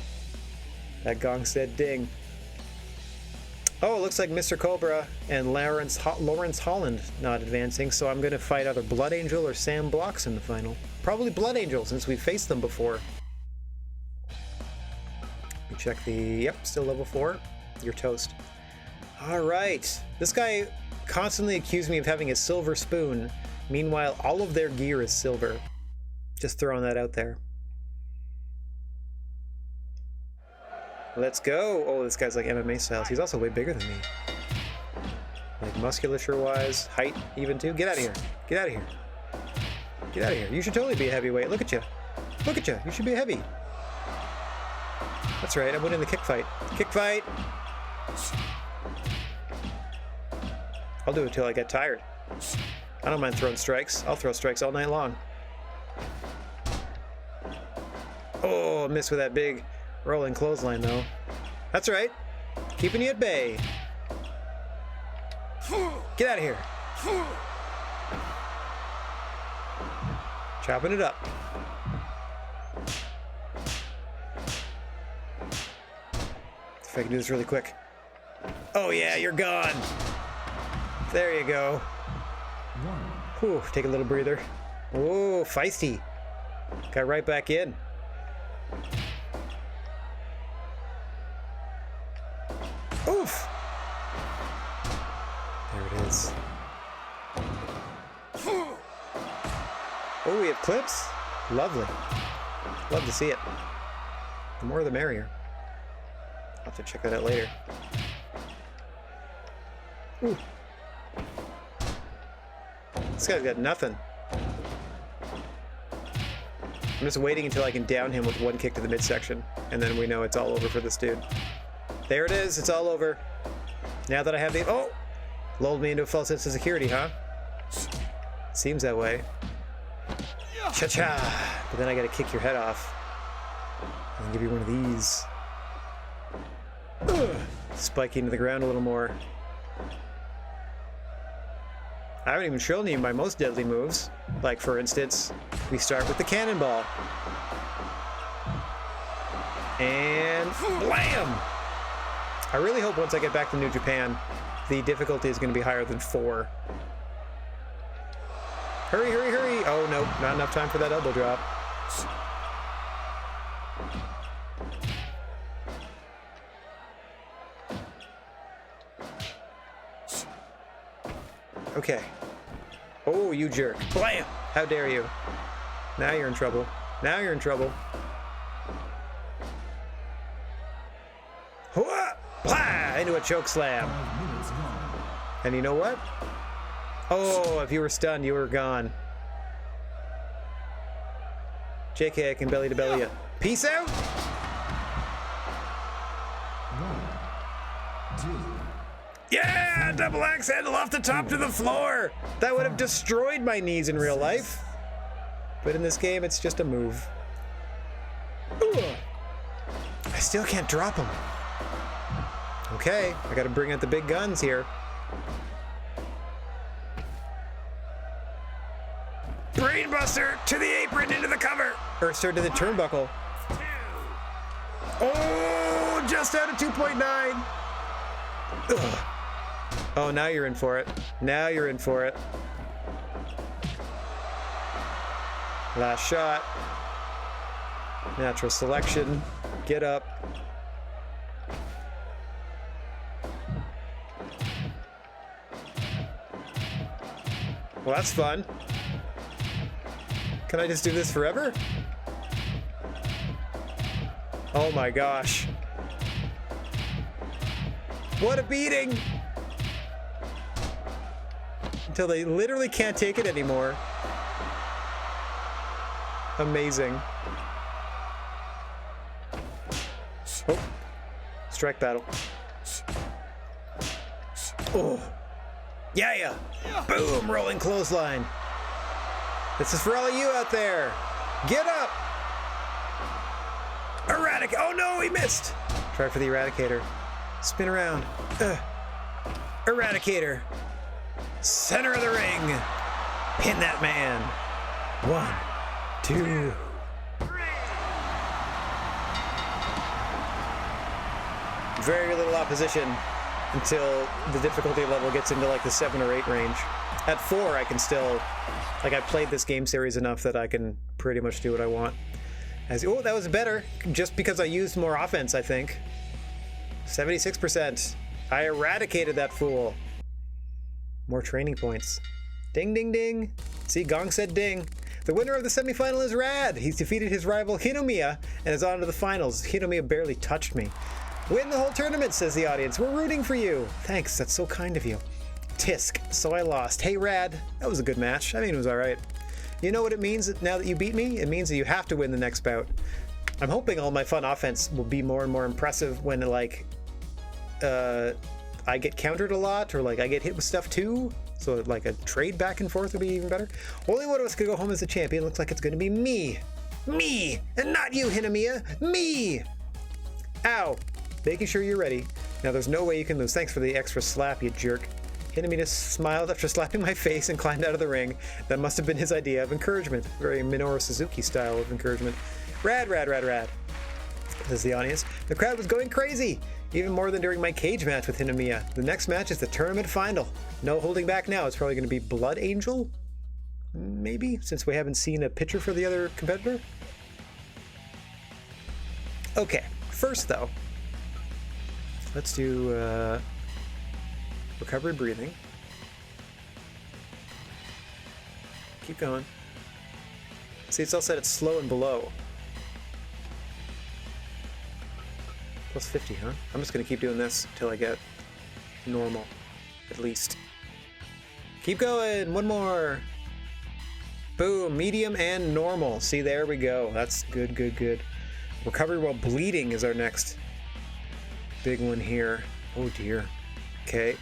[SPEAKER 1] That gong said ding. Oh, it looks like Mr. Cobra and Lawrence Holland not advancing, so I'm going to fight either Blood Angel or Sam Blocks in the final. Probably Blood Angel, since we faced them before. We check the... Yep, still level 4. You're toast. Alright. This guy constantly accused me of having a silver spoon. Meanwhile, all of their gear is silver. Just throwing that out there. Let's go. Oh, this guy's like MMA styles. He's also way bigger than me. Like musculature-wise, height even too. Get out of here. Get out of here. Get out of here. You should totally be a heavyweight. Look at you. Look at you. You should be a heavy. That's right. I'm winning the kick fight. Kick fight. I'll do it till I get tired. I don't mind throwing strikes. I'll throw strikes all night long. Oh, missed with that big rolling clothesline, though. That's right. Keeping you at bay. Get out of here. Chopping it up. If I can do this really quick. Oh yeah, you're gone. There you go. Whew, take a little breather. Oh, feisty. Got right back in. Oof! There it is. Oh, we have clips? Lovely. Love to see it. The more the merrier. I'll have to check that out later. Ooh. This guy's got nothing. I'm just waiting until I can down him with one kick to the midsection, and then we know it's all over for this dude. There it is, it's all over. Now that I have the... Oh! Lulled me into a false sense of security, huh? Seems that way. Cha-cha! But then I gotta kick your head off. And give you one of these. Ugh. Spike you into the ground a little more. I haven't even shown you my most deadly moves. Like, for instance, we start with the cannonball. And... blam! I really hope once I get back to New Japan, the difficulty is going to be higher than 4. Hurry, hurry, hurry! Oh, no, not enough time for that elbow drop. Okay. Oh, you jerk. Blam! How dare you? Now you're in trouble. Now you're in trouble. Hooah! Blah! Into a choke slam. And you know what? Oh, if you were stunned, you were gone. JK, I can belly to belly you. Peace out!
[SPEAKER 2] 1, 2.
[SPEAKER 1] Yeah! Double axe handle off the top to the floor! That would have destroyed my knees in real life. But in this game, it's just a move. Ooh. I still can't drop him. Okay, I gotta bring out the big guns here. Brainbuster to the apron, into the cover! Or to the turnbuckle. Oh, just out of 2.9. Ugh. Oh, now you're in for it. Now you're in for it. Last shot. Natural selection. Get up. Well, that's fun. Can I just do this forever? Oh my gosh. What a beating! Until they literally can't take it anymore. Amazing. Oh. Strike battle. Oh. Yeah. Boom, rolling clothesline. This is for all of you out there. Get up. Oh no, he missed. Try for the Eradicator. Spin around. Eradicator. Center of the ring. Pin that man. 1, 2. Very little opposition until the difficulty level gets into like the 7 or 8 range. At 4, I can still, like, I played this game series enough that I can pretty much do what I want. Oh, that was better, just because I used more offense, I think. 76%. I eradicated that fool. More training points. Ding, ding, ding. See, Gong said ding. The winner of the semifinal is Rad. He's defeated his rival Hinomiya and is on to the finals. Hinomiya barely touched me. Win the whole tournament, says the audience. We're rooting for you. Thanks, that's so kind of you. Tisk, so I lost. Hey, Rad, that was a good match. I mean, it was all right. You know what it means now that you beat me? It means that you have to win the next bout. I'm hoping all my fun offense will be more and more impressive when, like, I get countered a lot, or like I get hit with stuff too. So like a trade back and forth would be even better. Only one of us could go home as the champion. Looks like it's going to be me. Me! And not you, Hinomiya. Me! Ow. Making sure you're ready. Now there's no way you can lose. Thanks for the extra slap, you jerk. Hinomiya smiled after slapping my face and climbed out of the ring. That must have been his idea of encouragement. Very Minoru Suzuki style of encouragement. Rad, rad, rad, rad. Says the audience. The crowd was going crazy. Even more than during my cage match with Hinomiya. The next match is the tournament final. No holding back now. It's probably going to be Blood Angel? Maybe, since we haven't seen a picture for the other competitor. Okay, first though, let's do recovery breathing. Keep going. See, it's all set at slow and below. Plus 50, huh? I'm just gonna keep doing this until I get normal, at least. Keep going, one more. Boom, medium and normal. See, there we go. That's good, good, good. Recovery while bleeding is our next big one here. Oh dear. Okay.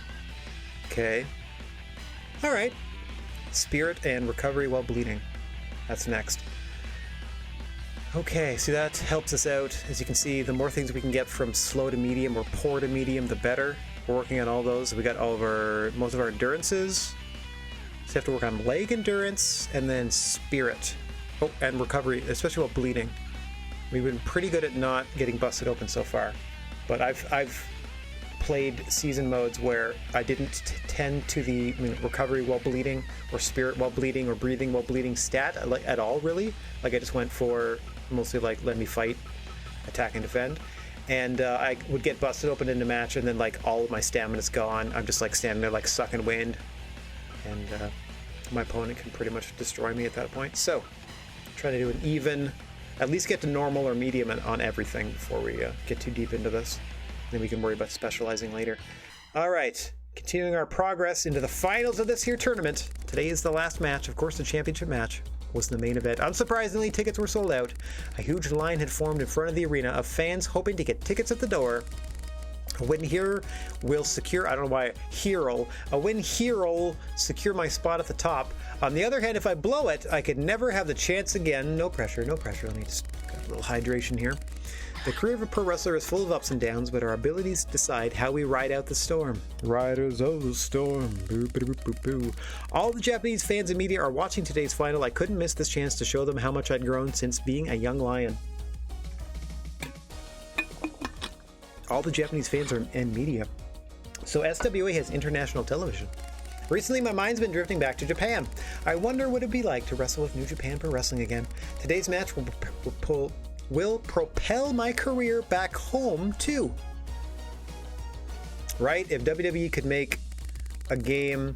[SPEAKER 1] Okay. All right. Spirit and recovery while bleeding. That's next. Okay, so that helps us out. As you can see, the more things we can get from slow to medium or poor to medium, the better. We're working on all those. We got all of most of our endurances. So you have to work on leg endurance and then spirit. Oh, and recovery, especially while bleeding. We've been pretty good at not getting busted open so far, but I've played season modes where I didn't tend to the recovery while bleeding or spirit while bleeding or breathing while bleeding stat at all, really. Like I just went for mostly like let me fight, attack and defend, and I would get busted open in a match and then like all of my stamina's gone. I'm just like standing there like sucking wind, and my opponent can pretty much destroy me at that point. So try to do an even, at least get to normal or medium on everything before we get too deep into this. Then we can worry about specializing later. All right, continuing our progress into the finals of this here tournament. Today is the last match. Of course, the championship match was the main event. Unsurprisingly, tickets were sold out. A huge line had formed in front of the arena of fans hoping to get tickets at the door. A win here will secure, I don't know why, a win here will secure my spot at the top. On the other hand, if I blow it, I could never have the chance again. No pressure, no pressure. Let me just got a little hydration here. The career of a pro wrestler is full of ups and downs, but our abilities decide how we ride out the storm. Riders of the storm. Boo, boo, boo, boo, boo. All the Japanese fans and media are watching today's final. I couldn't miss this chance to show them how much I'd grown since being a young lion. All the Japanese fans and media. So SWA has international television. Recently, my mind's been drifting back to Japan. I wonder what it'd be like to wrestle with New Japan Pro Wrestling again. Today's match will propel my career back home too. Right? If WWE could make a game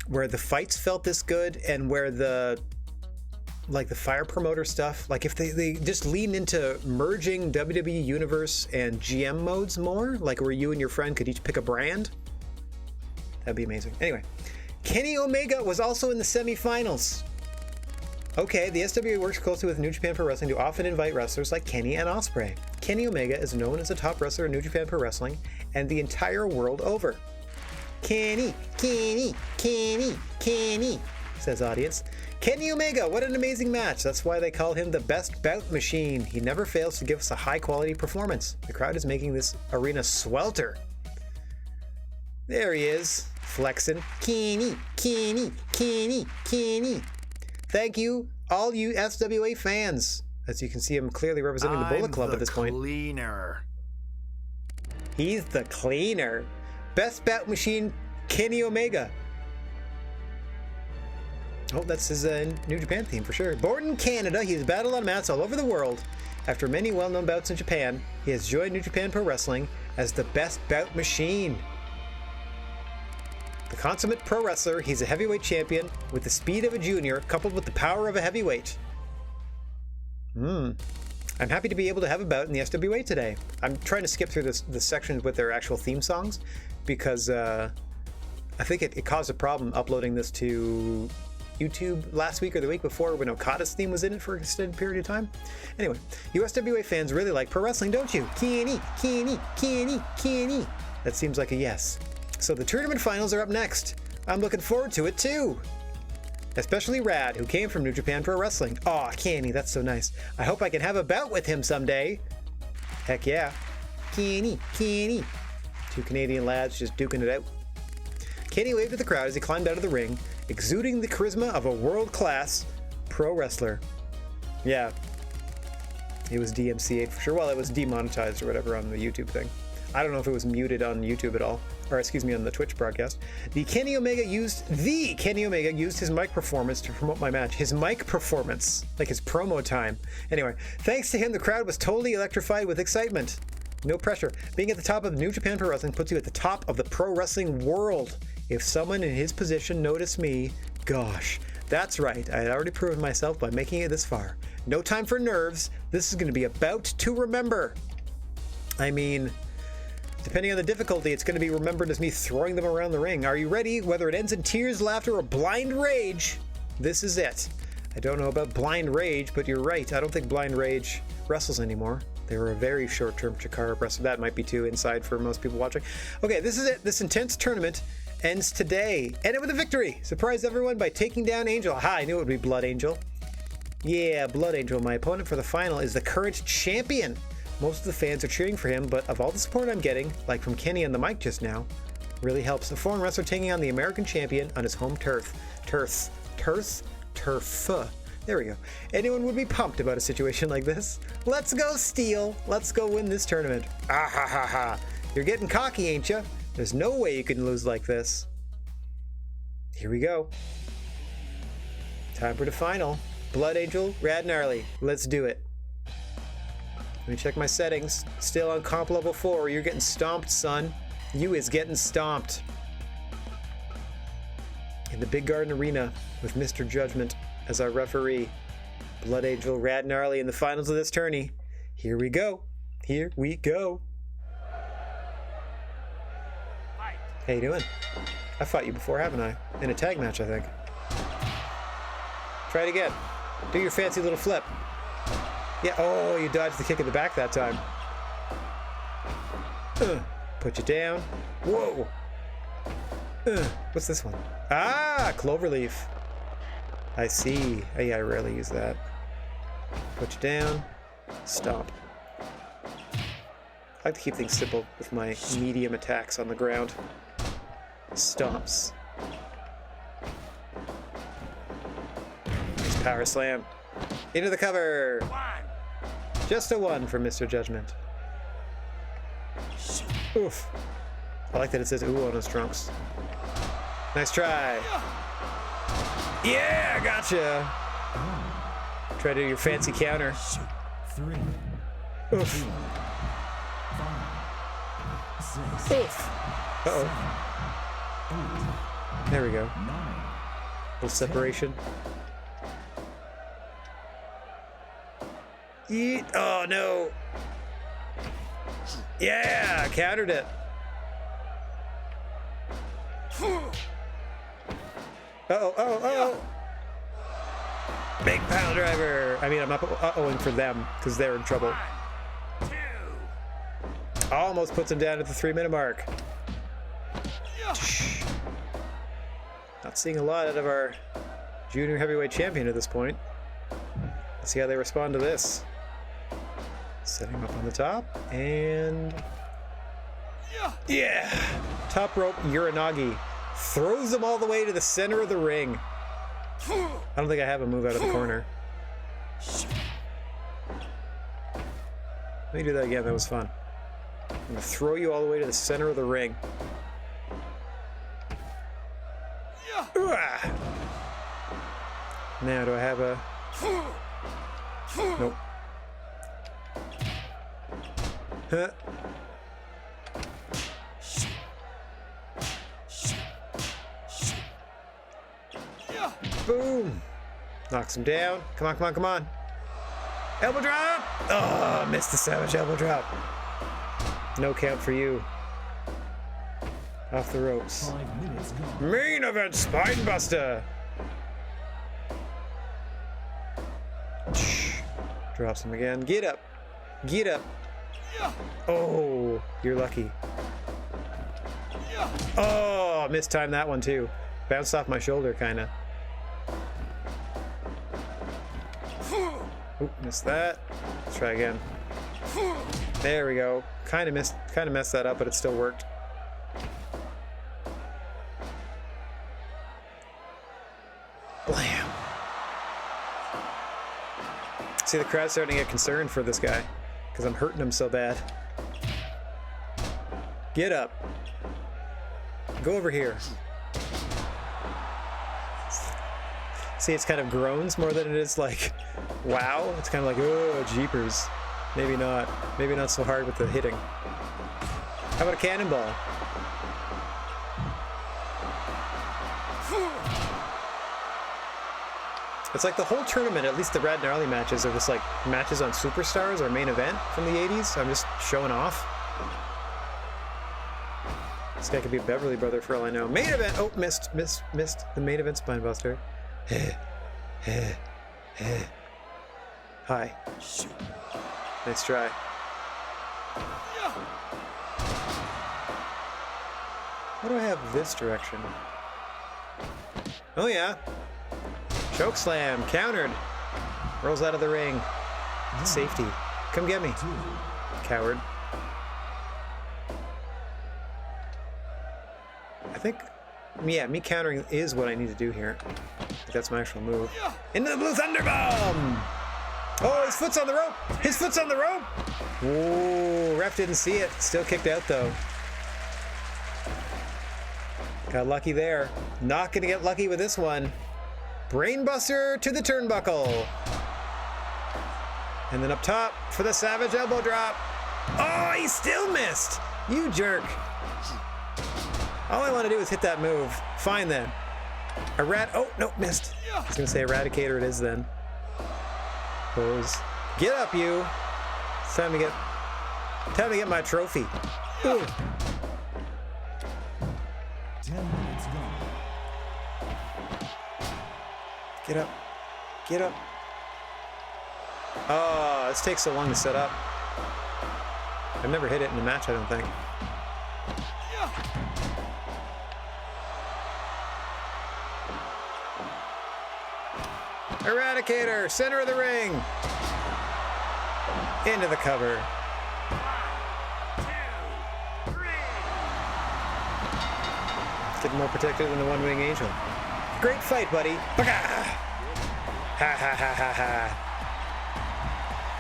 [SPEAKER 1] where the fights felt this good and where the like the fire promoter stuff, like if they just lean into merging WWE Universe and GM modes more, like where you and your friend could each pick a brand, that'd be amazing. Anyway, Kenny Omega was also in the semifinals. Okay, the SWA works closely with New Japan Pro Wrestling to often invite wrestlers like Kenny and Ospreay. Kenny Omega is known as a top wrestler in New Japan Pro Wrestling and the entire world over. Kenny, Kenny, Kenny, Kenny, says audience. Kenny Omega, what an amazing match. That's why they call him the best bout machine. He never fails to give us a high quality performance. The crowd is making this arena swelter. There he is, flexing. Kenny, Kenny, Kenny, Kenny. Thank you, all you SWA fans. As you can see, I'm clearly representing the Bullet Club at this point.
[SPEAKER 4] Cleaner.
[SPEAKER 1] He's the cleaner. Best bout machine, Kenny Omega. Oh, that's his New Japan theme for sure. Born in Canada, he has battled on mats all over the world. After many well-known bouts in Japan, he has joined New Japan Pro Wrestling as the best bout machine. The consummate pro wrestler, he's a heavyweight champion with the speed of a junior coupled with the power of a heavyweight. I'm happy to be able to have a bout in the SWA today. I'm trying to skip through the sections with their actual theme songs because I think it caused a problem uploading this to YouTube last week or the week before when Okada's theme was in it for an extended period of time. Anyway, you SWA fans really like pro wrestling, don't you? Kenny, Kenny, Kenny, Kenny. That seems like a yes. So the tournament finals are up next. I'm looking forward to it too. Especially Rad, who came from New Japan Pro Wrestling. Aw, Kenny, that's so nice. I hope I can have a bout with him someday. Heck yeah. Kenny, Kenny. Two Canadian lads just duking it out. Kenny waved at the crowd as he climbed out of the ring, exuding the charisma of a world-class pro wrestler. Yeah. It was DMCA'd for sure. Well, it was demonetized or whatever on the YouTube thing. I don't know if it was muted on YouTube at all. Or excuse me, on the Twitch broadcast. Kenny Omega used his mic performance to promote my match. His mic performance, like his promo time. Anyway, thanks to him, the crowd was totally electrified with excitement. No pressure. Being at the top of New Japan Pro Wrestling puts you at the top of the pro wrestling world. If someone in his position noticed me, gosh, that's right. I had already proven myself by making it this far. No time for nerves. This is going to be a bout to remember. I mean, depending on the difficulty, it's going to be remembered as me throwing them around the ring. Are you ready? Whether it ends in tears, laughter, or blind rage, this is it. I don't know about blind rage, but you're right. I don't think blind rage wrestles anymore. They were a very short-term Chikara wrestler. That might be too inside for most people watching. Okay, this is it. This intense tournament ends today. Ended with a victory. Surprised everyone by taking down Angel. Aha, I knew it would be Blood Angel. Yeah, Blood Angel. My opponent for the final is the current champion. Most of the fans are cheering for him, but of all the support I'm getting, like from Kenny on the mic just now, really helps. A foreign wrestler taking on the American champion on his home turf. Turf. There we go. Anyone would be pumped about a situation like this. Let's go, Steel. Let's go win this tournament. Ah ha ha ha. You're getting cocky, ain't ya? There's no way you can lose like this. Here we go. Time for the final. Blood Angel, Rad Gnarly. Let's do it. Let me check my settings. Still on comp level 4. You're getting stomped, son. You is getting stomped. In the Big Garden Arena with Mr. Judgment as our referee. Blood Angel, Rad Gnarly in the finals of this tourney. Here we go. Here we go. How you doing? I fought you before, haven't I? In a tag match, I think. Try it again. Do your fancy little flip. Yeah, oh, you dodged the kick in the back that time. Put you down. Whoa. What's this one? Ah, Cloverleaf. I see. Oh, yeah, I rarely use that. Put you down. Stomp. I like to keep things simple with my medium attacks on the ground. Stomps. Nice power slam. Into the cover. Just a 1 for Mr. Judgment. Oof. I like that it says ooh on his trunks. Nice try. Yeah, gotcha. Try to do your fancy counter.
[SPEAKER 2] 3,
[SPEAKER 1] Oof.
[SPEAKER 2] 2, 5, 6,
[SPEAKER 1] Oof. Uh-oh.
[SPEAKER 2] 8,
[SPEAKER 1] There we go.
[SPEAKER 2] 9,
[SPEAKER 1] Little separation. Yeet. Oh, no. Yeah, countered it. Uh-oh. Big pile driver. I mean, I'm not uh-ohing for them because they're in trouble.
[SPEAKER 2] 1, 2.
[SPEAKER 1] Almost puts him down at the 3-minute mark. Not seeing a lot out of our junior heavyweight champion at this point. Let's see how they respond to this. Setting him up on the top, and... yeah! Top rope Uranagi. Throws him all the way to the center of the ring. I don't think I have a move out of the corner. Let me do that again, that was fun. I'm gonna throw you all the way to the center of the ring. Now, do I have a... nope. Huh. Boom! Knocks him down. Come on, come on, come on. Elbow drop! Oh, missed the savage elbow drop. No count for you. Off the ropes.
[SPEAKER 2] 5 minutes gone.
[SPEAKER 1] Main event spine buster. Drops him again. Get up. Get up. Oh, you're lucky. Oh, mistimed that one too. Bounced off my shoulder, kinda. Oop, missed that. Let's try again. There we go. Kinda messed that up, but it still worked. Blam. See, the crowd's starting to get concerned for this guy because I'm hurting him so bad. Get up. Go over here. See, it's kind of groans more than it is like, wow. It's kind of like, oh, jeepers. Maybe not. Maybe not so hard with the hitting. How about a cannonball? It's like the whole tournament, at least the Rad Gnarly matches, are just like matches on Superstars or main event from the 80s. I'm just showing off. This guy could be a Beverly brother for all I know. Main event! Oh, missed. The main event spine buster. Hi. Nice try. What do I have this direction? Oh yeah. Choke slam, countered. Rolls out of the ring. Safety. Come get me. Coward. I think, yeah, me countering is what I need to do here. That's my actual move. Into the Blue Thunder Bomb! Oh, his foot's on the rope! His foot's on the rope! Ooh, ref didn't see it. Still kicked out though. Got lucky there. Not gonna get lucky with this one. Brainbuster to the turnbuckle. And then up top for the Savage Elbow Drop. Oh, he still missed! You jerk. All I want to do is hit that move. Fine then. Oh, no, missed. I was going to say Eradicator it is then. Pose. Get up, you. It's time to get my trophy. Ooh.
[SPEAKER 2] 10 minutes gone.
[SPEAKER 1] Get up. Get up. Oh, this takes so long to set up. I've never hit it in a match, I don't think. Eradicator, center of the ring. Into the cover.
[SPEAKER 2] 1, 2, 3.
[SPEAKER 1] Getting more protected than the one-wing angel. Great fight, buddy. Baka! Ha ha ha ha ha.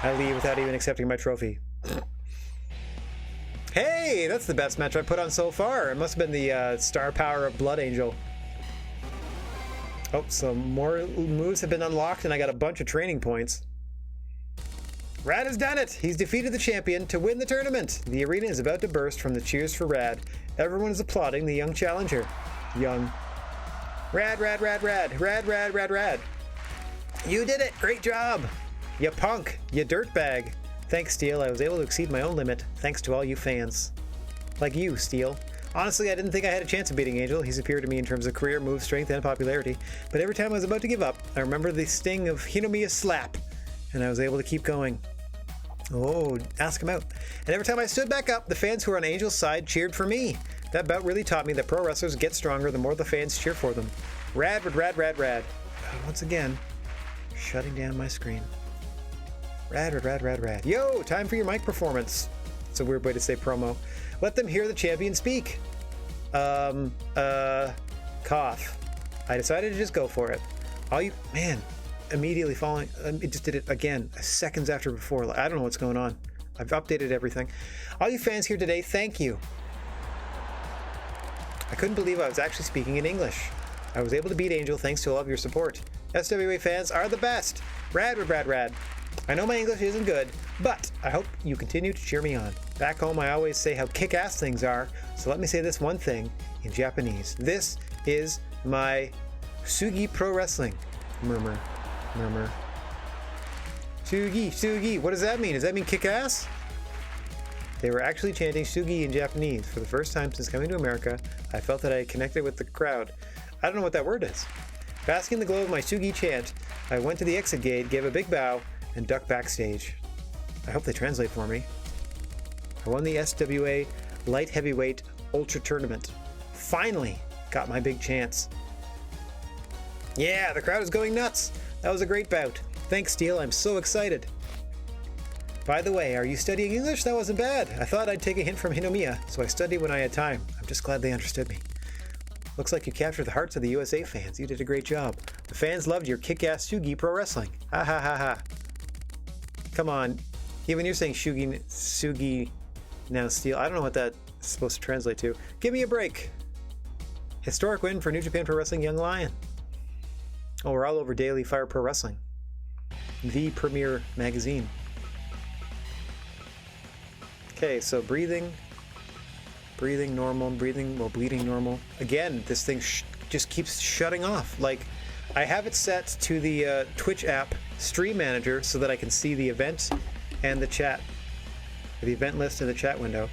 [SPEAKER 1] I leave without even accepting my trophy. Hey, that's the best match I've put on so far. It must have been the star power of Blood Angel. Oh, some more moves have been unlocked, and I got a bunch of training points. Rad has done it! He's defeated the champion to win the tournament. The arena is about to burst from the cheers for Rad. Everyone is applauding the young challenger. Young. Rad, rad, rad, rad. Rad, rad, rad, rad. You did it! Great job! You punk! You dirtbag! Thanks, Steel. I was able to exceed my own limit, thanks to all you fans. Like you, Steel. Honestly, I didn't think I had a chance of beating Angel. He's superior to me in terms of career, move, strength, and popularity. But every time I was about to give up, I remember the sting of Hinomiya's slap, and I was able to keep going. Oh, ask him out. And every time I stood back up, the fans who were on Angel's side cheered for me. That bout really taught me that pro wrestlers get stronger the more the fans cheer for them. Rad, rad, rad, rad. Once again, shutting down my screen. Rad, rad, rad, rad, rad. Yo, time for your mic performance. It's a weird way to say promo. Let them hear the champion speak. Cough. I decided to just go for it. All you, man, immediately following, it just did it again, seconds after before. I don't know what's going on. I've updated everything. All you fans here today, thank you. I couldn't believe I was actually speaking in English. I was able to beat Angel thanks to all of your support. SWA fans are the best. Rad, rad, rad, rad. I know my English isn't good, but I hope you continue to cheer me on. Back home, I always say how kick-ass things are, so let me say this one thing in Japanese. This is my Sugi Pro Wrestling. Murmur, murmur. Sugi, Sugi. What does that mean? Does that mean kick-ass? They were actually chanting Sugi in Japanese. For the first time since coming to America, I felt that I connected with the crowd. I don't know what that word is. Basking in the glow of my Sugi chant, I went to the exit gate, gave a big bow, and ducked backstage. I hope they translate for me. I won the SWA Light Heavyweight Ultra Tournament. Finally got my big chance. Yeah, the crowd is going nuts. That was a great bout. Thanks, Steel. I'm so excited. By the way, are you studying English? That wasn't bad. I thought I'd take a hint from Hinomiya, so I studied when I had time. I'm just glad they understood me. Looks like you captured the hearts of the USA fans. You did a great job. The fans loved your kick-ass Sugi Pro Wrestling. Ha ha ha ha. Come on. Even you're saying Sugi now Steel. I don't know what that's supposed to translate to. Give me a break. Historic win for New Japan Pro Wrestling Young Lion. Oh, we're all over Daily Fire Pro Wrestling. The premier magazine. Okay, so breathing normal, breathing while bleeding normal. Again, this thing just keeps shutting off. Like, I have it set to the Twitch app Stream Manager so that I can see the event and the chat, the event list and the chat window,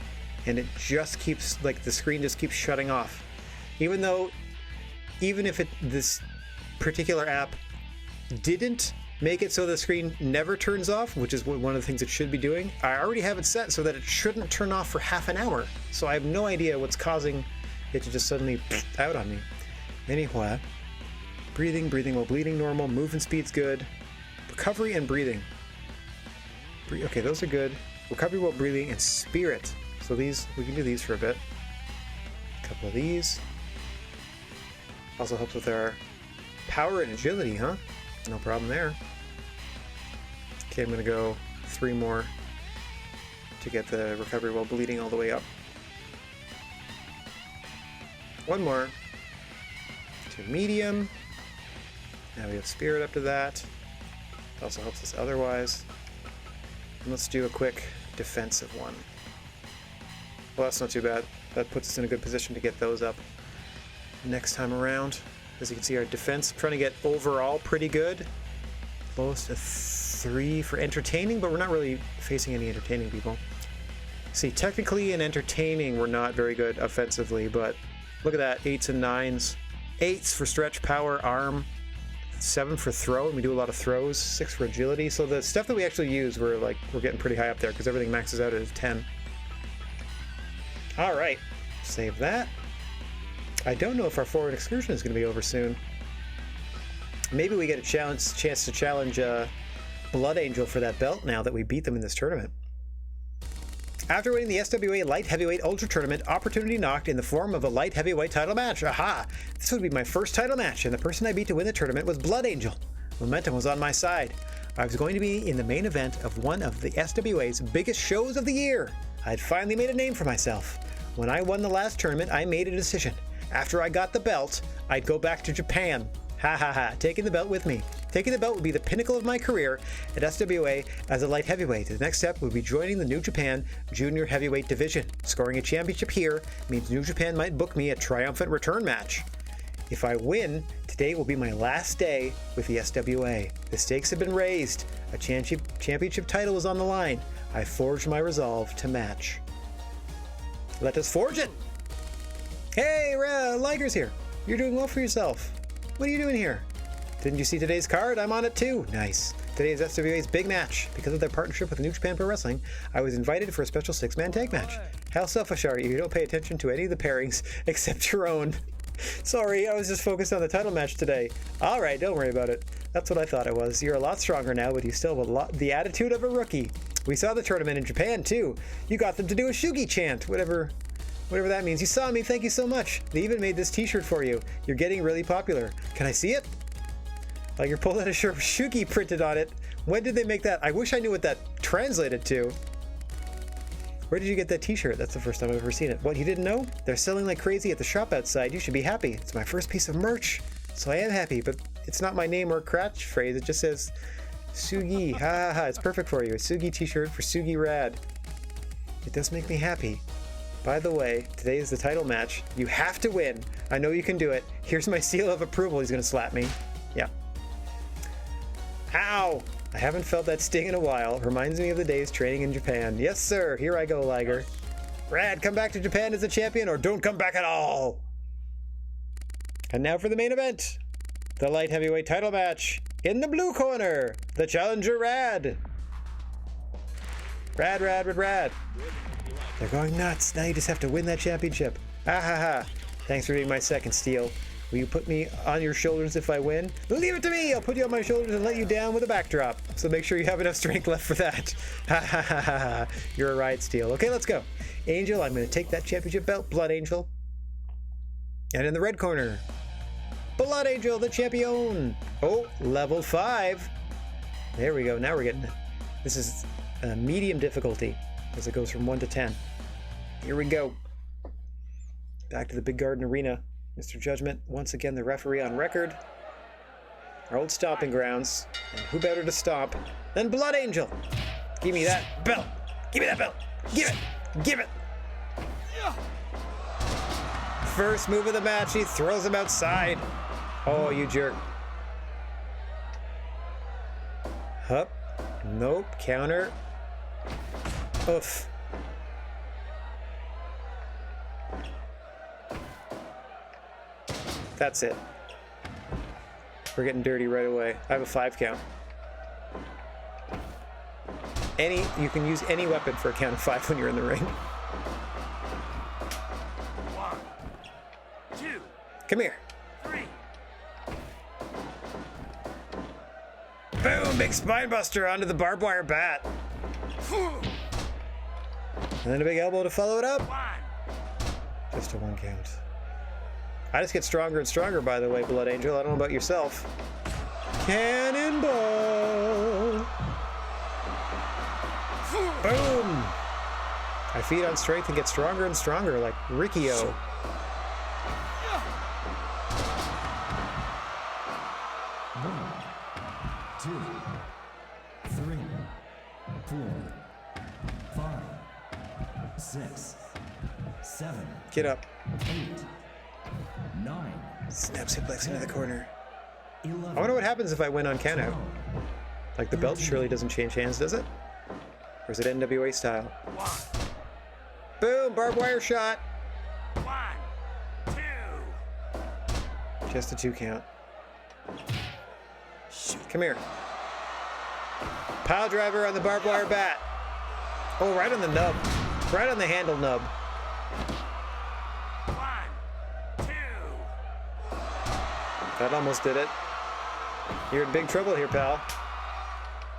[SPEAKER 1] and it just keeps, like, the screen just keeps shutting off. Even if this particular app didn't make it so the screen never turns off, which is one of the things it should be doing, I already have it set so that it shouldn't turn off for half an hour. So I have no idea what's causing it to just suddenly out on me. Anyway, breathing while bleeding normal, movement speed's good. Recovery and breathing. Okay, those are good. Recovery while breathing and spirit. So these, we can do these for a bit. A couple of these. Also helps with our power and agility, huh? No problem there. Okay, I'm gonna go 3 more to get the recovery while bleeding all the way up. 1 more to medium. Now we have spirit up to that. It also helps us otherwise. And let's do a quick defensive one. Well, that's not too bad. That puts us in a good position to get those up next time around. As you can see, our defense, trying to get overall pretty good. Close to 3 for entertaining, but we're not really facing any entertaining people. See, technically in entertaining, we're not very good offensively, but look at that, 8s and 9s. 8s for stretch, power, arm. 7 for throw, and we do a lot of throws. 6 for agility. So the stuff that we actually use, we're getting pretty high up there because everything maxes out at a 10. All right, save that. I don't know if our forward excursion is going to be over soon. Maybe we get a chance to challenge Blood Angel for that belt now that we beat them in this tournament. After winning the SWA Light Heavyweight Ultra Tournament, opportunity knocked in the form of a Light Heavyweight title match. Aha! This would be my first title match, and the person I beat to win the tournament was Blood Angel. Momentum was on my side. I was going to be in the main event of one of the SWA's biggest shows of the year. I had finally made a name for myself. When I won the last tournament, I made a decision. After I got the belt, I'd go back to Japan. Ha ha ha, taking the belt with me. Taking the belt would be the pinnacle of my career at SWA as a light heavyweight. The next step would be joining the New Japan Junior Heavyweight Division. Scoring a championship here means New Japan might book me a triumphant return match. If I win to Today will be my last day with the SWA. The stakes have been raised. A championship title is on the line. I forged my resolve to match. Let us forge it! Hey, Liger's here. You're doing well for yourself. What are you doing here? Didn't you see today's card? I'm on it too. Nice. Today is SWA's big match. Because of their partnership with New Japan Pro Wrestling, I was invited for a special 6-man tag match. How selfish are you? You don't pay attention to any of the pairings except your own. Sorry, I was just focused on the title match today. Alright, don't worry about it. That's what I thought it was. You're a lot stronger now, but you still have the attitude of a rookie. We saw the tournament in Japan too. You got them to do a Shugi chant, whatever that means. You saw me, thank you so much. They even made this t-shirt for you. You're getting really popular. Can I see it? Like you're pulling out a shirt with Shugi printed on it. When did they make that? I wish I knew what that translated to. Where did you get that t-shirt? That's the first time I've ever seen it. What, you didn't know? They're selling like crazy at the shop outside. You should be happy. It's my first piece of merch. So I am happy, but it's not my name or catchphrase. It just says Sugi. Ha ha ha. It's perfect for you. A Sugi t-shirt for Sugi Rad. It does make me happy. By the way, today is the title match. You have to win. I know you can do it. Here's my seal of approval. He's gonna slap me. Yeah. Ow! I haven't felt that sting in a while. Reminds me of the days training in Japan. Yes, sir. Here I go, Liger. Rad, come back to Japan as a champion or don't come back at all. And now for the main event. The light heavyweight title match. In the blue corner, the challenger Rad. Rad. They're going nuts. Now you just have to win that championship. Ah ha ha. Thanks for being my second steal. Will you put me on your shoulders if I win? Leave it to me! I'll put you on my shoulders and let you down with a backdrop. So make sure you have enough strength left for that. Ha ha ha ha ha. You're a ride steal. Okay, let's go. Angel, I'm going to take that championship belt. Blood Angel. And in the red corner, Blood Angel, the champion. Oh, level 5. There we go. Now we're getting it. This is medium difficulty as it goes from 1 to 10. Here we go. Back to the Big Garden Arena. Mr. Judgment, once again the referee on record. Our old stomping grounds. And who better to stomp than Blood Angel? Give me that belt. Give me that belt. Give it. Give it. First move of the match, he throws him outside. Oh, you jerk. Hup. Nope. Counter. Oof. That's it. We're getting dirty right away. I have a 5 count. You can use any weapon for a count of 5 when you're in the ring.
[SPEAKER 2] 1, 2,
[SPEAKER 1] Come here.
[SPEAKER 2] 3.
[SPEAKER 1] Boom! Big spine buster onto the barbed wire bat. And then a big elbow to follow it up.
[SPEAKER 2] 1.
[SPEAKER 1] Just a 1 count. I just get stronger and stronger, by the way, Blood Angel. I don't know about yourself. Cannonball! Boom! I feed on strength and get stronger and stronger, like Rikio.
[SPEAKER 2] One, 2, 3, 4, 5, 6, 7,
[SPEAKER 1] Get up.
[SPEAKER 2] 8, 9,
[SPEAKER 1] Snap suplex into the corner.
[SPEAKER 2] 11.
[SPEAKER 1] I wonder what happens if I win on countout. Like, the belt surely doesn't change hands, does it? Or is it NWA style?
[SPEAKER 2] 1,
[SPEAKER 1] Boom! Barbed wire shot!
[SPEAKER 2] 1, 2.
[SPEAKER 1] Just a 2 count. Come here. Pile driver on the barbed wire bat. Oh, right on the nub. Right on the handle nub.
[SPEAKER 2] 1, 2.
[SPEAKER 1] That almost did it. You're in big trouble here, pal.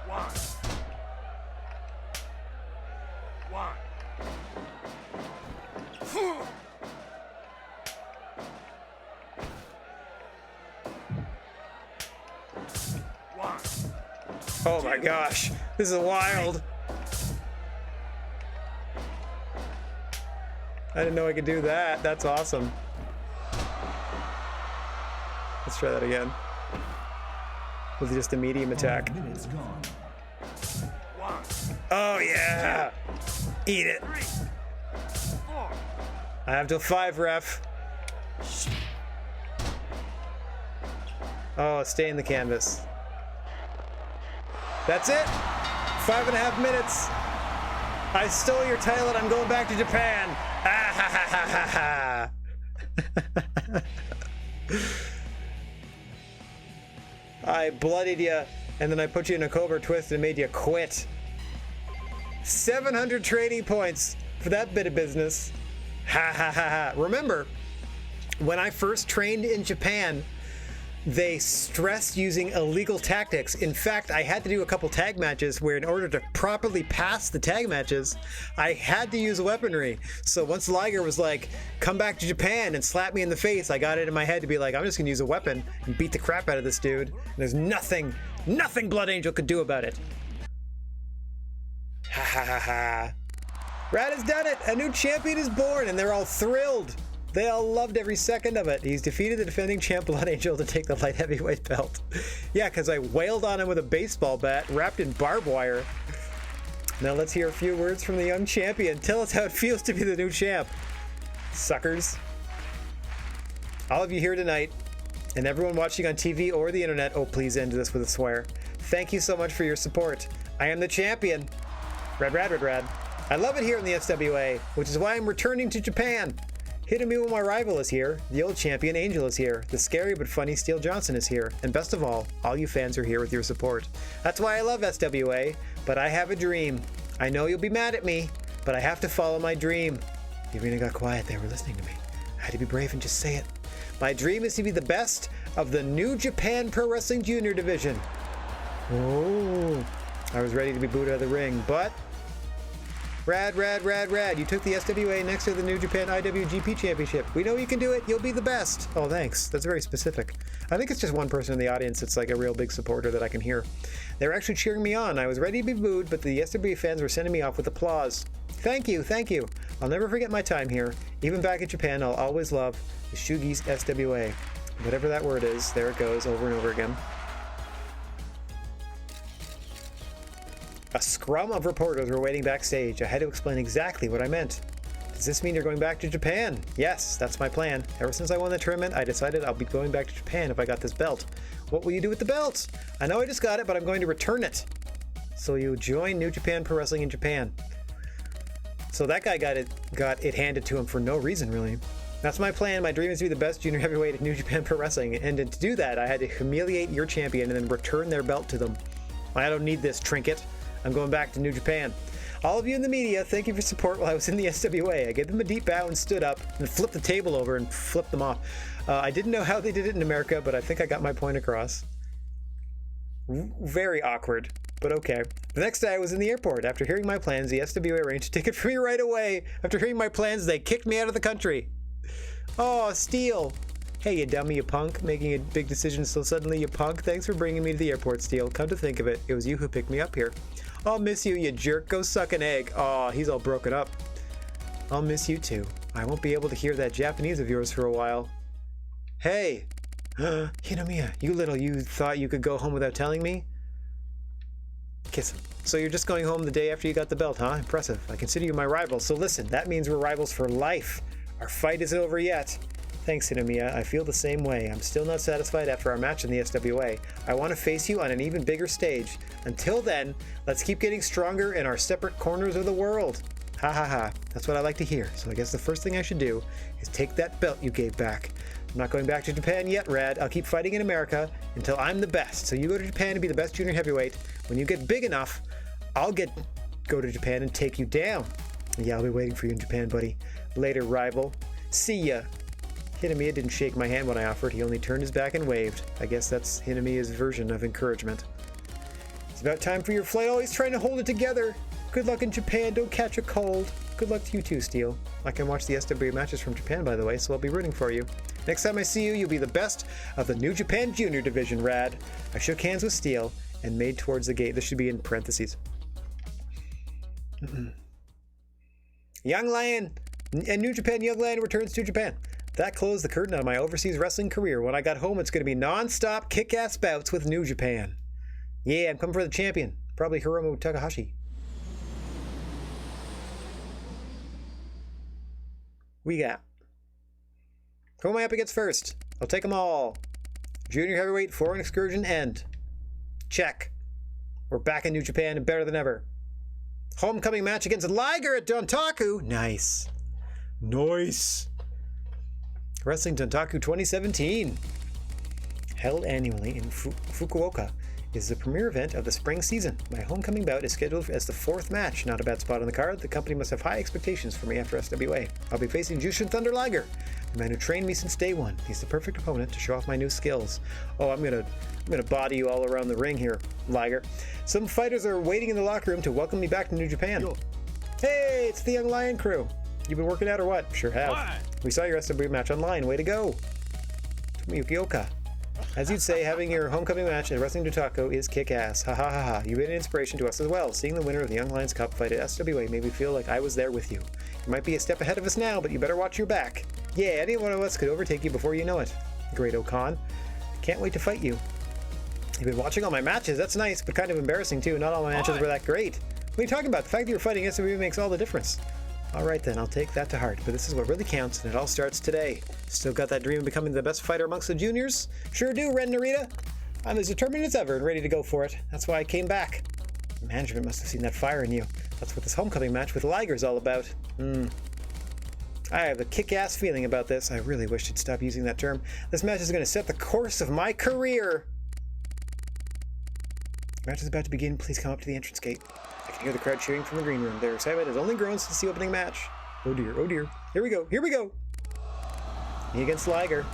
[SPEAKER 2] 1, 1. 1.
[SPEAKER 1] Oh my gosh. This is wild. I didn't know I could do that. That's awesome. Let's try that again. With just a medium attack.
[SPEAKER 2] Minutes gone. 1,
[SPEAKER 1] Oh yeah! Eat it.
[SPEAKER 2] 3, 4.
[SPEAKER 1] I have till 5, ref. Oh, stay in the canvas. That's it. 5.5 minutes. I stole your title and I'm going back to Japan. Ah, ha, ha, ha, ha, ha. I bloodied you, and then I put you in a cobra twist and made you quit. 700 trading points for that bit of business. Ha ha ha ha. Remember, when I first trained in Japan, they stressed using illegal tactics. In fact, I had to do a couple tag matches where in order to properly pass the tag matches, I had to use weaponry. So once Liger was like, come back to Japan and slap me in the face, I got it in my head to be like, I'm just gonna use a weapon and beat the crap out of this dude. And there's nothing Blood Angel could do about it. Ha ha ha ha. Rad has done it! A new champion is born and they're all thrilled. They all loved every second of it. He's defeated the defending champ Blood Angel to take the light heavyweight belt. Yeah, because I wailed on him with a baseball bat wrapped in barbed wire. Now let's hear a few words from the young champion. Tell us how it feels to be the new champ. Suckers. All of you here tonight, and everyone watching on TV or the internet, oh please end this with a swear. Thank you so much for your support. I am the champion. Rad, rad, rad, rad. I love it here in the SWA, which is why I'm returning to Japan. Hitting me when my rival is here, the old champion Angel is here, the scary but funny Steel Johnson is here, and best of all you fans are here with your support. That's why I love SWA, but I have a dream. I know you'll be mad at me, but I have to follow my dream. The arena got quiet, they were listening to me. I had to be brave and just say it. My dream is to be the best of the New Japan Pro Wrestling Junior Division. Oh, I was ready to be booed out of the ring, but Rad, rad, rad, rad. You took the SWA next to the New Japan IWGP Championship. We know you can do it. You'll be the best. Oh, thanks. That's very specific. I think it's just one person in the audience that's like a real big supporter that I can hear. They're actually cheering me on. I was ready to be booed, but the SWA fans were sending me off with applause. Thank you, thank you. I'll never forget my time here. Even back in Japan, I'll always love the Shugi's SWA. Whatever that word is, there it goes over and over again. A scrum of reporters were waiting backstage. I had to explain exactly what I meant. Does this mean you're going back to Japan? Yes, that's my plan. Ever since I won the tournament, I decided I'll be going back to Japan if I got this belt. What will you do with the belt? I know I just got it, but I'm going to return it. So you join New Japan Pro Wrestling in Japan. So that guy got it handed to him for no reason, really. That's my plan. My dream is to be the best junior heavyweight at New Japan Pro Wrestling. And to do that, I had to humiliate your champion and then return their belt to them. I don't need this trinket. I'm going back to New Japan. All of you in the media, thank you for support while I was in the SWA. I gave them a deep bow and stood up and flipped the table over and flipped them off. I didn't know how they did it in America, but I think I got my point across. Very awkward, but okay. The next day I was in the airport. After hearing my plans, the SWA arranged a ticket for me right away. After hearing my plans, they kicked me out of the country. Oh, Steel. Hey, you dummy, you punk. Making a big decision so suddenly, you punk. Thanks for bringing me to the airport, Steel. Come to think of it, it was you who picked me up here. I'll miss you, you jerk. Go suck an egg. Aw, he's all broken up. I'll miss you too. I won't be able to hear that Japanese of yours for a while. Hey! Hinomiya, you thought you could go home without telling me? Kiss him. So you're just going home the day after you got the belt, huh? Impressive. I consider you my rival, so listen, that means we're rivals for life. Our fight isn't over yet. Thanks, Hinomiya. I feel the same way. I'm still not satisfied after our match in the SWA. I want to face you on an even bigger stage. Until then, let's keep getting stronger in our separate corners of the world. Ha ha ha. That's what I like to hear. So I guess the first thing I should do is take that belt you gave back. I'm not going back to Japan yet, Rad. I'll keep fighting in America until I'm the best. So you go to Japan to be the best junior heavyweight. When you get big enough, I'll go to Japan and take you down. Yeah, I'll be waiting for you in Japan, buddy. Later, rival. See ya. Hinomiya didn't shake my hand when I offered. He only turned his back and waved. I guess that's Hinomiya's version of encouragement. It's about time for your flight. Oh, he's trying to hold it together. Good luck in Japan. Don't catch a cold. Good luck to you too, Steel. I can watch the SWA matches from Japan, by the way, so I'll be rooting for you. Next time I see you, you'll be the best of the New Japan Junior Division, Rad. I shook hands with Steel and made towards the gate. This should be in parentheses. Young Lion and New Japan Young Lion returns to Japan. That closed the curtain on my overseas wrestling career. When I got home, it's going to be non-stop kick-ass bouts with New Japan. Yeah, I'm coming for the champion. Probably Hiromu Takahashi. We got. Who am I up against first? I'll take them all. Junior heavyweight foreign excursion end. Check. We're back in New Japan and better than ever. Homecoming match against Liger at Dontaku. Nice. Nice. Wrestling Dontaku 2017. Held annually in Fukuoka, is the premier event of the spring season. My homecoming bout is scheduled as the 4th match. Not a bad spot on the card. The company must have high expectations for me after SWA. I'll be facing Jushin Thunder Liger, the man who trained me since day one. He's the perfect opponent to show off my new skills. Oh, I'm gonna body you all around the ring here, Liger. Some fighters are waiting in the locker room to welcome me back to New Japan.
[SPEAKER 4] Yo.
[SPEAKER 1] Hey, it's the Young Lion crew. You been working out or what? Sure have.
[SPEAKER 2] What?
[SPEAKER 1] We saw your SWA match online. Way to go. Tomoyuki Oka. As you'd say, having your homecoming match at Wrestling Dontaku is kick-ass. Ha ha ha ha. You've been an inspiration to us as well. Seeing the winner of the Young Lions Cup fight at SWA made me feel like I was there with you. You might be a step ahead of us now, but you better watch your back. Yeah, any one of us could overtake you before you know it. Great Okan. Can't wait to fight you. You've been watching all my matches. That's nice, but kind of embarrassing too. Not all my matches were that great. What are you talking about? The fact that you're fighting SWA makes all the difference. Alright then, I'll take that to heart, but this is what really counts, and it all starts today. Still got that dream of becoming the best fighter amongst the juniors? Sure do, Ren Narita. I'm as determined as ever and ready to go for it. That's why I came back. Management must have seen that fire in you. That's what this homecoming match with Liger's all about. I have a kick-ass feeling about this. I really wish you'd stop using that term. This match is going to set the course of my career. The match is about to begin. Please come up to the entrance gate. I can hear the crowd cheering from the green room. Their excitement has only grown since the opening match. Oh dear, oh dear. Here we go, here we go. Me against Liger.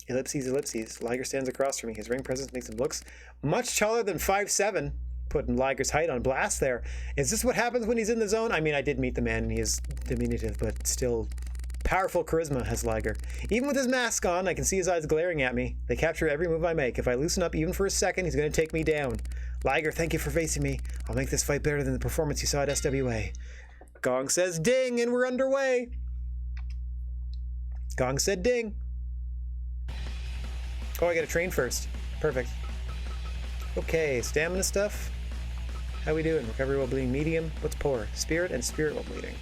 [SPEAKER 1] Ellipses, ellipses. Liger stands across from me. His ring presence makes him look much taller than 5'7". Putting Liger's height on blast there. Is this what happens when he's in the zone? I mean, I did meet the man and he is diminutive, but still powerful charisma has Liger. Even with his mask on, I can see his eyes glaring at me. They capture every move I make. If I loosen up even for a second, he's going to take me down. Liger, thank you for facing me. I'll make this fight better than the performance you saw at SWA. Gong says ding, and we're underway. Gong said ding. Oh, I gotta train first. Perfect. Okay, stamina stuff. How we doing? Recovery while bleeding medium. What's poor? Spirit and spirit while bleeding.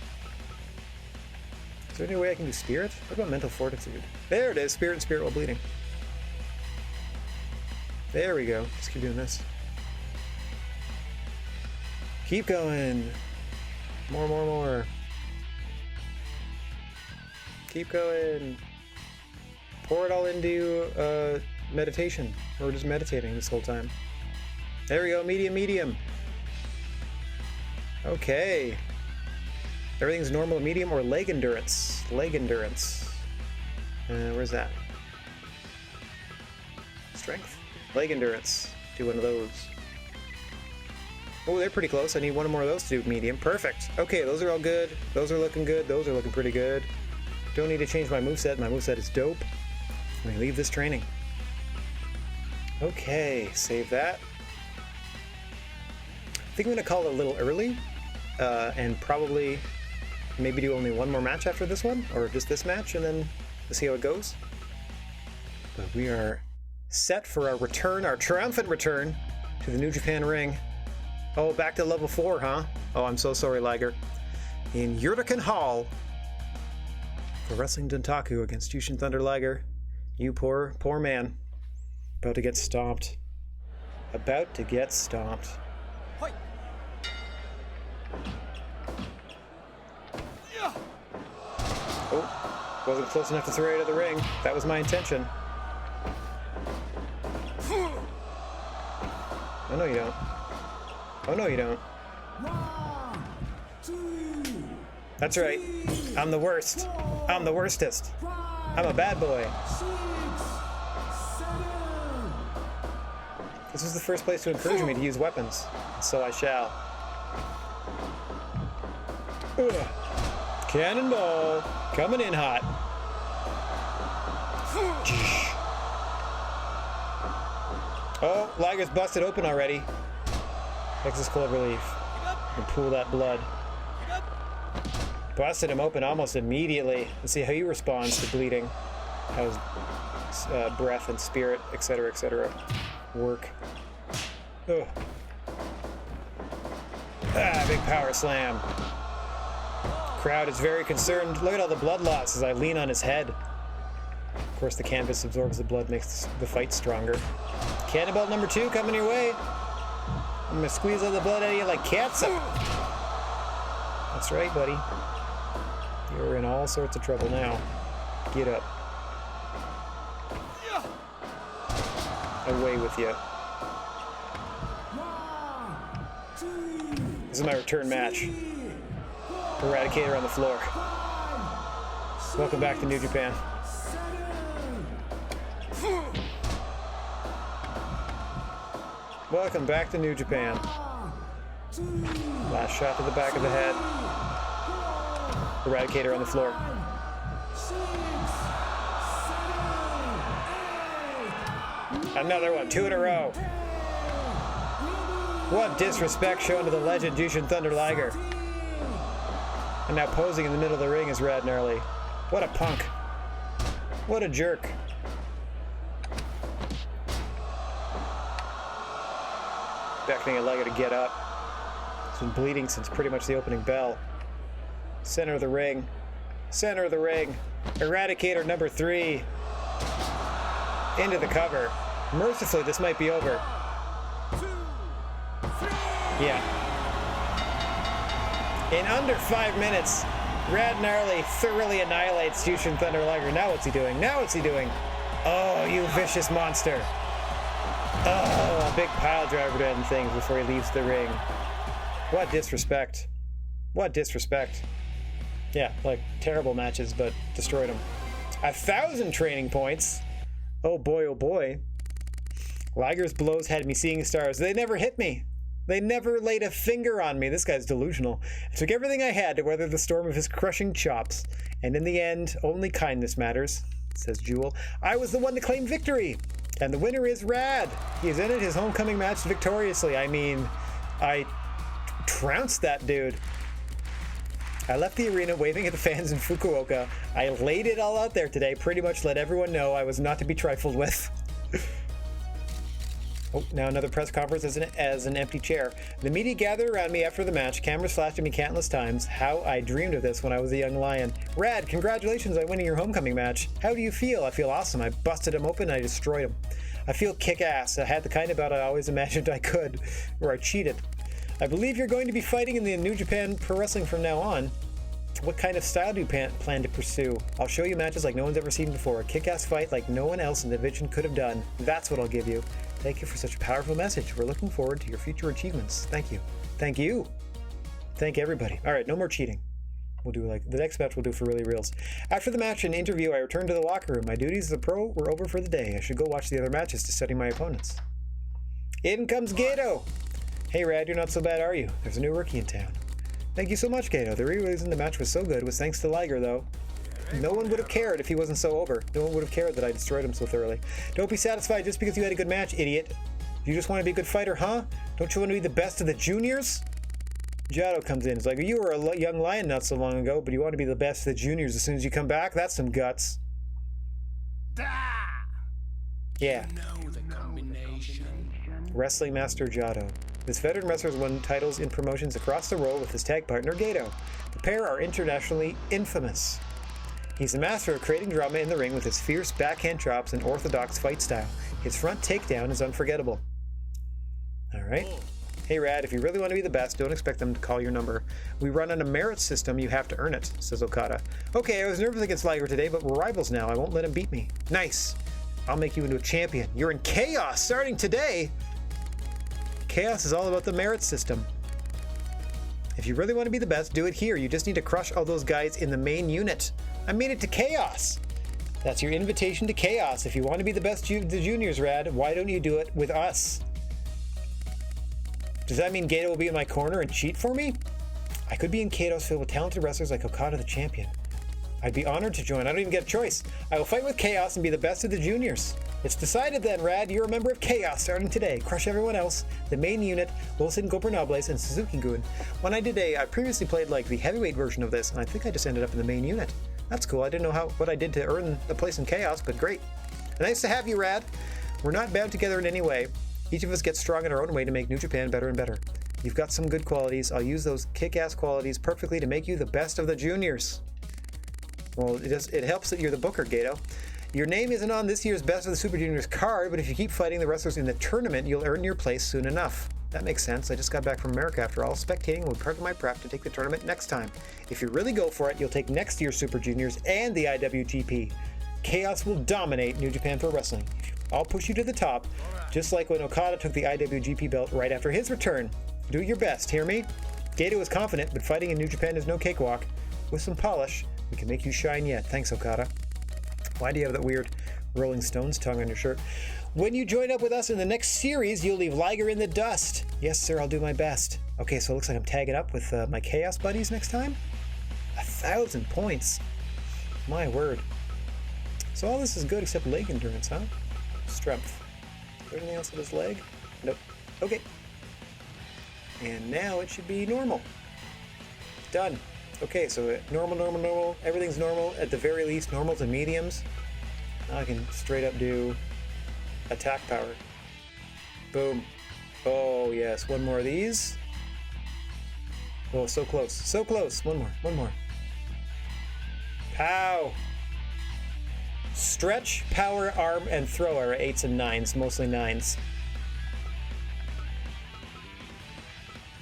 [SPEAKER 1] Is there any way I can do spirit? What about mental fortitude? There it is, spirit and spirit while bleeding. There we go. Just keep doing this. Keep going. More, more, more. Keep going. Pour it all into meditation. Or just meditating this whole time. There we go, medium, medium. Okay. Everything's normal, medium, or leg endurance. Leg endurance. Where's that? Strength. Leg endurance. Do one of those. Oh, they're pretty close. I need one more of those to do medium. Perfect. Okay, those are all good. Those are looking good. Those are looking pretty good. Don't need to change my moveset. My moveset is dope. Let me leave this training. Okay, save that. I think I'm going to call it a little early. And probably maybe do only one more match after this one. Or just this match, and then we'll see how it goes. But we are set for our return, our triumphant return to the New Japan ring. Oh, back to level 4, huh? Oh, I'm so sorry, Liger. In Yurikan Hall for Wrestling Dontaku against Jushin Thunder Liger. You poor, poor man. About to get stomped. About to get stomped.
[SPEAKER 2] Hoi.
[SPEAKER 1] Oh, wasn't close enough to throw it out of the ring. That was my intention. Oh, no, you don't. Oh, no, you don't.
[SPEAKER 5] 1, 2,
[SPEAKER 1] That's right. I'm the worst. I'm the worstest. I'm a bad boy.
[SPEAKER 5] 6, 7.
[SPEAKER 1] This was the first place to encourage me to use weapons, so I shall. Ugh. Cannonball, coming in hot. Oh, Liger's busted open already. Texas Cloverleaf. And pool that blood. Busted him open almost immediately. Let's see how he responds to bleeding. How his breath and spirit, etc., work. Ugh. Ah, big power slam. Crowd is very concerned. Look at all the blood loss as I lean on his head. Of course, the canvas absorbs the blood, makes the fight stronger. Cannonball number 2 coming your way. I'm gonna squeeze all the blood out of you like catsup. That's right, buddy. You're in all sorts of trouble now. Get up. Away with you.
[SPEAKER 5] 1, 2,
[SPEAKER 1] This is my return match. Eradicator on the floor.
[SPEAKER 5] 5,
[SPEAKER 1] Welcome back to New Japan.
[SPEAKER 5] 7,
[SPEAKER 1] Welcome back to New Japan.
[SPEAKER 5] 2,
[SPEAKER 1] Last shot to the back of the head. Eradicator on the floor.
[SPEAKER 5] 6, 7, 8.
[SPEAKER 1] Another one, 2 in a row. What disrespect shown to the legend Jushin Thunder Liger. And now posing in the middle of the ring is Rad Gnarly. What a punk. What a jerk. Beckoning a Liger to get up. He's been bleeding since pretty much the opening bell. Center of the ring. Center of the ring. Eradicator number 3. Into the cover. Mercifully, this might be over. Yeah. In under 5 minutes, Rad Gnarly thoroughly annihilates Jushin Thunder Liger. Now what's he doing? Now what's he doing? Oh, you vicious monster. Oh, a big pile driver to end things before he leaves the ring. What disrespect. What disrespect. Yeah, like terrible matches, but destroyed him. 1,000 training points. Oh boy, oh boy. Liger's blows had me seeing stars. They never hit me. They never laid a finger on me. This guy's delusional. I took everything I had to weather the storm of his crushing chops. And in the end, only kindness matters, says Jewel. I was the one to claim victory. And the winner is Rad. He has ended his homecoming match victoriously. I mean, I trounced that dude. I left the arena waving at the fans in Fukuoka. I laid it all out there today, pretty much let everyone know I was not to be trifled with. Oh, now another press conference as an empty chair. The media gathered around me after the match. Cameras flashed at me countless times. How I dreamed of this when I was a young lion. Rad, congratulations on winning your homecoming match. How do you feel? I feel awesome. I busted him open and I destroyed him. I feel kick-ass. I had the kind of bout I always imagined I could, where I cheated. I believe you're going to be fighting in the New Japan Pro Wrestling from now on. What kind of style do you plan to pursue? I'll show you matches like no one's ever seen before. A kick-ass fight like no one else in the division could have done. That's what I'll give you. Thank you for such a powerful message. We're looking forward to your future achievements. Thank you. Thank you. Thank everybody. All right, no more cheating. We'll do like the next match we'll do for really reals. After the match and interview, I returned to the locker room. My duties as a pro were over for the day. I should go watch the other matches to study my opponents. In comes Gato. Hey Rad, you're not so bad, are you? There's a new rookie in town. Thank you so much, Gato. The reason the match was so good was thanks to Liger, though. No one would have cared if he wasn't so over. No one would have cared that I destroyed him so thoroughly. Don't be satisfied just because you had a good match, idiot. You just want to be a good fighter, huh? Don't you want to be the best of the juniors? Jado comes in. It's like, you were a young lion not so long ago, but you want to be the best of the juniors as soon as you come back? That's some guts. Yeah. Wrestling Master Jado. This veteran wrestler has won titles in promotions across the world with his tag partner, Gato. The pair are internationally infamous. He's a master of creating drama in the ring with his fierce backhand chops and orthodox fight style. His front takedown is unforgettable. Alright. Hey Rad, if you really want to be the best, don't expect them to call your number. We run on a merit system, you have to earn it, says Okada. Okay, I was nervous against Liger today, but we're rivals now. I won't let him beat me. Nice. I'll make you into a champion. You're in Chaos starting today. Chaos is all about the merit system. If you really want to be the best, do it here. You just need to crush all those guys in the main unit. I made it to Chaos. That's your invitation to Chaos. If you want to be the best the juniors, Rad, why don't you do it with us? Does that mean Gato will be in my corner and cheat for me? I could be in Chaos filled with talented wrestlers like Okada the champion. I'd be honored to join. I don't even get a choice. I will fight with Chaos and be the best of the juniors. It's decided then, Rad. You're a member of Chaos starting today. Crush everyone else. The main unit, Los Ingobernables, and Suzuki-gun. When I did I previously played like the heavyweight version of this, and I think I just ended up in the main unit. That's cool. I didn't know what I did to earn a place in Chaos, but great. Nice to have you, Rad. We're not bound together in any way. Each of us gets strong in our own way to make New Japan better and better. You've got some good qualities. I'll use those kick-ass qualities perfectly to make you the best of the juniors. Well, it helps that you're the booker, Gato. Your name isn't on this year's Best of the Super Juniors card, but if you keep fighting the wrestlers in the tournament, you'll earn your place soon enough. That makes sense. I just got back from America after all. Spectating will be part of my prep to take the tournament next time. If you really go for it, you'll take next year's Super Juniors and the IWGP. Chaos will dominate New Japan Pro Wrestling. I'll push you to the top, just like when Okada took the IWGP belt right after his return. Do your best, hear me? Gato is confident, but fighting in New Japan is no cakewalk. With some polish, we can make you shine yet. Thanks, Okada. Why do you have that weird Rolling Stones tongue on your shirt? When you join up with us in the next series, you'll leave Liger in the dust. Yes, sir, I'll do my best. Okay, so it looks like I'm tagging up with my Chaos buddies next time. 1,000 points. My word. So all this is good except leg endurance, huh? Strength. Is there anything else with his leg? Nope. Okay. And now it should be normal. Done. Okay, so normal. Everything's normal. At the very least, normals and mediums. Now I can straight up do attack power. Boom. Oh, yes. One more of these. Oh, so close. So close. One more. Pow! Stretch, power, arm, and throw are 8s and 9s. Mostly 9s.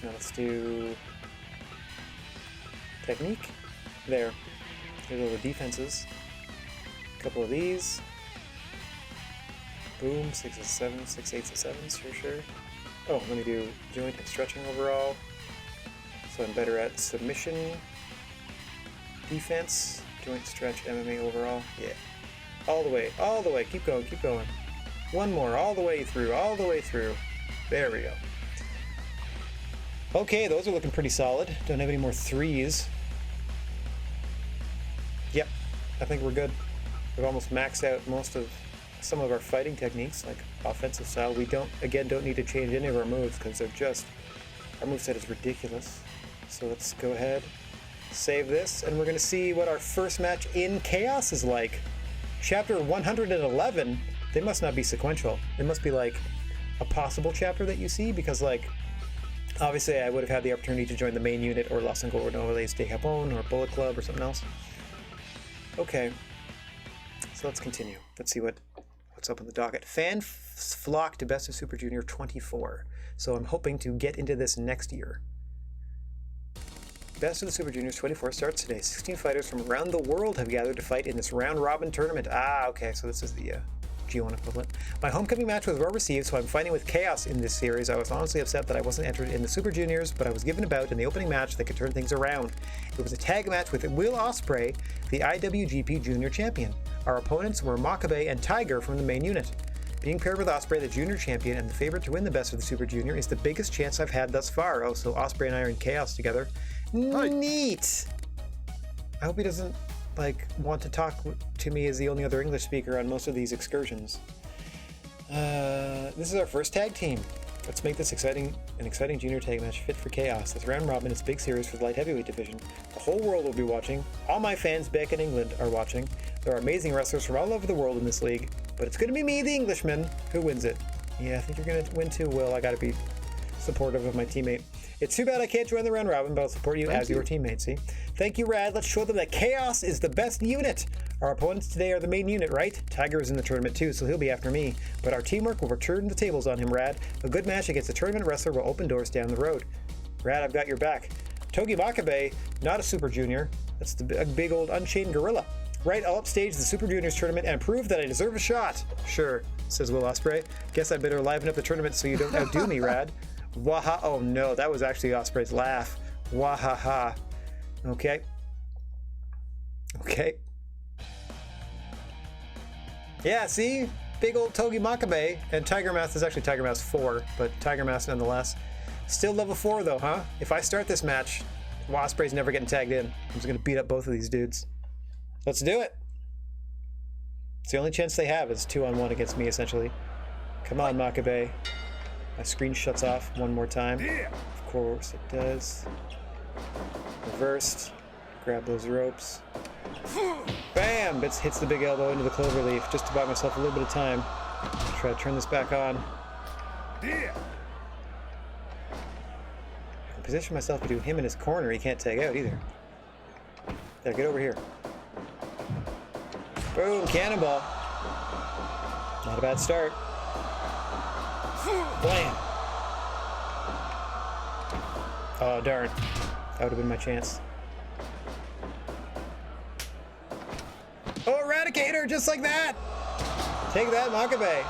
[SPEAKER 1] Now let's do technique. There. Here's all the defenses. A couple of these. Boom. 6s and 7s. 6 8s and 7s. Sure. Oh, let me do joint and stretching overall. So I'm better at submission, defense, joint stretch, MMA overall. Yeah. All the way. Keep going. One more. All the way through. There we go. Okay, those are looking pretty solid. Don't have any more 3s. Yep, I think we're good. We've almost maxed out some of our fighting techniques, like offensive style. We don't need to change any of our moves because our moveset is ridiculous. So let's go ahead, save this, and we're going to see what our first match in Chaos is like. Chapter 111, they must not be sequential. They must be like a possible chapter that you see because obviously I would have had the opportunity to join the main unit or Los Ingobernables de Japón or Bullet Club or something else. Okay, so let's continue. Let's see what's up on the docket. Fans flock to Best of Super Junior 24. So I'm hoping to get into this next year. Best of the Super Juniors 24 starts today. 16 fighters from around the world have gathered to fight in this round-robin tournament. Okay, so this is the G1 equivalent. My homecoming match was well received, so I'm fighting with Chaos in this series. I was honestly upset that I wasn't entered in the Super Juniors, but I was given a bout in the opening match that could turn things around. It was a tag match with Will Ospreay, the IWGP Junior Champion. Our opponents were Makabe and Tiger from the main unit. Being paired with Ospreay, the Junior Champion, and the favorite to win the Best of the Super Junior is the biggest chance I've had thus far. Oh, so Ospreay and I are in Chaos together.
[SPEAKER 4] Hi.
[SPEAKER 1] Neat! I hope he doesn't, want to talk to me as the only other English speaker on most of these excursions. This is our first tag team. Let's make this an exciting junior tag match fit for Chaos. This round robin is a big series for the light heavyweight division. The whole world will be watching. All my fans back in England are watching. There are amazing wrestlers from all over the world in this league, but it's going to be me, the Englishman, who wins it. Yeah, I think you're going to win too, Will. I got to be supportive of my teammate. It's too bad I can't join the round robin, but I'll support you as your teammate, see? Thank you, Rad. Let's show them that Chaos is the best unit. Our opponents today are the main unit, right? Tiger is in the tournament too, so he'll be after me. But our teamwork will return the tables on him, Rad. A good match against a tournament wrestler will open doors down the road. Rad, I've got your back. Togi Makabe, not a Super Junior. That's the big old Unchained Gorilla. Right, I'll upstage the Super Juniors tournament and prove that I deserve a shot. Sure, says Will Ospreay. Guess I better liven up the tournament so you don't outdo me, Rad. Waha, oh no, that was actually Ospreay's laugh. Wahaha. Okay. Yeah, see? Big old Togi Makabe. And Tiger Mask is actually Tiger Mask 4, but Tiger Mask nonetheless. Still level 4 though, huh? If I start this match, Ospreay's never getting tagged in. I'm just gonna beat up both of these dudes. Let's do it. It's the only chance they have is 2-on-1 against me, essentially. Come on, Makabe. My screen shuts off one more time. Of course it does. Reversed. Grab those ropes. Bam! Hits the big elbow into the cloverleaf just to buy myself a little bit of time. Try to turn this back on. position myself between him and his corner, he can't tag out either. Yeah, get over here. Boom, cannonball. Not a bad start. Blam. Oh, darn. That would have been my chance. Oh, Eradicator, just like that! Take that, Makabe.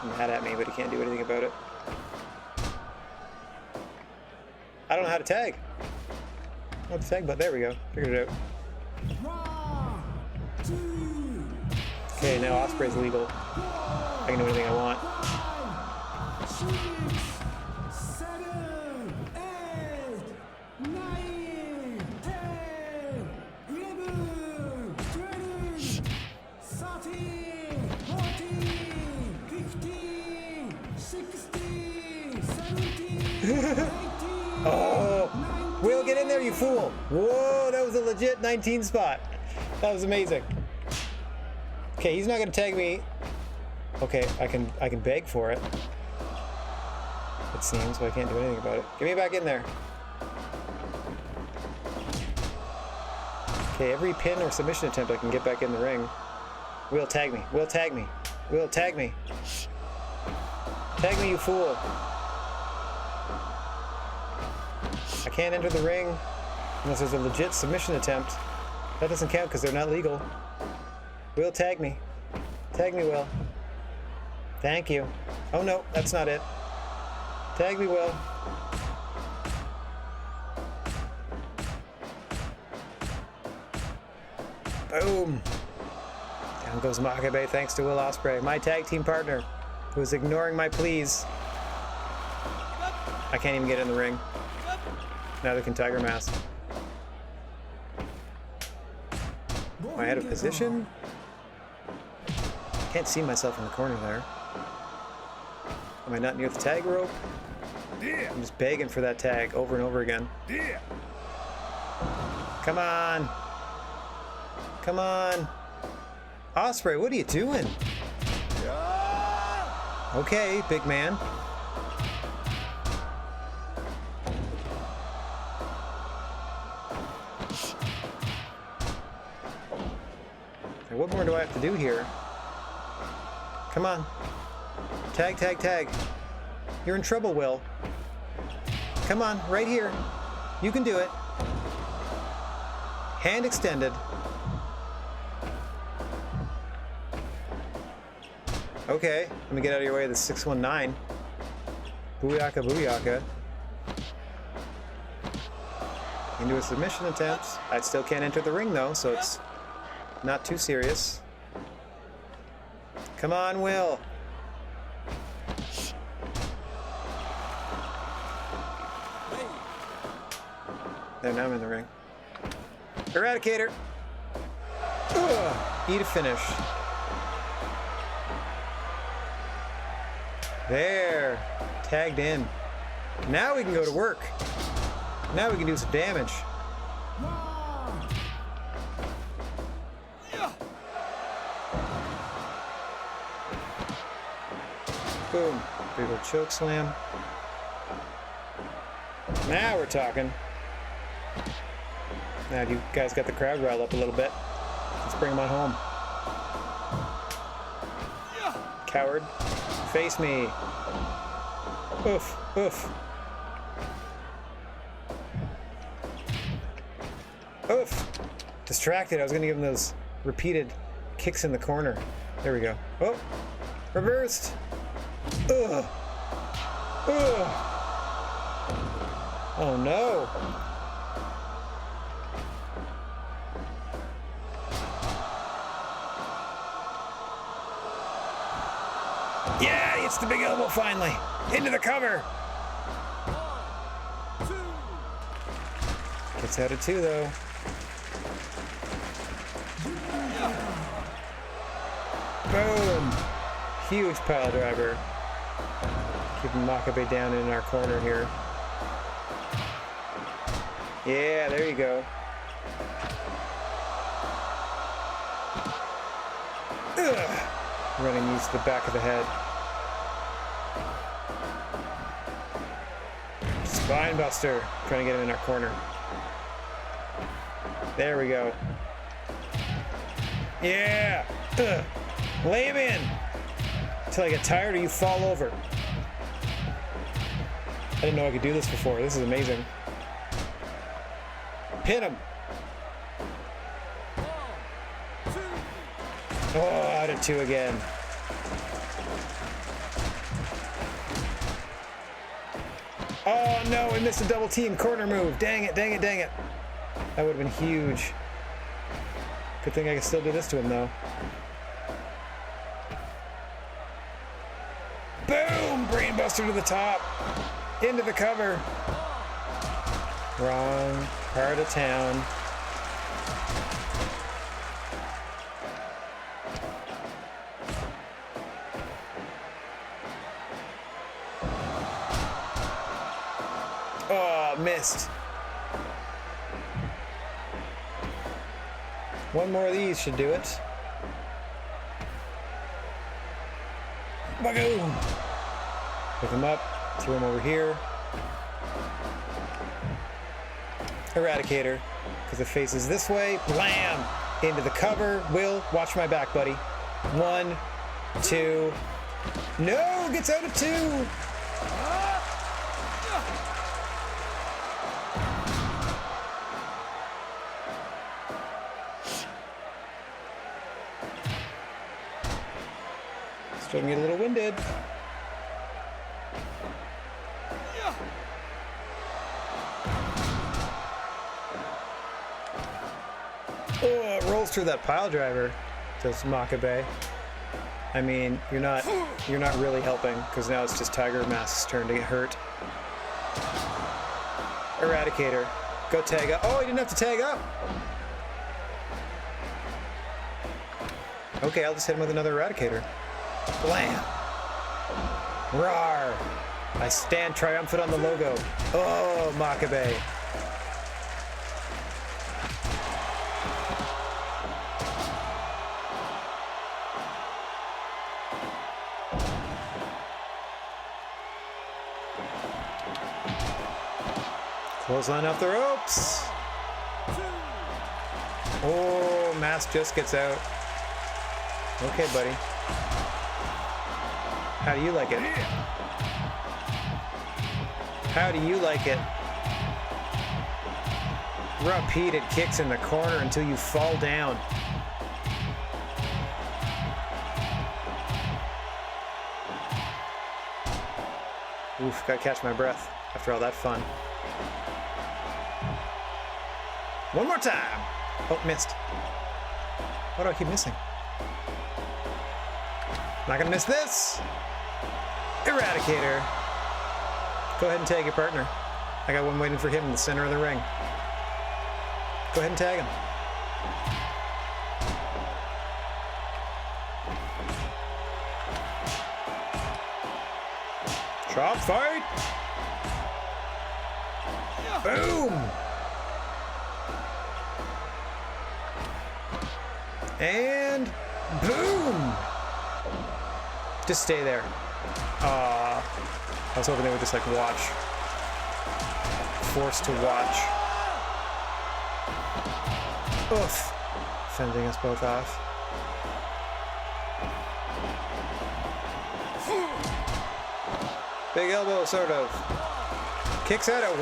[SPEAKER 1] He's mad at me, but he can't do anything about it. I don't know how to tag. What's the tag button? There we go. Figured it out.
[SPEAKER 5] 1, 2,
[SPEAKER 1] Okay, now Osprey's legal. I can do anything I want.
[SPEAKER 5] 5, 6, 7, 8, 9, 10, 11, 12, 13, 14, 15, 16, 17, 18.
[SPEAKER 1] Oh! Will, get in there, you fool! Whoa, that was a legit 19 spot. That was amazing. Okay, he's not gonna tag me. Okay, I can beg for it. It seems, but I can't do anything about it. Get me back in there. Okay, every pin or submission attempt I can get back in the ring. Will, tag me. Will, tag me. Will, tag me. Tag me, you fool. I can't enter the ring unless there's a legit submission attempt. That doesn't count because they're not legal. Will, tag me. Tag me, Will. Thank you. Oh no, that's not it. Tag me, Will. Boom. Down goes Makabe thanks to Will Ospreay, my tag team partner, who is ignoring my pleas. I can't even get in the ring. Neither can Tiger Mask. Am I out of position? Can't see myself in the corner there. Am I not near the tag rope? I'm just begging for that tag over and over again. Come on. Come on. Ospreay, what are you doing? Okay, big man. Now, what more do I have to do here? Come on. Tag, tag, tag. You're in trouble, Will. Come on, right here. You can do it. Hand extended. Okay, let me get out of your way of the 619. Booyaka, booyaka. Into a submission attempt. I still can't enter the ring though, so it's not too serious. Come on, Will. There, now I'm in the ring. Eradicator. Ugh. Eat a finish. There. Tagged in. Now we can go to work. Now we can do some damage. Boom. Big old choke slam. Now we're talking. Now you guys got the crowd riled up a little bit. Let's bring them on home. Coward. Face me. Oof. Oof. Oof. Distracted. I was going to give him those repeated kicks in the corner. There we go. Oh. Reversed. Ugh. Ugh. Oh no. Yeah, it's the big elbow finally. Into the cover. Gets out of 2 though. Boom. Huge pile driver. Keeping Makabe down in our corner here. Yeah, there you go. Ugh. Running these to the back of the head. Spinebuster. Trying to get him in our corner. There we go. Yeah! Ugh. Lay him in! Until I get tired or you fall over. I didn't know I could do this before. This is amazing. Pin him! Oh, out of 2 again. Oh no, we missed a double team corner move. Dang it, dang it, dang it. That would have been huge. Good thing I can still do this to him though. Boom! Brainbuster to the top. Into the cover. Wrong part of town. Oh, missed. One more of these should do it. Bagoom! Pick him up, throw him over here. Eradicator, because it faces this way. Blam! Into the cover. Will, watch my back, buddy. 1, 2. No! Gets out of 2! Starting to get a little winded. Oh, it rolls through that pile driver, does Makabe. I mean, you're not really helping, because now it's just Tiger Mask's turn to get hurt. Eradicator. Go tag up. Oh, he didn't have to tag up. Okay, I'll just hit him with another Eradicator. Blam! Rawr! I stand triumphant on the logo. Oh, Makabe. Clothesline off the ropes. Oh, Mask just gets out. Okay, buddy. How do you like it? How do you like it? Repeated kicks in the corner until you fall down. Oof, gotta catch my breath after all that fun. One more time. Oh, missed. Why do I keep missing? Not gonna miss this. Eradicator. Go ahead and tag your partner. I got one waiting for him in the center of the ring. Go ahead and tag him. Chop fight. Boom. And boom. Just stay there. I was hoping they would just like watch. Forced to watch. Oof. Fending us both off. Big elbow, sort of. Kicks out at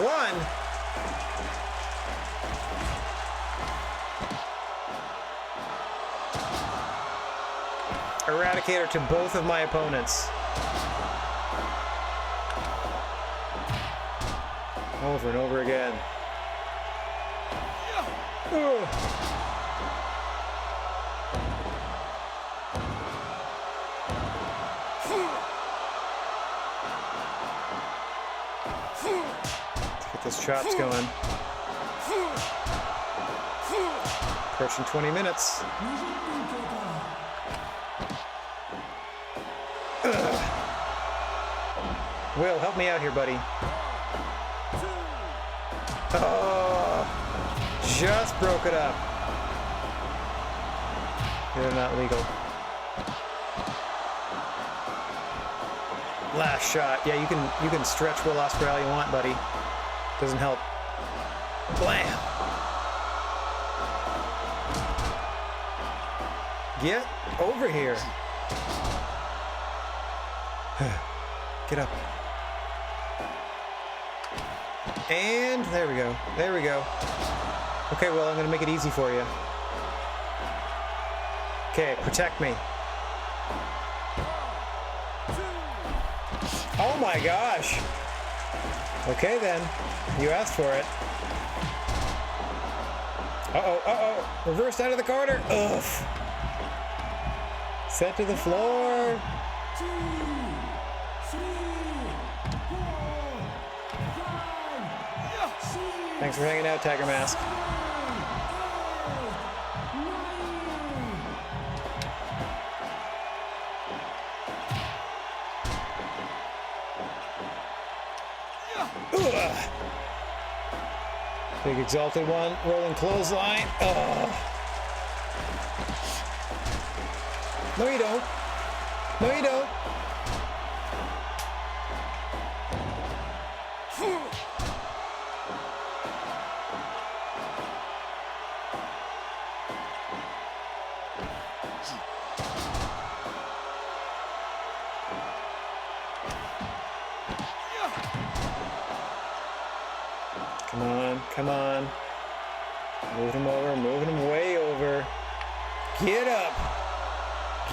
[SPEAKER 1] 1. Eradicator to both of my opponents. Over and over again. Let's get those chops going. Approaching 20 minutes. Will, help me out here, buddy. Oh, just broke it up. They're not legal. Last shot. Yeah, you can stretch Will Ospreay all you want, buddy. Doesn't help. Blam! Get over here. Get up. And there we go. There we go. Okay, well, I'm gonna make it easy for you. Okay, protect me. Oh my gosh. Okay then. You asked for it. Uh-oh, uh-oh. Reversed out of the corner. Ugh. Set to the floor.
[SPEAKER 5] 2, 3, 4, 5, 6,
[SPEAKER 1] Thanks for hanging out, Tiger Mask.
[SPEAKER 5] 7, 8, 9.
[SPEAKER 1] Ugh. Big exalted one. Rolling clothesline. Ugh. No, you don't. No, you don't. Come on, come on. Moving him over, moving him way over. Get up.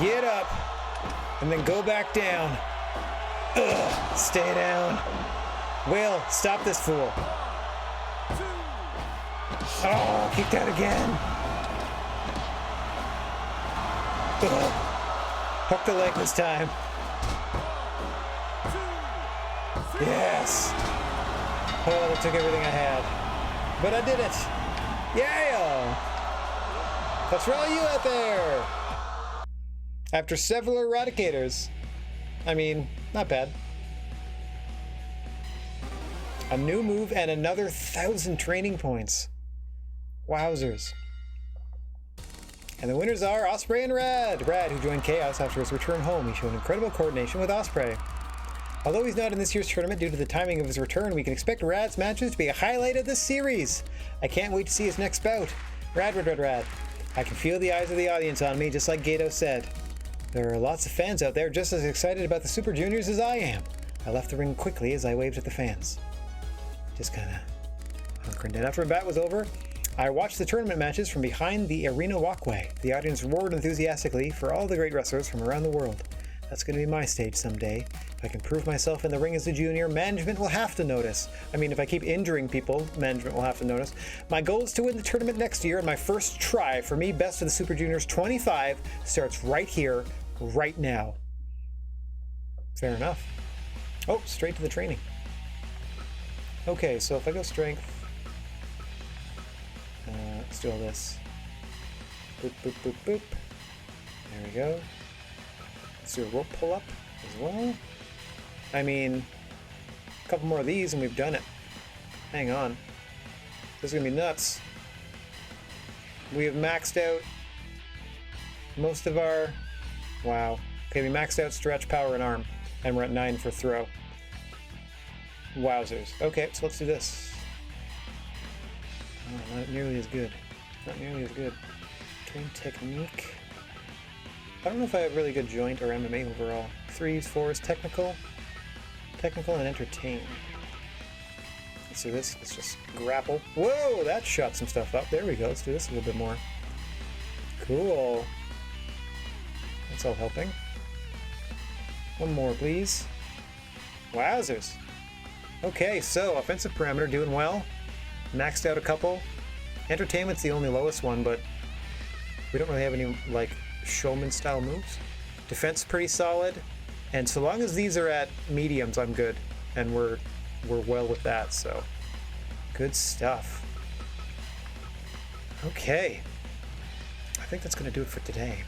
[SPEAKER 1] Get up. And then go back down. Ugh, stay down. Will, stop this fool. Oh, kicked out again. Ugh. Hook the leg this time. Yes. Oh, that took everything I had. But I did it. Yeah. That's for all you out there. After several eradicators. I mean, not bad. A new move and another 1,000 training points. Wowzers. And the winners are Ospreay and Rad. Rad, who joined Chaos after his return home. He showed incredible coordination with Ospreay. Although he's not in this year's tournament due to the timing of his return, we can expect Rad's matches to be a highlight of this series. I can't wait to see his next bout. Rad. I can feel the eyes of the audience on me, just like Gato said. There are lots of fans out there just as excited about the Super Juniors as I am. I left the ring quickly as I waved at the fans. Just kinda hunkering down. After the bat was over, I watched the tournament matches from behind the arena walkway. The audience roared enthusiastically for all the great wrestlers from around the world. That's going to be my stage someday. If I can prove myself in the ring as a junior, management will have to notice. I mean, if I keep injuring people, management will have to notice. My goal is to win the tournament next year, and my first try for me, Best of the Super Juniors 25, starts right here, right now. Fair enough. Oh, straight to the training. Okay, so if I go strength, let's do all this. Boop, boop, boop, boop. There we go. Let's do a rope pull-up as well. I mean, a couple more of these and we've done it. Hang on. This is going to be nuts. We have maxed out most of our... Wow. Okay, we maxed out stretch, power, and arm. And we're at 9 for throw. Wowzers. Okay, so let's do this. Oh, not nearly as good. Not nearly as good. Train technique. I don't know if I have really good joint or MMA overall. 3s, 4s, technical and entertain. Let's do this. Let's just grapple. Whoa, that shot some stuff up. There we go. Let's do this a little bit more. Cool. That's all helping. One more, please. Wowzers. Okay, so offensive parameter doing well. Maxed out a couple. Entertainment's the only lowest one, but we don't really have any, like, showman style moves. Defense pretty solid, and so long as these are at mediums, I'm good, and we're well with that. So good stuff. Okay, I think that's going to do it for today.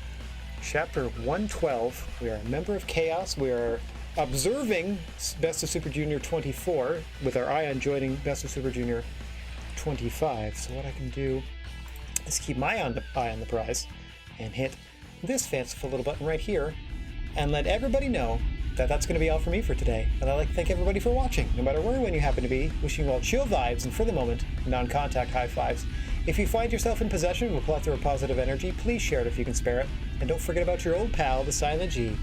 [SPEAKER 1] Chapter 112. We are a member of Chaos. We are observing Best of Super Junior 24 with our eye on joining Best of Super Junior 25. So what I can do is keep my eye on the prize and hit this fanciful little button right here and let everybody know that's going to be all for me for today. And I'd like to thank everybody for watching, no matter where and when you happen to be. Wishing you all chill vibes and, for the moment, non-contact high fives. If you find yourself in possession of a plethora of positive energy, please share it if you can spare it. And don't forget about your old pal, the Silent G,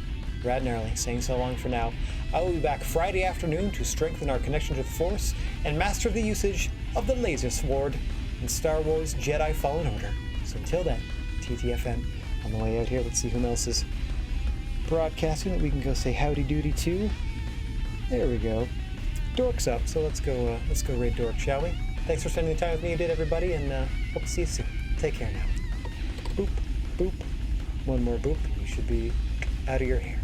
[SPEAKER 1] Rad Gnarly, saying so long for now. I will be back Friday afternoon to strengthen our connection to the Force and master the usage of the Laser Sword in Star Wars Jedi Fallen Order. So until then, TTFN. On the way out here, let's see who else is broadcasting that we can go say howdy doody to. There we go. Dork's up, so let's go raid Dork, shall we? Thanks for spending the time with me, you did, everybody, and hope to see you soon. Take care now. Boop, boop. One more boop, and you should be out of your hair.